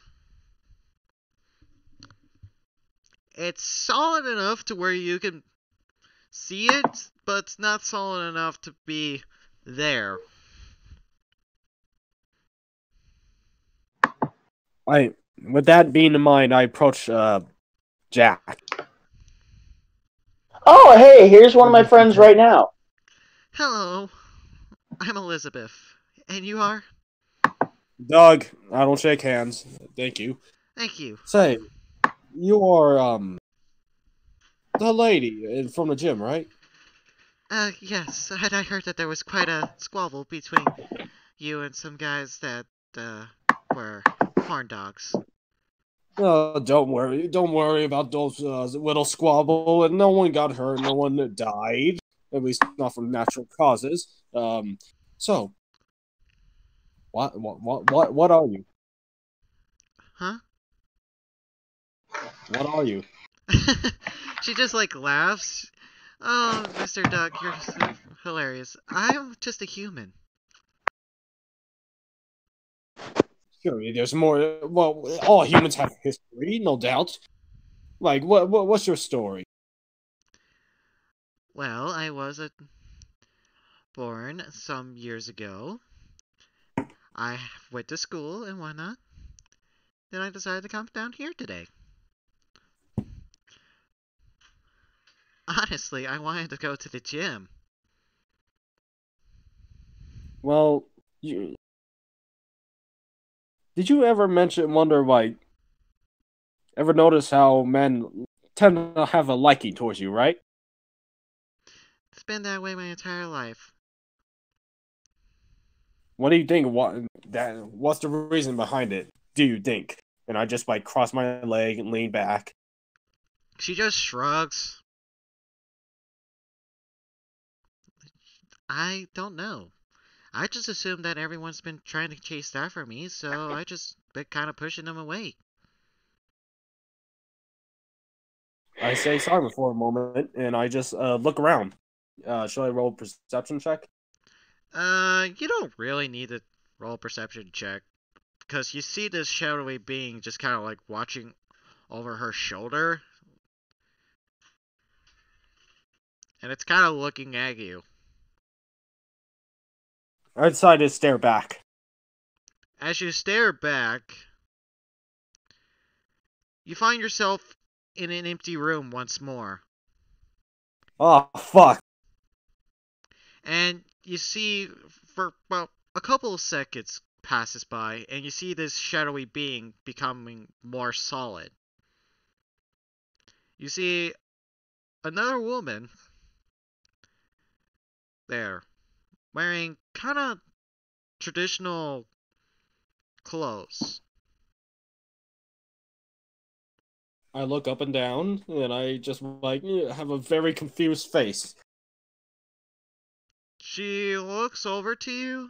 It's solid enough to where you can see it, but it's not solid enough to be there. With that being in mind, I approach Jack. Oh, hey, here's one of my friends right now. Hello, I'm Elizabeth. And you are? Doug, I don't shake hands. Thank you. Thank you. Say, you are, the lady from the gym, right? Yes, and I heard that there was quite a squabble between you and some guys that, were horn dogs. Don't worry. Don't worry about those little squabble. And no one got hurt. No one died. At least not from natural causes. So, what are you? Huh? What are you? She just, like, laughs. Oh, Mr. Doug, you're so hilarious. I'm just a human. Sure, there's more. Well, all humans have history, no doubt. Like, what's your story? Well, I was born some years ago. I went to school and whatnot. Then I decided to come down here today. Honestly, I wanted to go to the gym. Well, did you ever wonder, like, ever notice how men tend to have a liking towards you, right? It's been that way my entire life. What do you think? What's the reason behind it? Do you think? And I just like cross my leg and lean back. She just shrugs. I don't know. I just assumed that everyone's been trying to chase after me, so I just been kind of pushing them away. I say silent for a moment, and I just look around. Should I roll a perception check? You don't really need to roll a perception check. Because you see this shadowy being just kind of like watching over her shoulder. And it's kind of looking at you. I decide to stare back. As you stare back, you find yourself in an empty room once more. Oh, fuck. And you see, for about a couple of seconds passes by, and you see this shadowy being becoming more solid. You see another woman there, wearing kind of traditional clothes. I look up and down, and I just like have a very confused face. She looks over to you,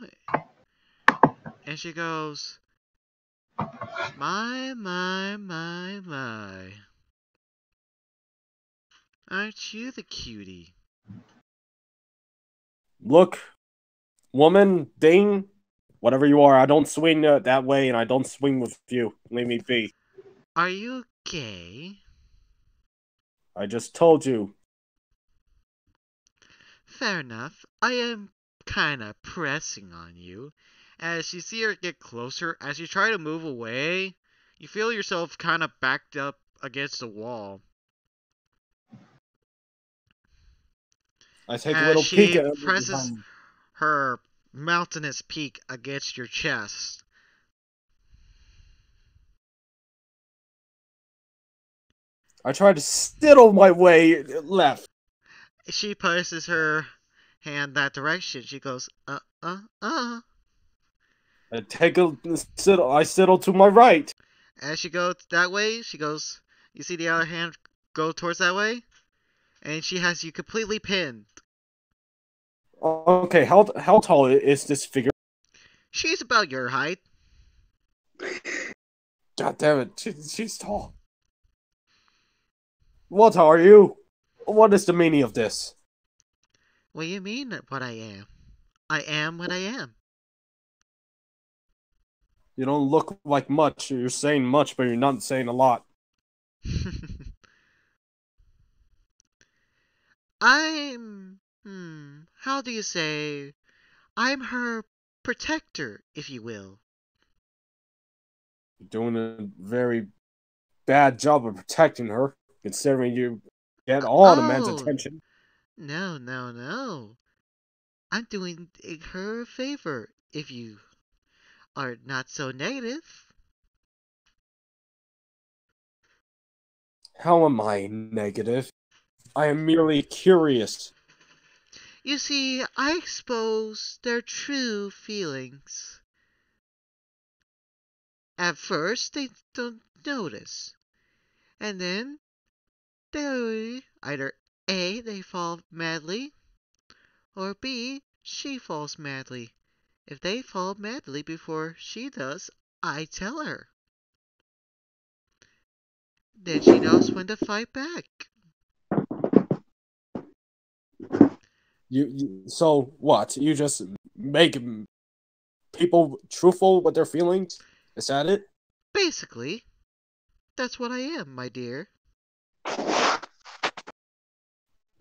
and she goes, my, my. Aren't you the cutie? Look, woman, ding, whatever you are, I don't swing that way, and I don't swing with you. Leave me be. Are you gay? I just told you. Fair enough. I am kinda pressing on you. As you see her get closer, as you try to move away, you feel yourself kinda backed up against the wall. I take a As little peek she at presses her mountainous peak against your chest. I try to stiddle my way left. She places her hand that direction. She goes, I take a stiddle. I stiddle to my right. As she goes that way, she goes, you see the other hand go towards that way? And she has you completely pinned. Okay, how tall is this figure? She's about your height. God damn it, she's tall. What are you? What is the meaning of this? What do you mean what I am? I am what I am. You don't look like much. You're saying much, but you're not saying a lot. How do you say? I'm her protector, if you will. You're doing a very bad job of protecting her, considering you get all the men's Oh, attention. no, no, no. I'm doing her a favor if you are not so negative. How am I negative? I am merely curious. You see, I expose their true feelings. At first, they don't notice. And then, they either A, they fall madly, or B, she falls madly. If they fall madly before she does, I tell her. Then she knows when to fight back. So what? You just make people truthful with their feelings? Is that it? Basically, that's what I am, my dear.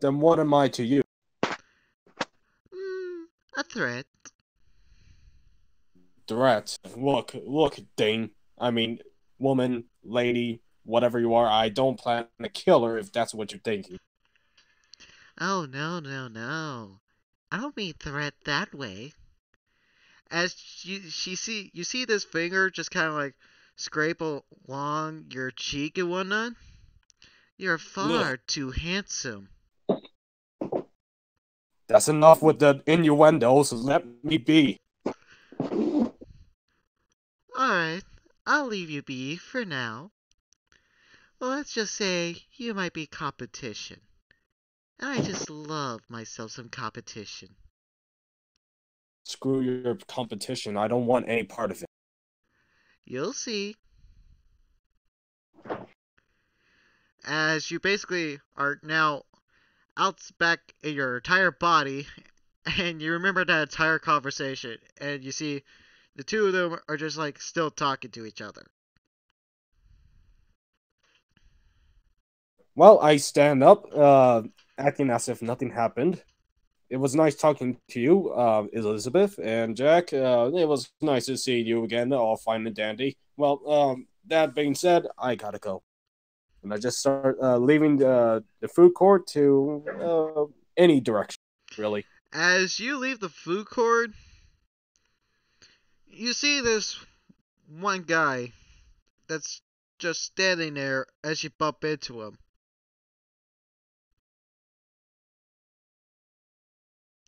Then what am I to you? A threat. Threat. Look, Dane. I mean, woman, lady, whatever you are, I don't plan to kill her if that's what you're thinking. Oh, no, no, no. I don't mean threat that way. As you see this finger just kind of like scrape along your cheek and whatnot. You're far too handsome. That's enough with the innuendos. Let me be. Alright, I'll leave you be for now. Well, let's just say you might be competition. And I just love myself some competition. Screw your competition. I don't want any part of it. You'll see. As you basically are now out back in your entire body, and you remember that entire conversation, and you see the two of them are just like still talking to each other. Well, I stand up, acting as if nothing happened. It was nice talking to you, Elizabeth and Jack. It was nice to see you again, all fine and dandy. Well, that being said, I gotta go. And I just start leaving the food court to any direction, really. As you leave the food court, you see this one guy that's just standing there as you bump into him.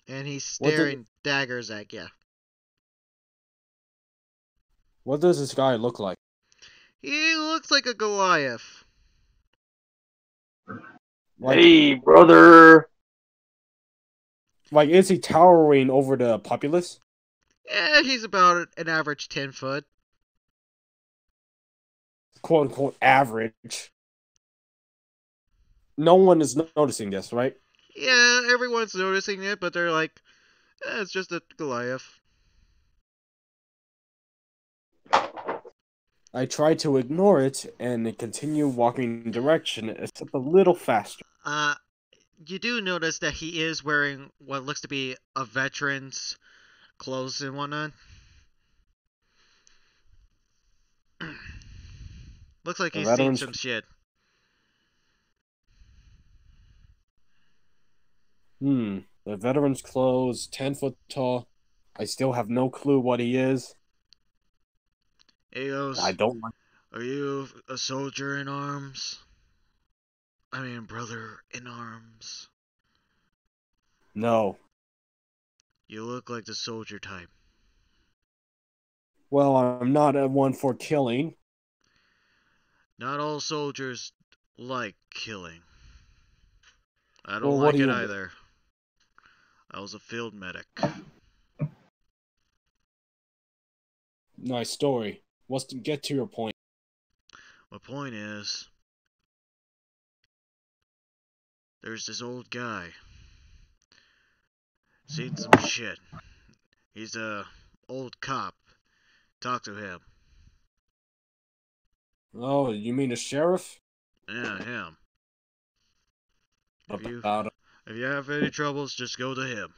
And he's staring daggers at you. What does this guy look like? He looks like a Goliath. Hey, brother. Like, is he towering over the populace? Yeah, he's about an average 10 foot. Quote unquote average. No one is noticing this, right? Yeah, everyone's noticing it, but they're like, it's just a Goliath. I try to ignore it and continue walking in direction, except a little faster. You do notice that he is wearing what looks to be a veteran's clothes and whatnot. Looks like he's seen some shit. The veteran's clothes, 10 foot tall. I still have no clue what he is. He goes, I don't like. Are you a soldier in arms? I mean, brother in arms. No. You look like the soldier type. Well, I'm not one for killing. Not all soldiers like killing. I don't like it either. I was a field medic. Nice story. Get to your point. My point is, there's this old guy. Seen some shit. He's a old cop. Talk to him. Oh, you mean the sheriff? Yeah, him. If About him. If you have any troubles, just go to him.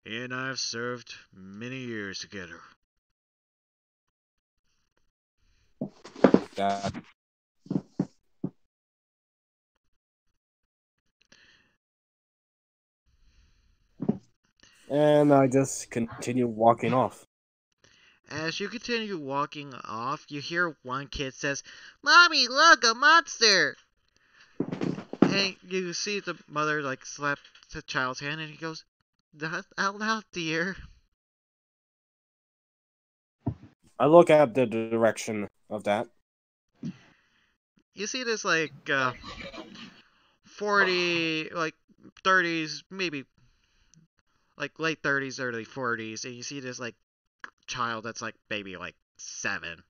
He and I have served many years together. That And I just continue walking off. As you continue walking off, you hear one kid says, "Mommy, look, a monster!" And you see the mother like slap the child's hand, and he goes, "Not out loud, dear." I look at the direction of that. You see this like 40, like 30s, maybe like late 30s, early 40s, and you see this like child that's like maybe like 7.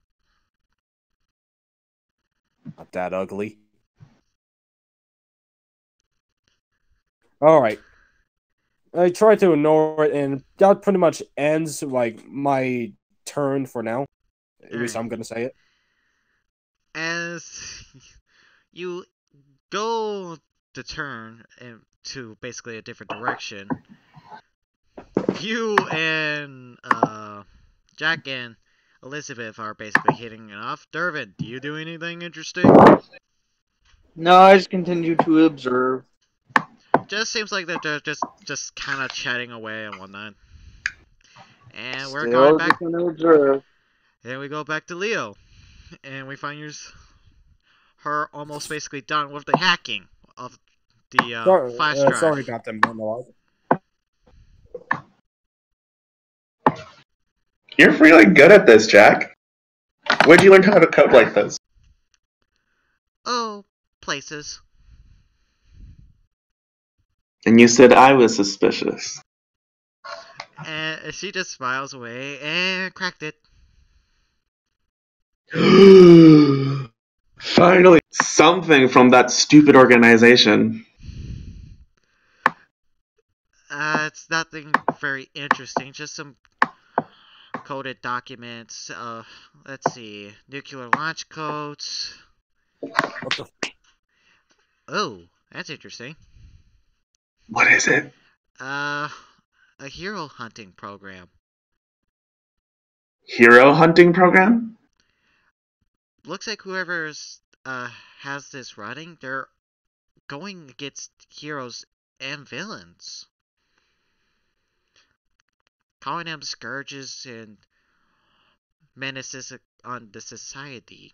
Not that ugly. Alright. I try to ignore it, and that pretty much ends like my turn for now. At least I'm gonna say it. As you go to turn into basically a different direction, you and Jack and Elizabeth are basically hitting it off. Dervin, do you do anything interesting? No, I just continue to observe. Just seems like that they're just kind of chatting away and whatnot. And we're going back. And we go back to Leo, and we find her almost basically done with the hacking of the flash drive. Sorry about them monologue. You're really good at this, Jack. Where'd you learn how to code like this? Oh, places. And you said I was suspicious. And she just smiles away and cracked it. Finally, something from that stupid organization. It's nothing very interesting, just some coded documents. Let's see, nuclear launch codes. What the? Oh, that's interesting. What is it? A hero hunting program. Hero hunting program? Looks like whoever's has this running, they're going against heroes and villains, calling them scourges and menaces on the society.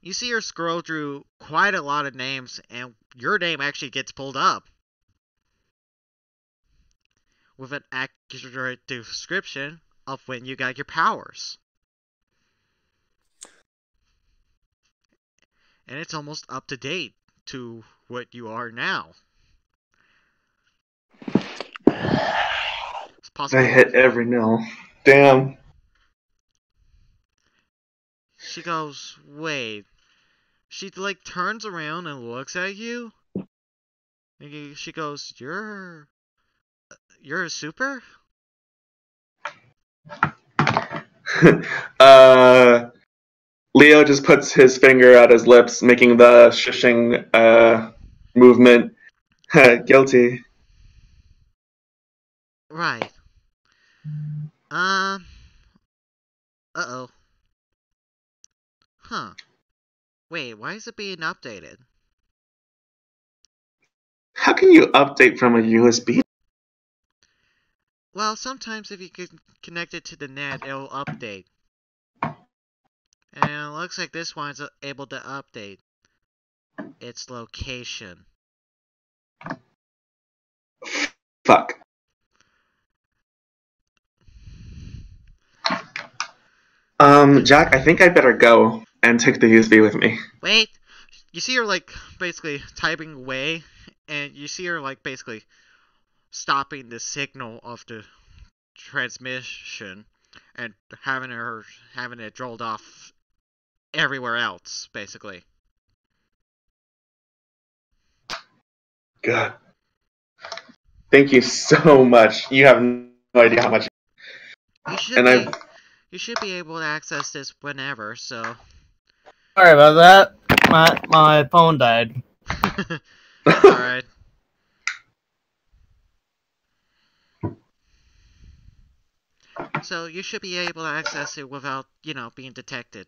You see her scroll through quite a lot of names, and your name actually gets pulled up with an accurate description of when you got your powers. And it's almost up to date to what you are now. It's possible. I hit every nail. Damn. She goes, wait. She like turns around and looks at you. And she goes, you're a super? Leo just puts his finger at his lips, making the shushing movement. Guilty. Right. Uh-oh. Huh. Wait, why is it being updated? How can you update from a USB? Well, sometimes if you can connect it to the net, it'll update. And it looks like this one's able to update its location. Fuck. Jack, I think I better go and take the USB with me. Wait! You see her, like, basically typing away, and you see her, like, basically stopping the signal of the transmission and having it drolled off everywhere else, basically. God. Thank you so much. You have no idea how much. You should be able to access this whenever, so. Sorry about that. My phone died. Alright. So you should be able to access it without, being detected.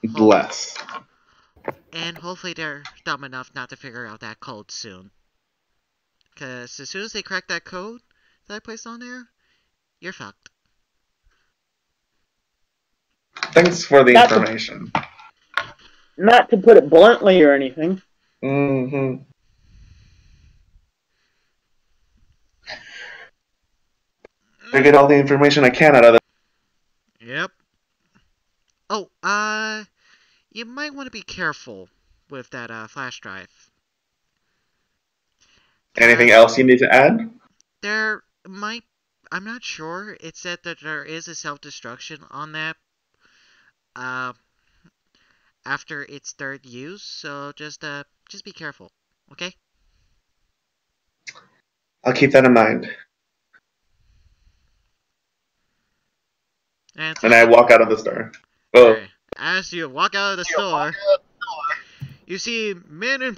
Bless. And hopefully they're dumb enough not to figure out that code soon. Because as soon as they crack that code that I placed on there, you're fucked. Thanks for the information. Not to put it bluntly or anything. Mm-hmm. I get all the information I can out of it. Yep. Oh, you might want to be careful with that flash drive. Anything else you need to add? There might, I'm not sure. It said that there is a self-destruction on that after its third use, so just be careful, okay? I'll keep that in mind. And I walk out of the store. Oh. Right. As you walk out of the store, you see Men in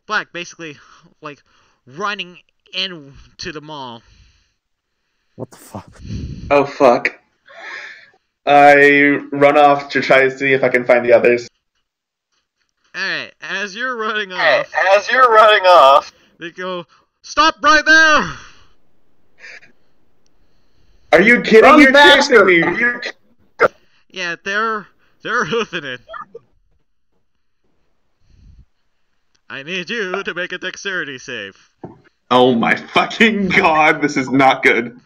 Black basically like running into the mall. What the fuck? Oh fuck. I run off to try to see if I can find the others. Alright, as you're running off, they go, "Stop right there!" Are you kidding? Run You're faster! chasing me! Yeah, they're hoofing it. I need you to make a dexterity save. Oh my fucking god, this is not good.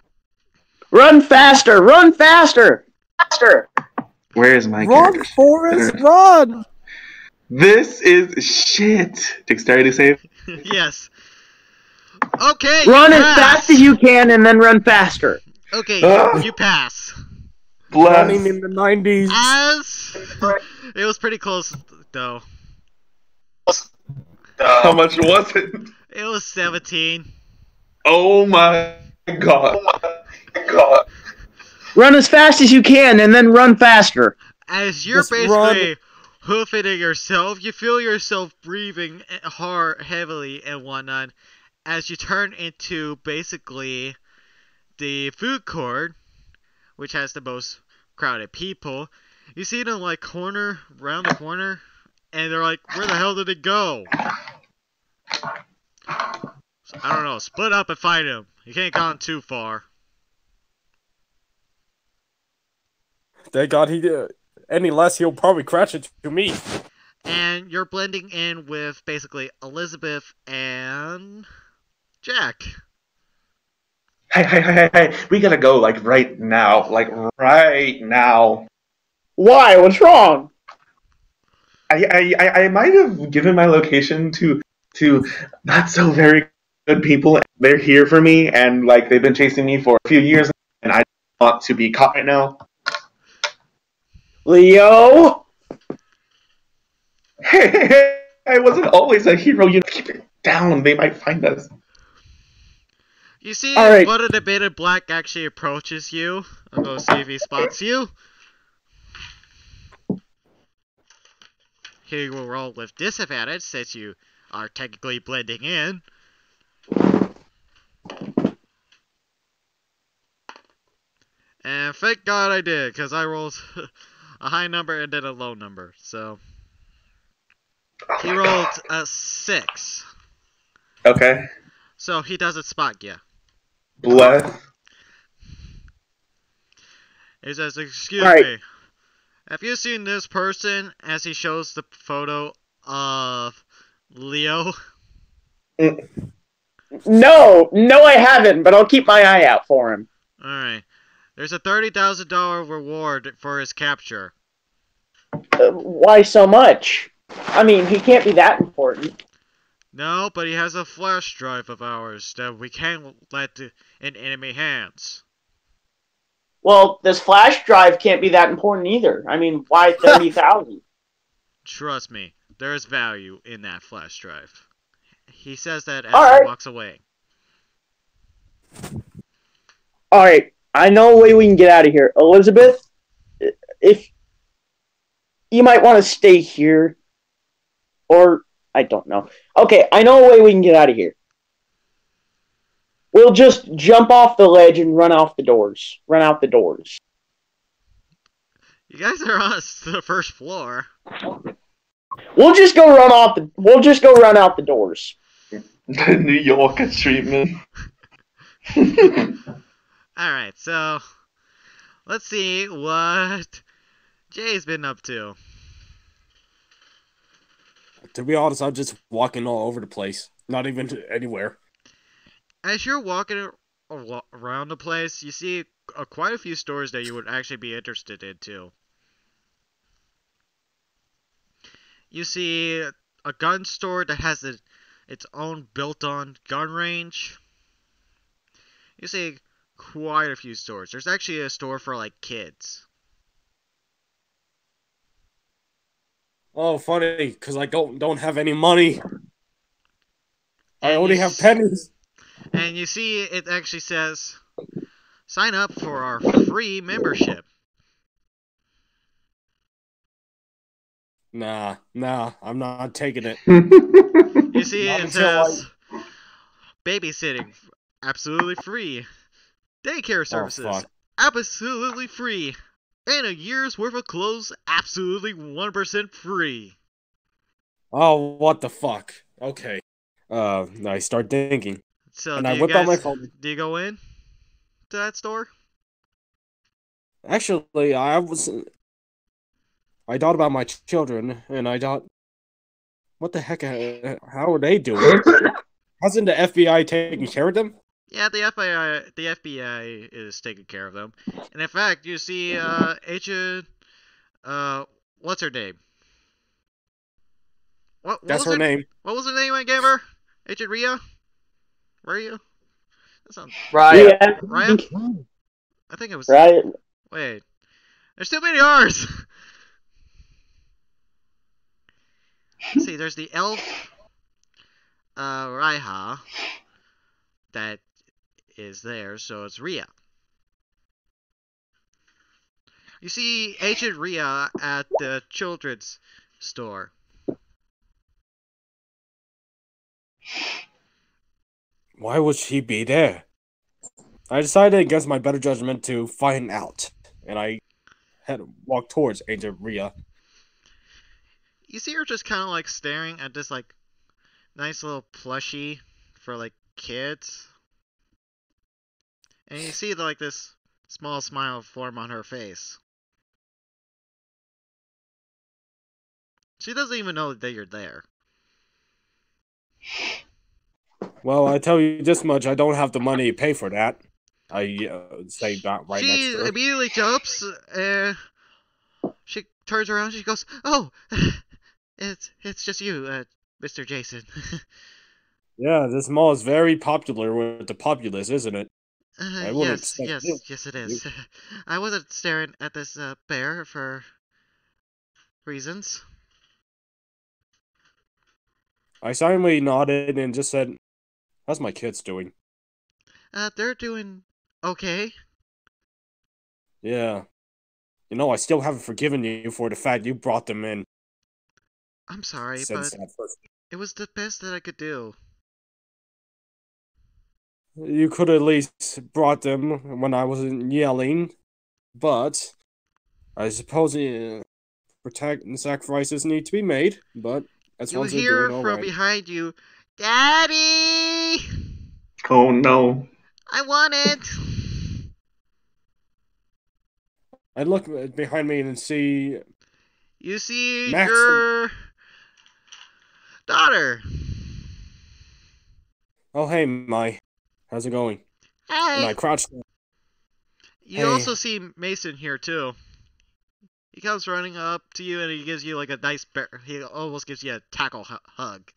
Run faster! Run faster! Faster! Where is my Run, character? Forrest, run! This is shit. Dexterity save? Yes. Okay. Run you as pass. fast as you can and then run faster. Okay, you pass. Running Bless. in the 90s. It was pretty close though. How much was it? It was 17. Oh my god. Run as fast as you can and then run faster. As you're Just basically hoofing it yourself, you feel yourself breathing hard, heavily, and whatnot, as you turn into basically the food court, which has the most crowded people. You see them like round the corner, and they're like, "Where the hell did it go?" So, I don't know. Split up and find him. You can't gone too far. Thank God he did. Any less, he'll probably crash into me. And you're blending in with basically Elizabeth and Jack. Hey. We gotta go, like, right now. Like, right now. Why? What's wrong? I might have given my location to not so very good people. They're here for me, and, like, they've been chasing me for a few years, and I want to be caught right now. Leo? Hey, I wasn't always a hero. You keep it down. They might find us. You see, All right. one of the Men in Black actually approaches you. I'm gonna see if he spots you. He will roll with disadvantage since you are technically blending in. And thank God I did, because I rolled a high number and then a low number. So he rolled a 6. Okay. So he doesn't spot you. Bless. He says, "Excuse Alright. me. Have you seen this person?" As he shows the photo of Leo. No, I haven't, but I'll keep my eye out for him. Alright. There's a $30,000 reward for his capture. Why so much? I mean, he can't be that important. No, but he has a flash drive of ours that we can't let in enemy hands. Well, this flash drive can't be that important either. I mean, why 30,000? Trust me, there is value in that flash drive. He says that as Alright. he walks away. Alright, I know a way we can get out of here. Elizabeth, if you might want to stay here. Or, I don't know. Okay, I know a way we can get out of here. We'll just jump off the ledge and run out the doors. You guys are on the first floor. We'll just go run out the doors. The New Yorker treatment. Alright, so let's see what Jay's been up to. To be honest, I'm just walking all over the place. Not even anywhere. As you're walking around the place, you see quite a few stores that you would actually be interested in too. You see a gun store that has its own built-on gun range. You see quite a few stores. There's actually a store for like kids. Oh, funny, because I don't have any money. I only have pennies. And you see it actually says, sign up for our free membership. Nah, I'm not taking it. You see it says, babysitting, absolutely free. Daycare services, absolutely free. And a year's worth of clothes, absolutely 1% free. Oh, what the fuck? Okay. I start thinking. So and I whip out my phone. Do you go in to that store? Actually, I thought about my children, and I thought, what the heck? How are they doing? Hasn't the FBI taken care of them? Yeah, the FBI is taking care of them. And in fact, you see Agent what's her name? That's her name. What was her name I gave her? Agent Rhea? Rhea? That sounds Riot. Riot? I think it was Riot. Wait. There's too many R's. Let's see, there's the elf Raiha that is there, so it's Rhea. You see Agent Rhea at the children's store. Why would she be there? I decided against my better judgment to find out, and I had to walk towards Agent Rhea. You see her just kind of like staring at this like nice little plushie for like kids. And you see like this small smile form on her face. She doesn't even know that you're there. Well, I tell you this much, I don't have the money to pay for that. I say that right next to her. She immediately jumps, she turns around, she goes, "Oh, it's just you, Mr. Jason." Yeah, this mall is very popular with the populace, isn't it? Yes, it is. I wasn't staring at this bear for reasons. I silently nodded and just said, "How's my kids doing?" They're doing okay. Yeah. You know, I still haven't forgiven you for the fact you brought them in. I'm sorry, but it was the best that I could do. You could at least brought them when I wasn't yelling, but I suppose protect and sacrifices need to be made, but as long as they're doing all right. You hear from behind you, "Daddy! Oh no. I want it!" I look behind me and see... You see Max your daughter. Oh, hey, Mai. How's it going? Hey! And I crouched. You also see Mason here, too. He comes running up to you and he gives you like a nice he almost gives you a tackle hug.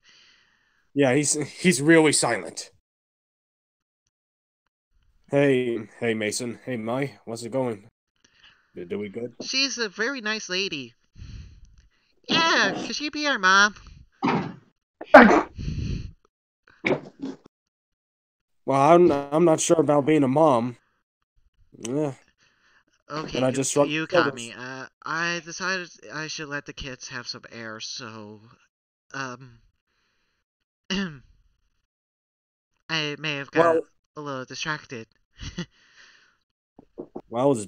Yeah, he's really silent. Hey Mason. Hey Mai, how's it going? You doing good? She's a very nice lady. Yeah, could she be our mom? Well, I'm not sure about being a mom. Yeah. Okay, and I just shrugged you caught me. I decided I should let the kids have some air, so I may have got a little distracted. Well, it's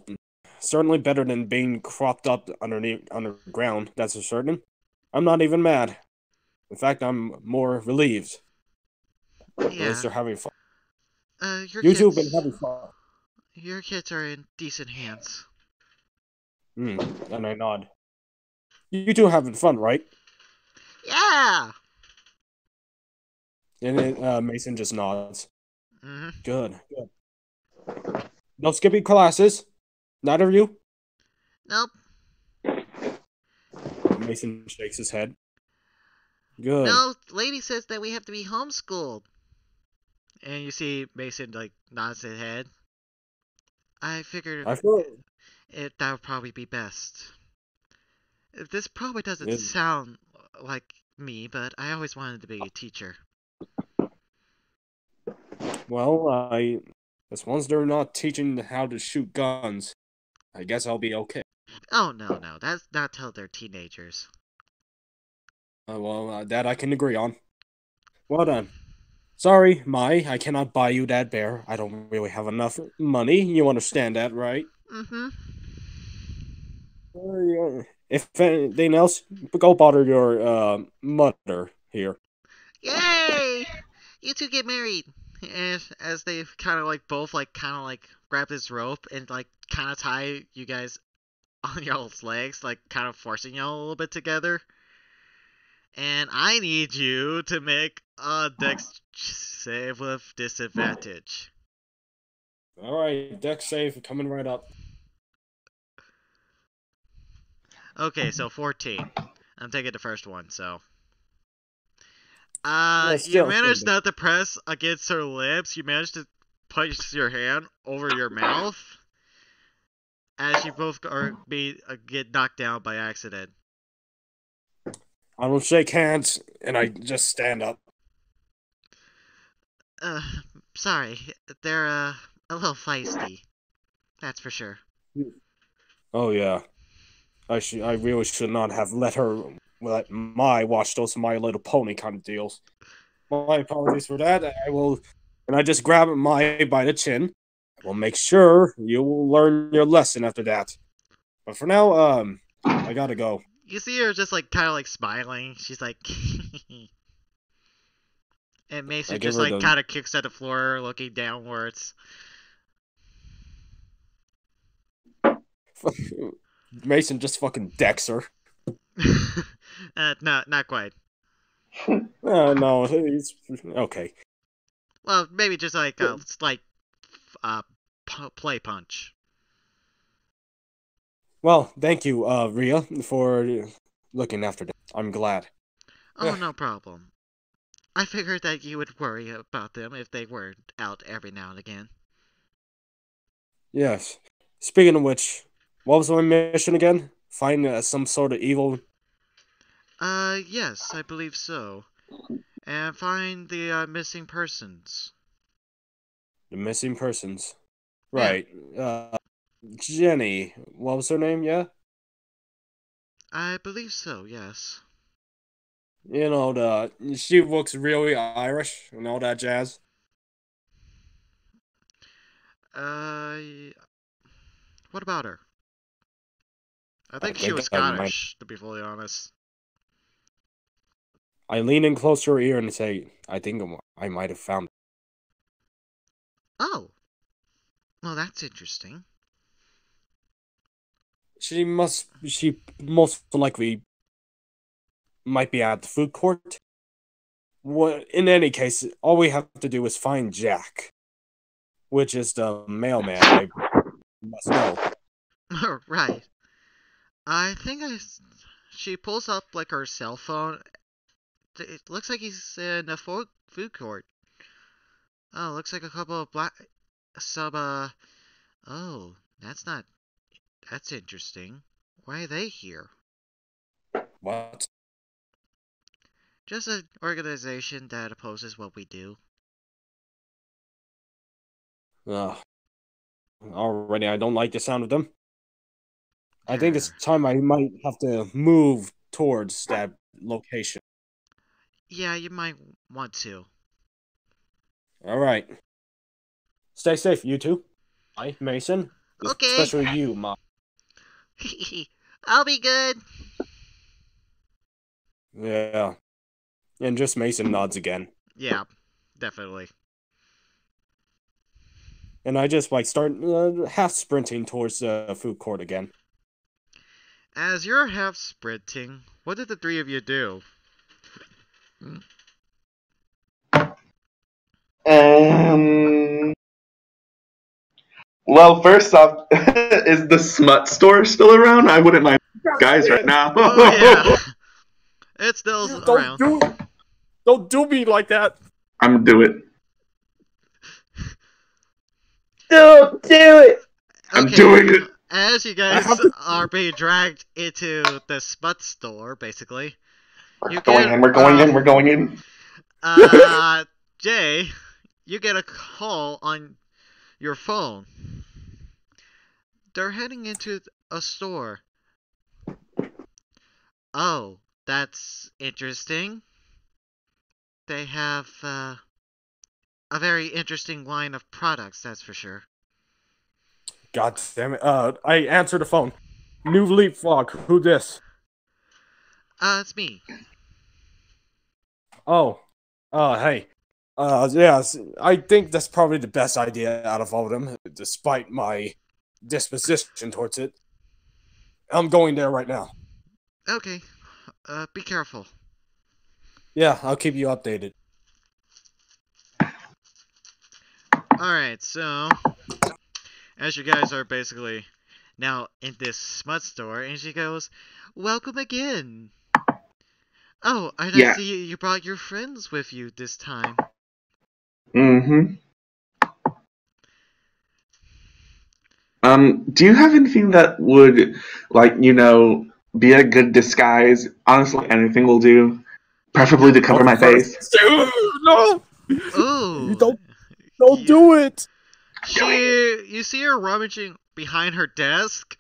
certainly better than being cropped up underground, that's for certain. I'm not even mad. In fact, I'm more relieved. At Yeah. least they're having fun. Your You kids. two have been having fun. Your kids are in decent hands. And I nod. You two are having fun, right? Yeah. And then Mason just nods. Mhm. Good. No skipping classes. Neither of you? Nope. Mason shakes his head. Good. No, lady says that we have to be homeschooled. And you see Mason like nods his head. I figured I feel that would probably be best. This probably doesn't it, sound like me, but I always wanted to be a teacher. well, as long as they're not teaching how to shoot guns, I guess I'll be okay. Oh no, that's not till they're teenagers. That I can agree on. Well done. Sorry, Mai, I cannot buy you that bear. I don't really have enough money. You understand that, right? Mm-hmm. Yeah. If anything else, go bother your mother here. Yay! You two get married. And as they kind of like both like kind of like grab this rope and like kind of tie you guys on y'all's legs, like kind of forcing y'all a little bit together. And I need you to make a dex save with disadvantage. Alright, deck save coming right up. Okay, so 14. I'm taking the first one, so. Well, You managed not to press against her lips. You managed to place your hand over your mouth as you both get knocked down by accident. I don't shake hands, and I just stand up. Sorry. They're, a little feisty. That's for sure. Oh yeah, I really should not have let Mai watch those My Little Pony kind of deals. My apologies for that. And I just grab Mai by the chin. I will make sure you will learn your lesson after that. But for now, I gotta go. You see her just like kind of like smiling. She's like, and Mason just like kind of kicks at the floor, looking downwards. Mason just fucking decks her. No, not quite. No, he's okay. Well, maybe just like a slight play punch. Well, thank you, Ria, for looking after them. I'm glad. Oh, no problem. I figured that you would worry about them if they were out every now and again. Yes. Speaking of which, what was my mission again? Find some sort of evil. Yes, I believe so. And find the missing persons. The missing persons. Right. Jenny. What was her name? Yeah? I believe so, yes. You know, she looks really Irish and all that jazz. What about her? I think she was Scottish, to be fully honest. I lean in close to her ear and say, I think I might have found it. Oh. Well, that's interesting. She most likely might be at the food court. In any case, all we have to do is find Jack, which is the mailman I must know. Right. I think she pulls up like her cell phone. It looks like he's in a food court. Oh, looks like a couple of oh, that's interesting. Why are they here? What? Just an organization that opposes what we do. Already, I don't like the sound of them. I think it's time I might have to move towards that location. Yeah, you might want to. Alright. Stay safe, you two. Bye, Mason. Okay. Especially you, Ma. I'll be good. Yeah. And just Mason nods again. Yeah. definitely. And I just start half sprinting towards the food court again. As you're half sprinting, what did the three of you do? Well, first off, is the smut store still around? I wouldn't mind guys right now. Oh yeah, it's still around. Don't do me like that. I'm gonna do it. Don't do it. I'm doing it. As you guys are being dragged into the smut store, basically, We're going in. Jay, you get a call on your phone. They're heading into a store. Oh, that's interesting. They have a very interesting line of products, that's for sure. God damn it. I answered the phone. New Leapfrog. Who this? It's me. Oh. Hey. Yes, I think that's probably the best idea out of all of them, despite my disposition towards it. I'm going there right now. Okay. Be careful. Yeah, I'll keep you updated. Alright, so as you guys are basically now in this smut store, and she goes, "Welcome again. Oh, I see you brought your friends with you this time." Mm-hmm. Do you have anything that would, be a good disguise? Honestly, anything will do. Preferably to cover my face. No! Ooh. Don't do it! You see her rummaging behind her desk,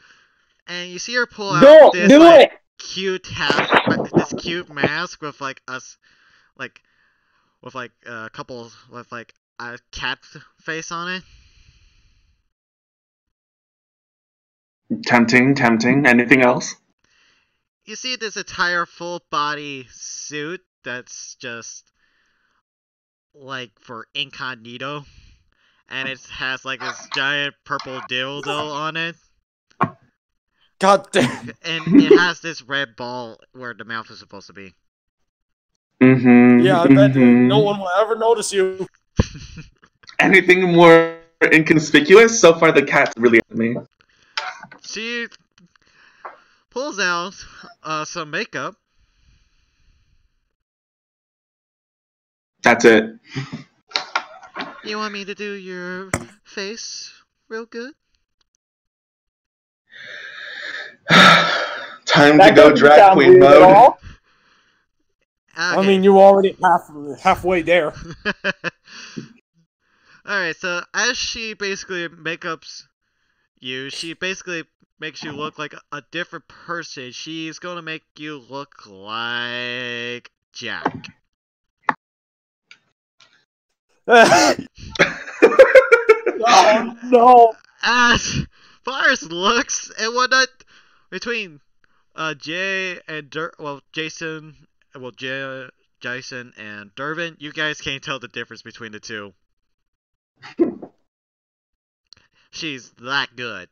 and you see her pull out this cute hat, this cute mask with a couple with a cat face on it. Tempting. Anything else? You see this entire full body suit that's just for incognito, and it has this giant purple dildo on it. God damn. And it has this red ball where the mouth is supposed to be. Mm-hmm. Yeah, I bet no one will ever notice you. Anything more inconspicuous? So far, the cat's really at me. She pulls out some makeup. That's it. You want me to do your face real good? Time to go drag queen mode. Okay. I mean, you're already halfway there. Alright, so as she basically makeups you, she basically makes you look like a different person. She's gonna make you look like Jack. Oh, no. As far as looks and whatnot, between Jay and Jason and Dervin, you guys can't tell the difference between the two. She's that good.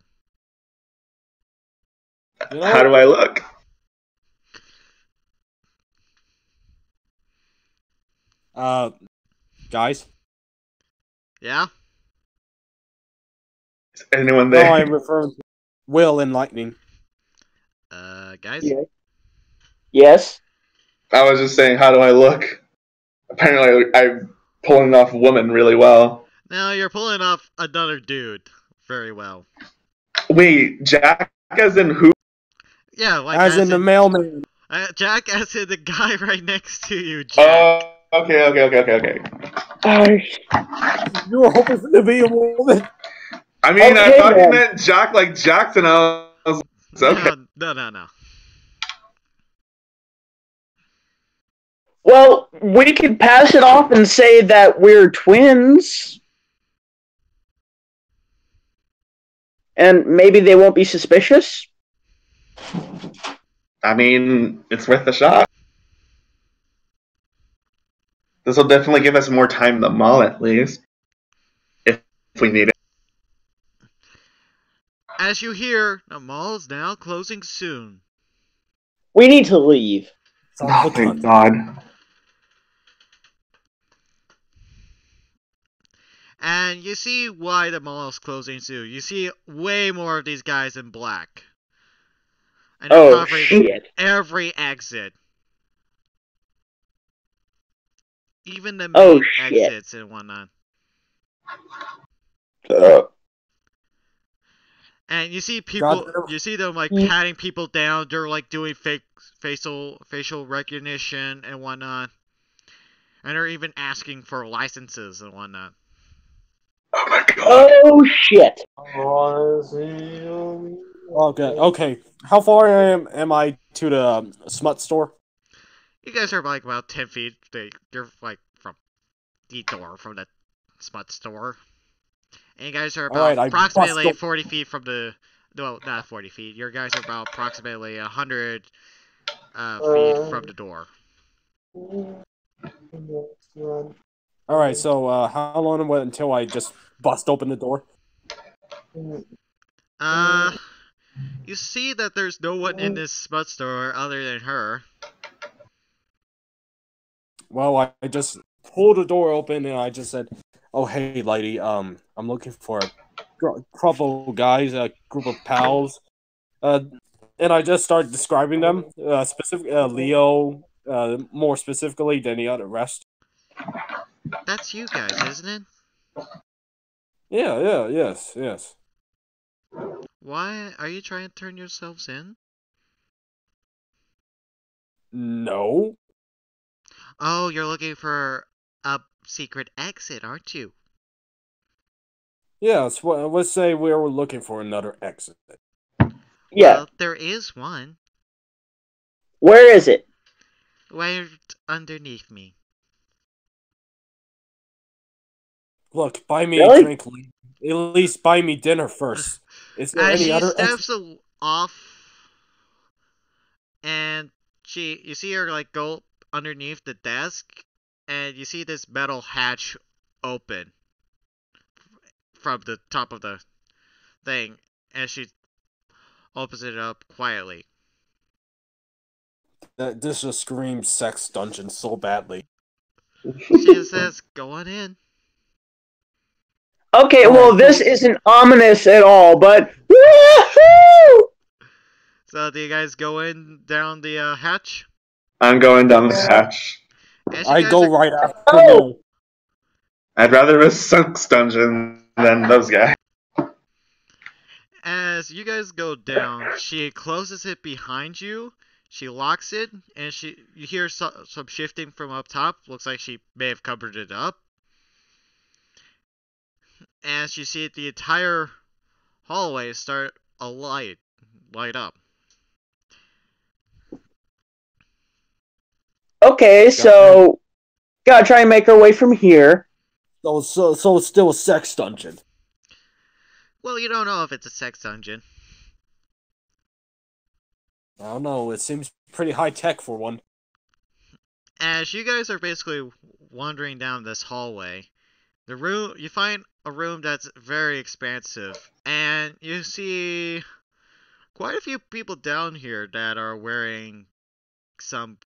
How do I look? Guys? Yeah? Is anyone there? No, I'm referring to Will and Lightning. Guys? Yeah. Yes? I was just saying, how do I look? Apparently, I'm pulling off woman really well. No, you're pulling off another dude very well. Wait, Jack as in who? Yeah, as in the mailman. Jack as in the guy right next to you, Jack. Oh, okay. You were hoping to be a woman. I mean, I thought you meant Jack like Jackson. I was okay. No. Well, we could pass it off and say that we're twins. And maybe they won't be suspicious? I mean, it's worth a shot. This will definitely give us more time in the mall, at least, if we need it. As you hear, the mall is now closing soon. We need to leave. Oh, thank God. And you see why the mall is closing soon. You see way more of these guys in black. And they're covering shit. every exit. Even the main exits and whatnot. And you see people, you see them like patting people down. They're like doing fake facial recognition and whatnot. And they're even asking for licenses and whatnot. Oh my God. Oh shit. Okay. How far am I to the smut store? You guys are like about 10 feet. You're like from the door from the smut store. And you guys are about approximately 40 feet from the... No, not 40 feet. Your guys are about approximately 100 feet from the door. Alright, so how long was it until I just bust open the door? You see that there's no one in this smut store other than her. Well, I just pulled the door open and I just said, "Oh, hey, lady, I'm looking for a couple guys, a group of pals." And I just started describing them, Leo, more specifically than the other rest. That's you guys, isn't it? Yes. Why are you trying to turn yourselves in? No. Oh, you're looking for a secret exit, aren't you? Yes, well, let's say we were looking for another exit. Yeah. Well, there is one. Where is it? Right underneath me. Look, buy me a drink. At least buy me dinner first. Is there any other exit? She steps off, and you see her like go underneath the desk, and you see this metal hatch open from the top of the thing, and she opens it up quietly. This just screams sex dungeon so badly. She says, "Go on in." Okay, well, this isn't ominous at all, but woohoo! So, do you guys go in down the hatch? I'm going down the hatch. I go right after. Oh! I'd rather a sex dungeon than those guys. As you guys go down, she closes it behind you. She locks it, and you hear some shifting from up top. Looks like she may have covered it up. As you see the entire hallway start light up. Okay, so gotta try and make our way from here. So it's still a sex dungeon. Well, you don't know if it's a sex dungeon. I don't know. It seems pretty high tech for one. As you guys are basically wandering down this hallway, you find a room that's very expansive, and you see quite a few people down here that are wearing some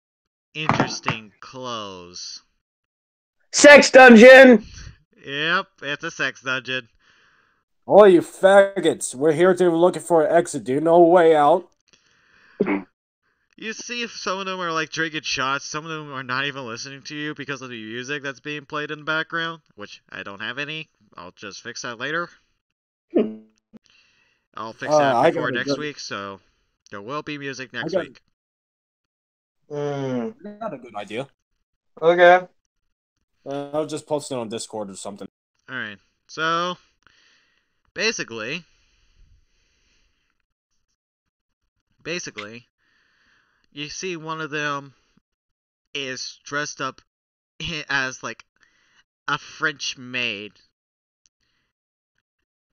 interesting clothes. Sex dungeon! Yep, it's a sex dungeon. Oh, you faggots! We're here to looking for an exit. Do you know a way out? You see if some of them are like drinking shots, some of them are not even listening to you because of the music that's being played in the background, which I don't have any. I'll just fix that later. I'll fix that before next week, so there will be music next week. Not a good idea. Okay. I'll just post it on Discord or something. Alright, so basically, you see one of them is dressed up as like a French maid,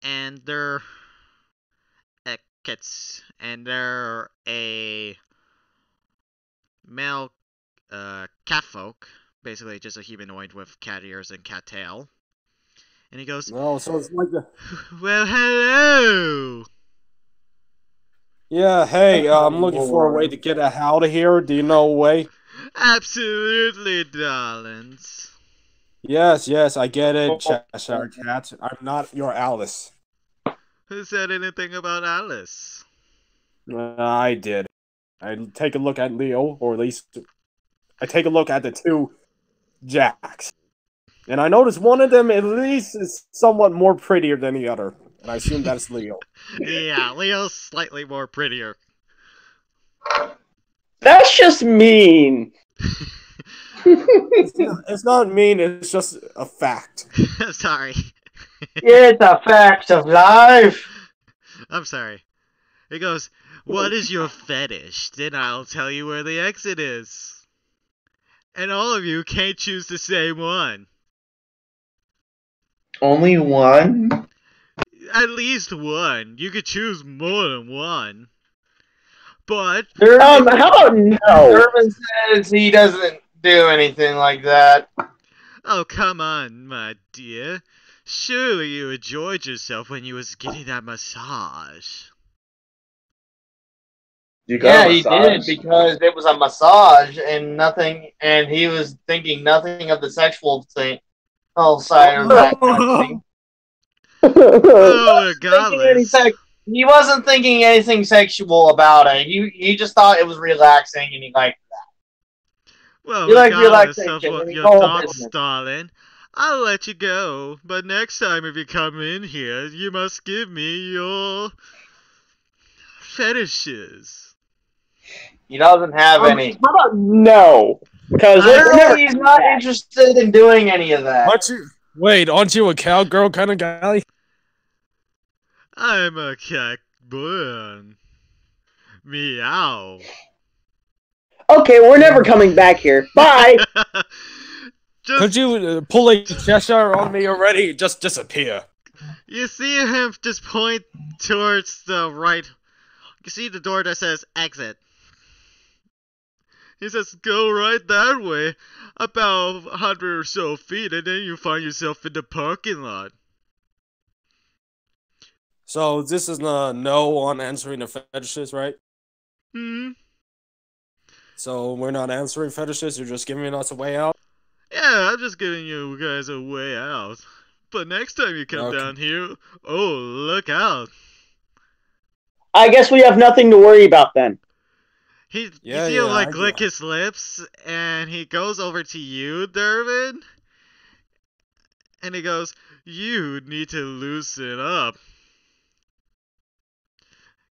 and they're kits, and they're a male catfolk, basically just a humanoid with cat ears and cat tail. And he goes, No, so it's like the. "Well, hello." Yeah, hey, I'm looking for a way to get out of here. Do you know a way? Absolutely, darlings. Yes, I get it, Cheshire Cat. I'm not your Alice. Who said anything about Alice? I did. I take a look at Leo, or at least I take a look at the two Jacks. And I notice one of them at least is somewhat more prettier than the other. And I assume that's Leo. Yeah, Leo's slightly more prettier. That's just mean. It's not mean, it's just a fact. I'm sorry. It's a fact of life. I'm sorry. He goes, "What is your fetish? Then I'll tell you where the exit is. And all of you can't choose the same one. Only one? At least one. You could choose more than one. But How about no? Irvin says he doesn't do anything like that. oh, come on, my dear. Surely you enjoyed yourself when you was getting that massage." You got a He did massage? because it was a massage and nothing, and he was thinking nothing of the sexual thing. Side of that kind of thing. Oh, Thinking regardless. He wasn't thinking anything sexual about it. He just thought it was relaxing, and he liked that. Well, You like regardless of relaxation, what and your it's all thoughts, business. darling, I'll let you go. But next time if you come in here, you must give me your fetishes. He doesn't have any. How about no? Because Literally, he's not interested in doing any of that. Aren't you a cowgirl kind of guy? I'm a cat born. Meow. Okay, we're never coming back here. Bye. Could you pull a Cheshire on me already? Just disappear. You see him just point towards the right. You see the door that says exit. He says, "Go right that way, about 100 or so feet, and then you find yourself in the parking lot." So this is a no on answering the fetishes, right? So we're not answering fetishes, you're just giving us a way out? Yeah, I'm just giving you guys a way out. But next time you come down here, oh, look out. I guess we have nothing to worry about then. You see him like lick his lips, and he goes over to you, Dervin, and he goes, "You need to loosen up."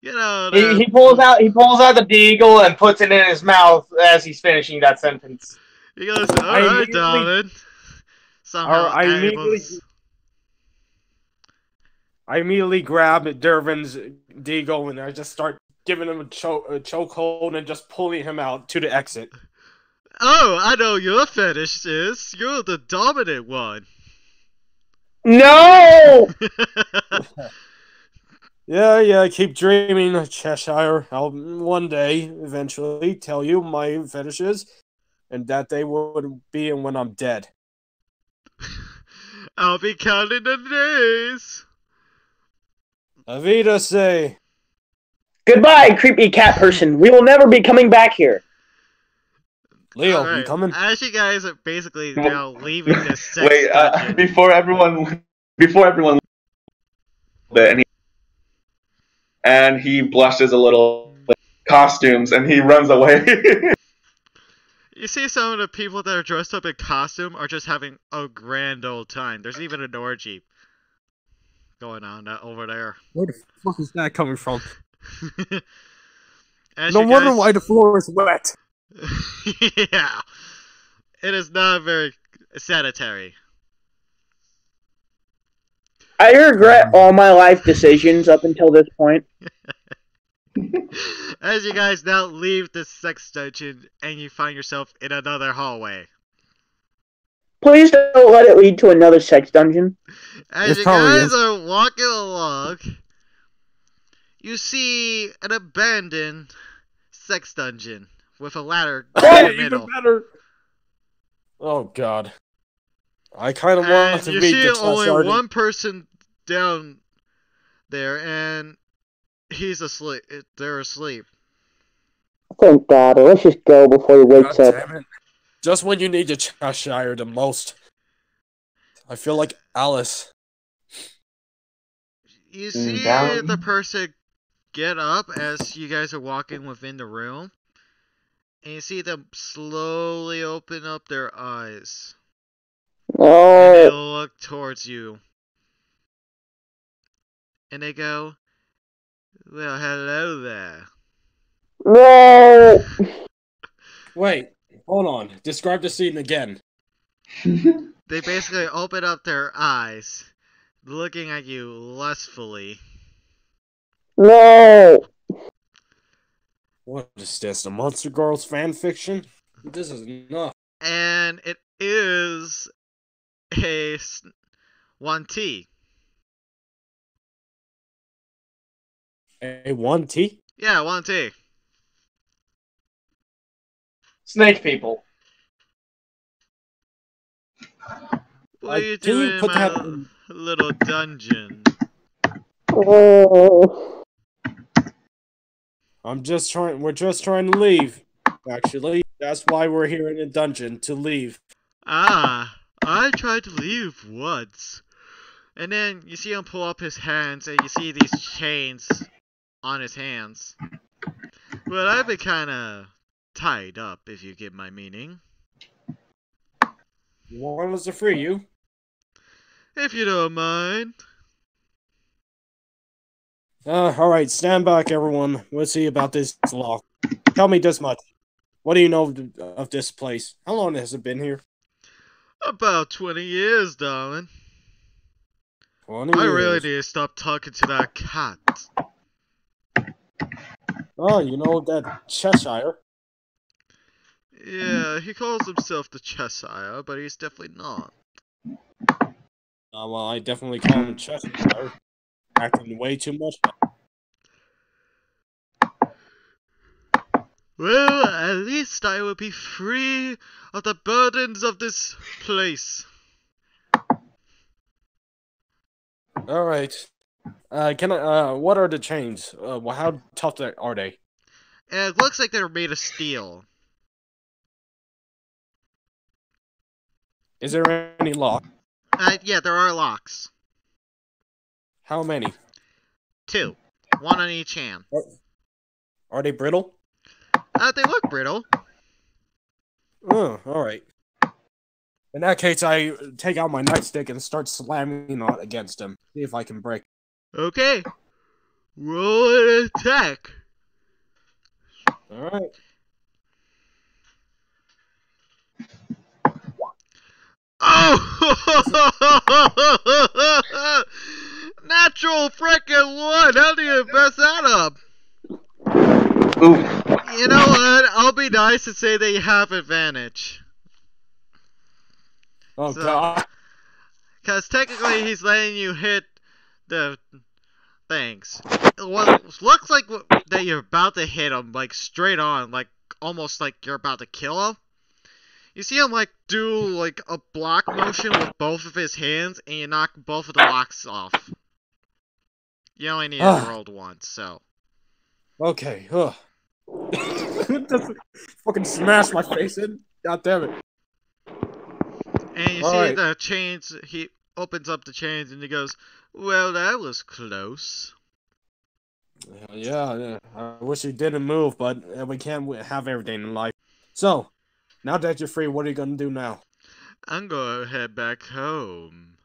You know, he pulls out the deagle and puts it in his mouth as he's finishing that sentence. He goes, "All right, darling." Somehow, I immediately grab Dervin's deagle and I just start giving him a chokehold and just pulling him out to the exit. "Oh, I know your fetish is. You're the dominant one." No! Yeah, keep dreaming, Cheshire. I'll one day, eventually, tell you my fetishes, and that day would be when I'm dead. I'll be counting the days. Avita say. Goodbye, creepy cat person. We will never be coming back here. Leo, you coming? As you guys are basically now leaving this sex Wait, dungeon. before everyone, and he blushes a little, costumes, and he runs away. You see some of the people that are dressed up in costume are just having a grand old time. There's even an orgy going on over there. Where the fuck is that coming from? No wonder why the floor is wet. Yeah. It is not very sanitary. I regret all my life decisions up until this point. As you guys now leave the sex dungeon and you find yourself in another hallway. Please don't let it lead to another sex dungeon. As you guys are walking along, you see an abandoned sex dungeon with a ladder in the middle. Even better. Oh God. I kind of want And to you read see the only Cheshire. one person down there, and he's asleep. They're asleep. Thank God. Let's just go before he wakes God up. damn it. Just when you need the Cheshire the most. I feel like Alice. You see Down. the person get up as you guys are walking within the room, and you see them slowly open up their eyes, and they No. look towards you, and they go, "Well, hello there." No. Wait, hold on. Describe the scene again. They basically open up their eyes, looking at you lustfully. No. What is this? The Monster Girls fan fiction? This is enough. And it is a 1T. A 1T? Yeah, 1T. Snake people. What are you Can doing you in put that my in? little dungeon? Oh. We're just trying to leave. Actually, that's why we're here in a dungeon, to leave. Ah, I tried to leave once. And then you see him pull up his hands, and you see these chains on his hands. Well, I've been kinda tied up, if you get my meaning. You want us to free you? If you don't mind. Alright, stand back, everyone. Let's see about this lock. Tell me this much. What do you know of this place? How long has it been here? About 20 years, darling. 20 I years. really need to stop talking to that cat. Oh, you know that Cheshire. Yeah, he calls himself the Cheshire, but he's definitely not. Well, I definitely call him Cheshire. Acting way too much. Well, at least I will be free of the burdens of this place. Alright. What are the chains? How tough are they? And it looks like they're made of steel. Is there any lock? Yeah, there are locks. How many? 2. 1 on each hand. Are they brittle? They look brittle. Oh, alright. In that case, I take out my nightstick and start slamming it against him. See if I can break. Okay. Roll an attack. Alright. Oh! Natural frickin' 1! How do you mess that up? Oof. You know what? I'll be nice and say that you have advantage. Oh, So- God. Because technically he's letting you hit the things. What looks like that you're about to hit him, like straight on, like almost like you're about to kill him. You see him like do like a block motion with both of his hands, and you knock both of the locks off. You only need to roll once, so. Okay. Just fucking smash my face in. God damn it. And you see Alright. the chains. He opens up the chains and he goes, "Well, that was close." Yeah. I wish you didn't move, but we can't have everything in life. So, now that you're free, what are you gonna do now? I'm gonna head back home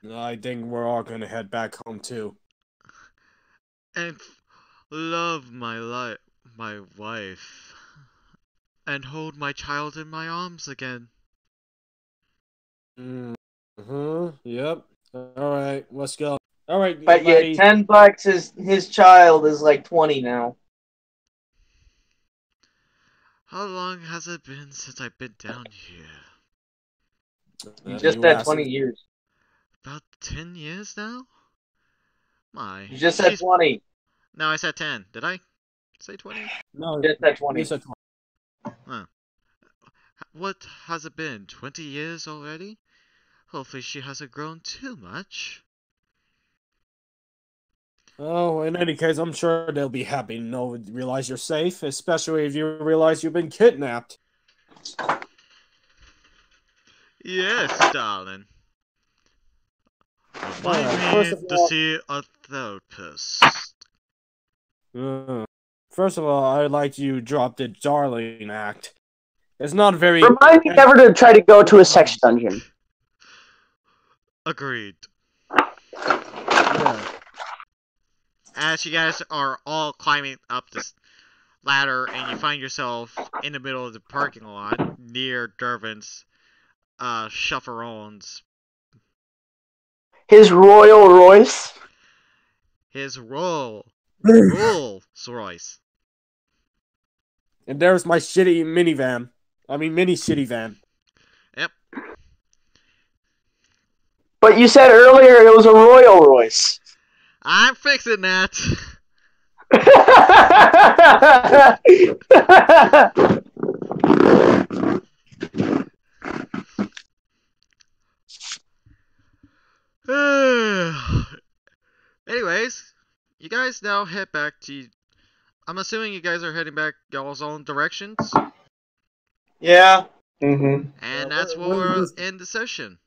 I think we're all gonna head back home too. and love my wife, and hold my child in my arms again. Yep. Alright, let's go. Alright, But buddy. yet, $10 his child is like 20 now. How long has it been since I've been down here? You just You said asked 20 me. years. About 10 years now? My. You just said 20. No, I said 10. Did I say 20? No, You just said 20. you said 20. what has it been, 20 years already? Hopefully she hasn't grown too much. Oh, in any case, I'm sure they'll be happy to realize you're safe, especially if you realize you've been kidnapped. Yes, darling. Remind me to see a therapist. First of all, I'd like you to drop the darling act. It's not very... Remind me never to try to go to a sex dungeon. Agreed. Yeah. As you guys are all climbing up this ladder and you find yourself in the middle of the parking lot near Dervin's chaperones. His Royal Royce. His Rolls Royce. And there's my shitty minivan. I mean, mini shitty van. Yep. But you said earlier it was a Royal Royce. I'm fixing that. Anyways, you guys now head back to... I'm assuming you guys are heading back y'all's own directions? Yeah. Mm-hmm. And that's where we'll end the session.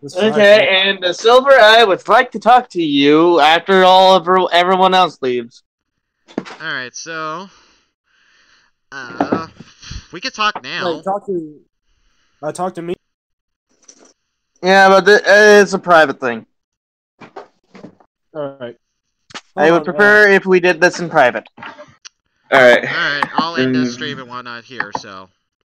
Okay, and Silver, I would like to talk to you after everyone else leaves. Alright, so... we could talk now. Wait, talk to me. Yeah, but it's a private thing. Alright. I would prefer if we did this in private. Alright. Alright, I'll end the stream and whatnot here, so...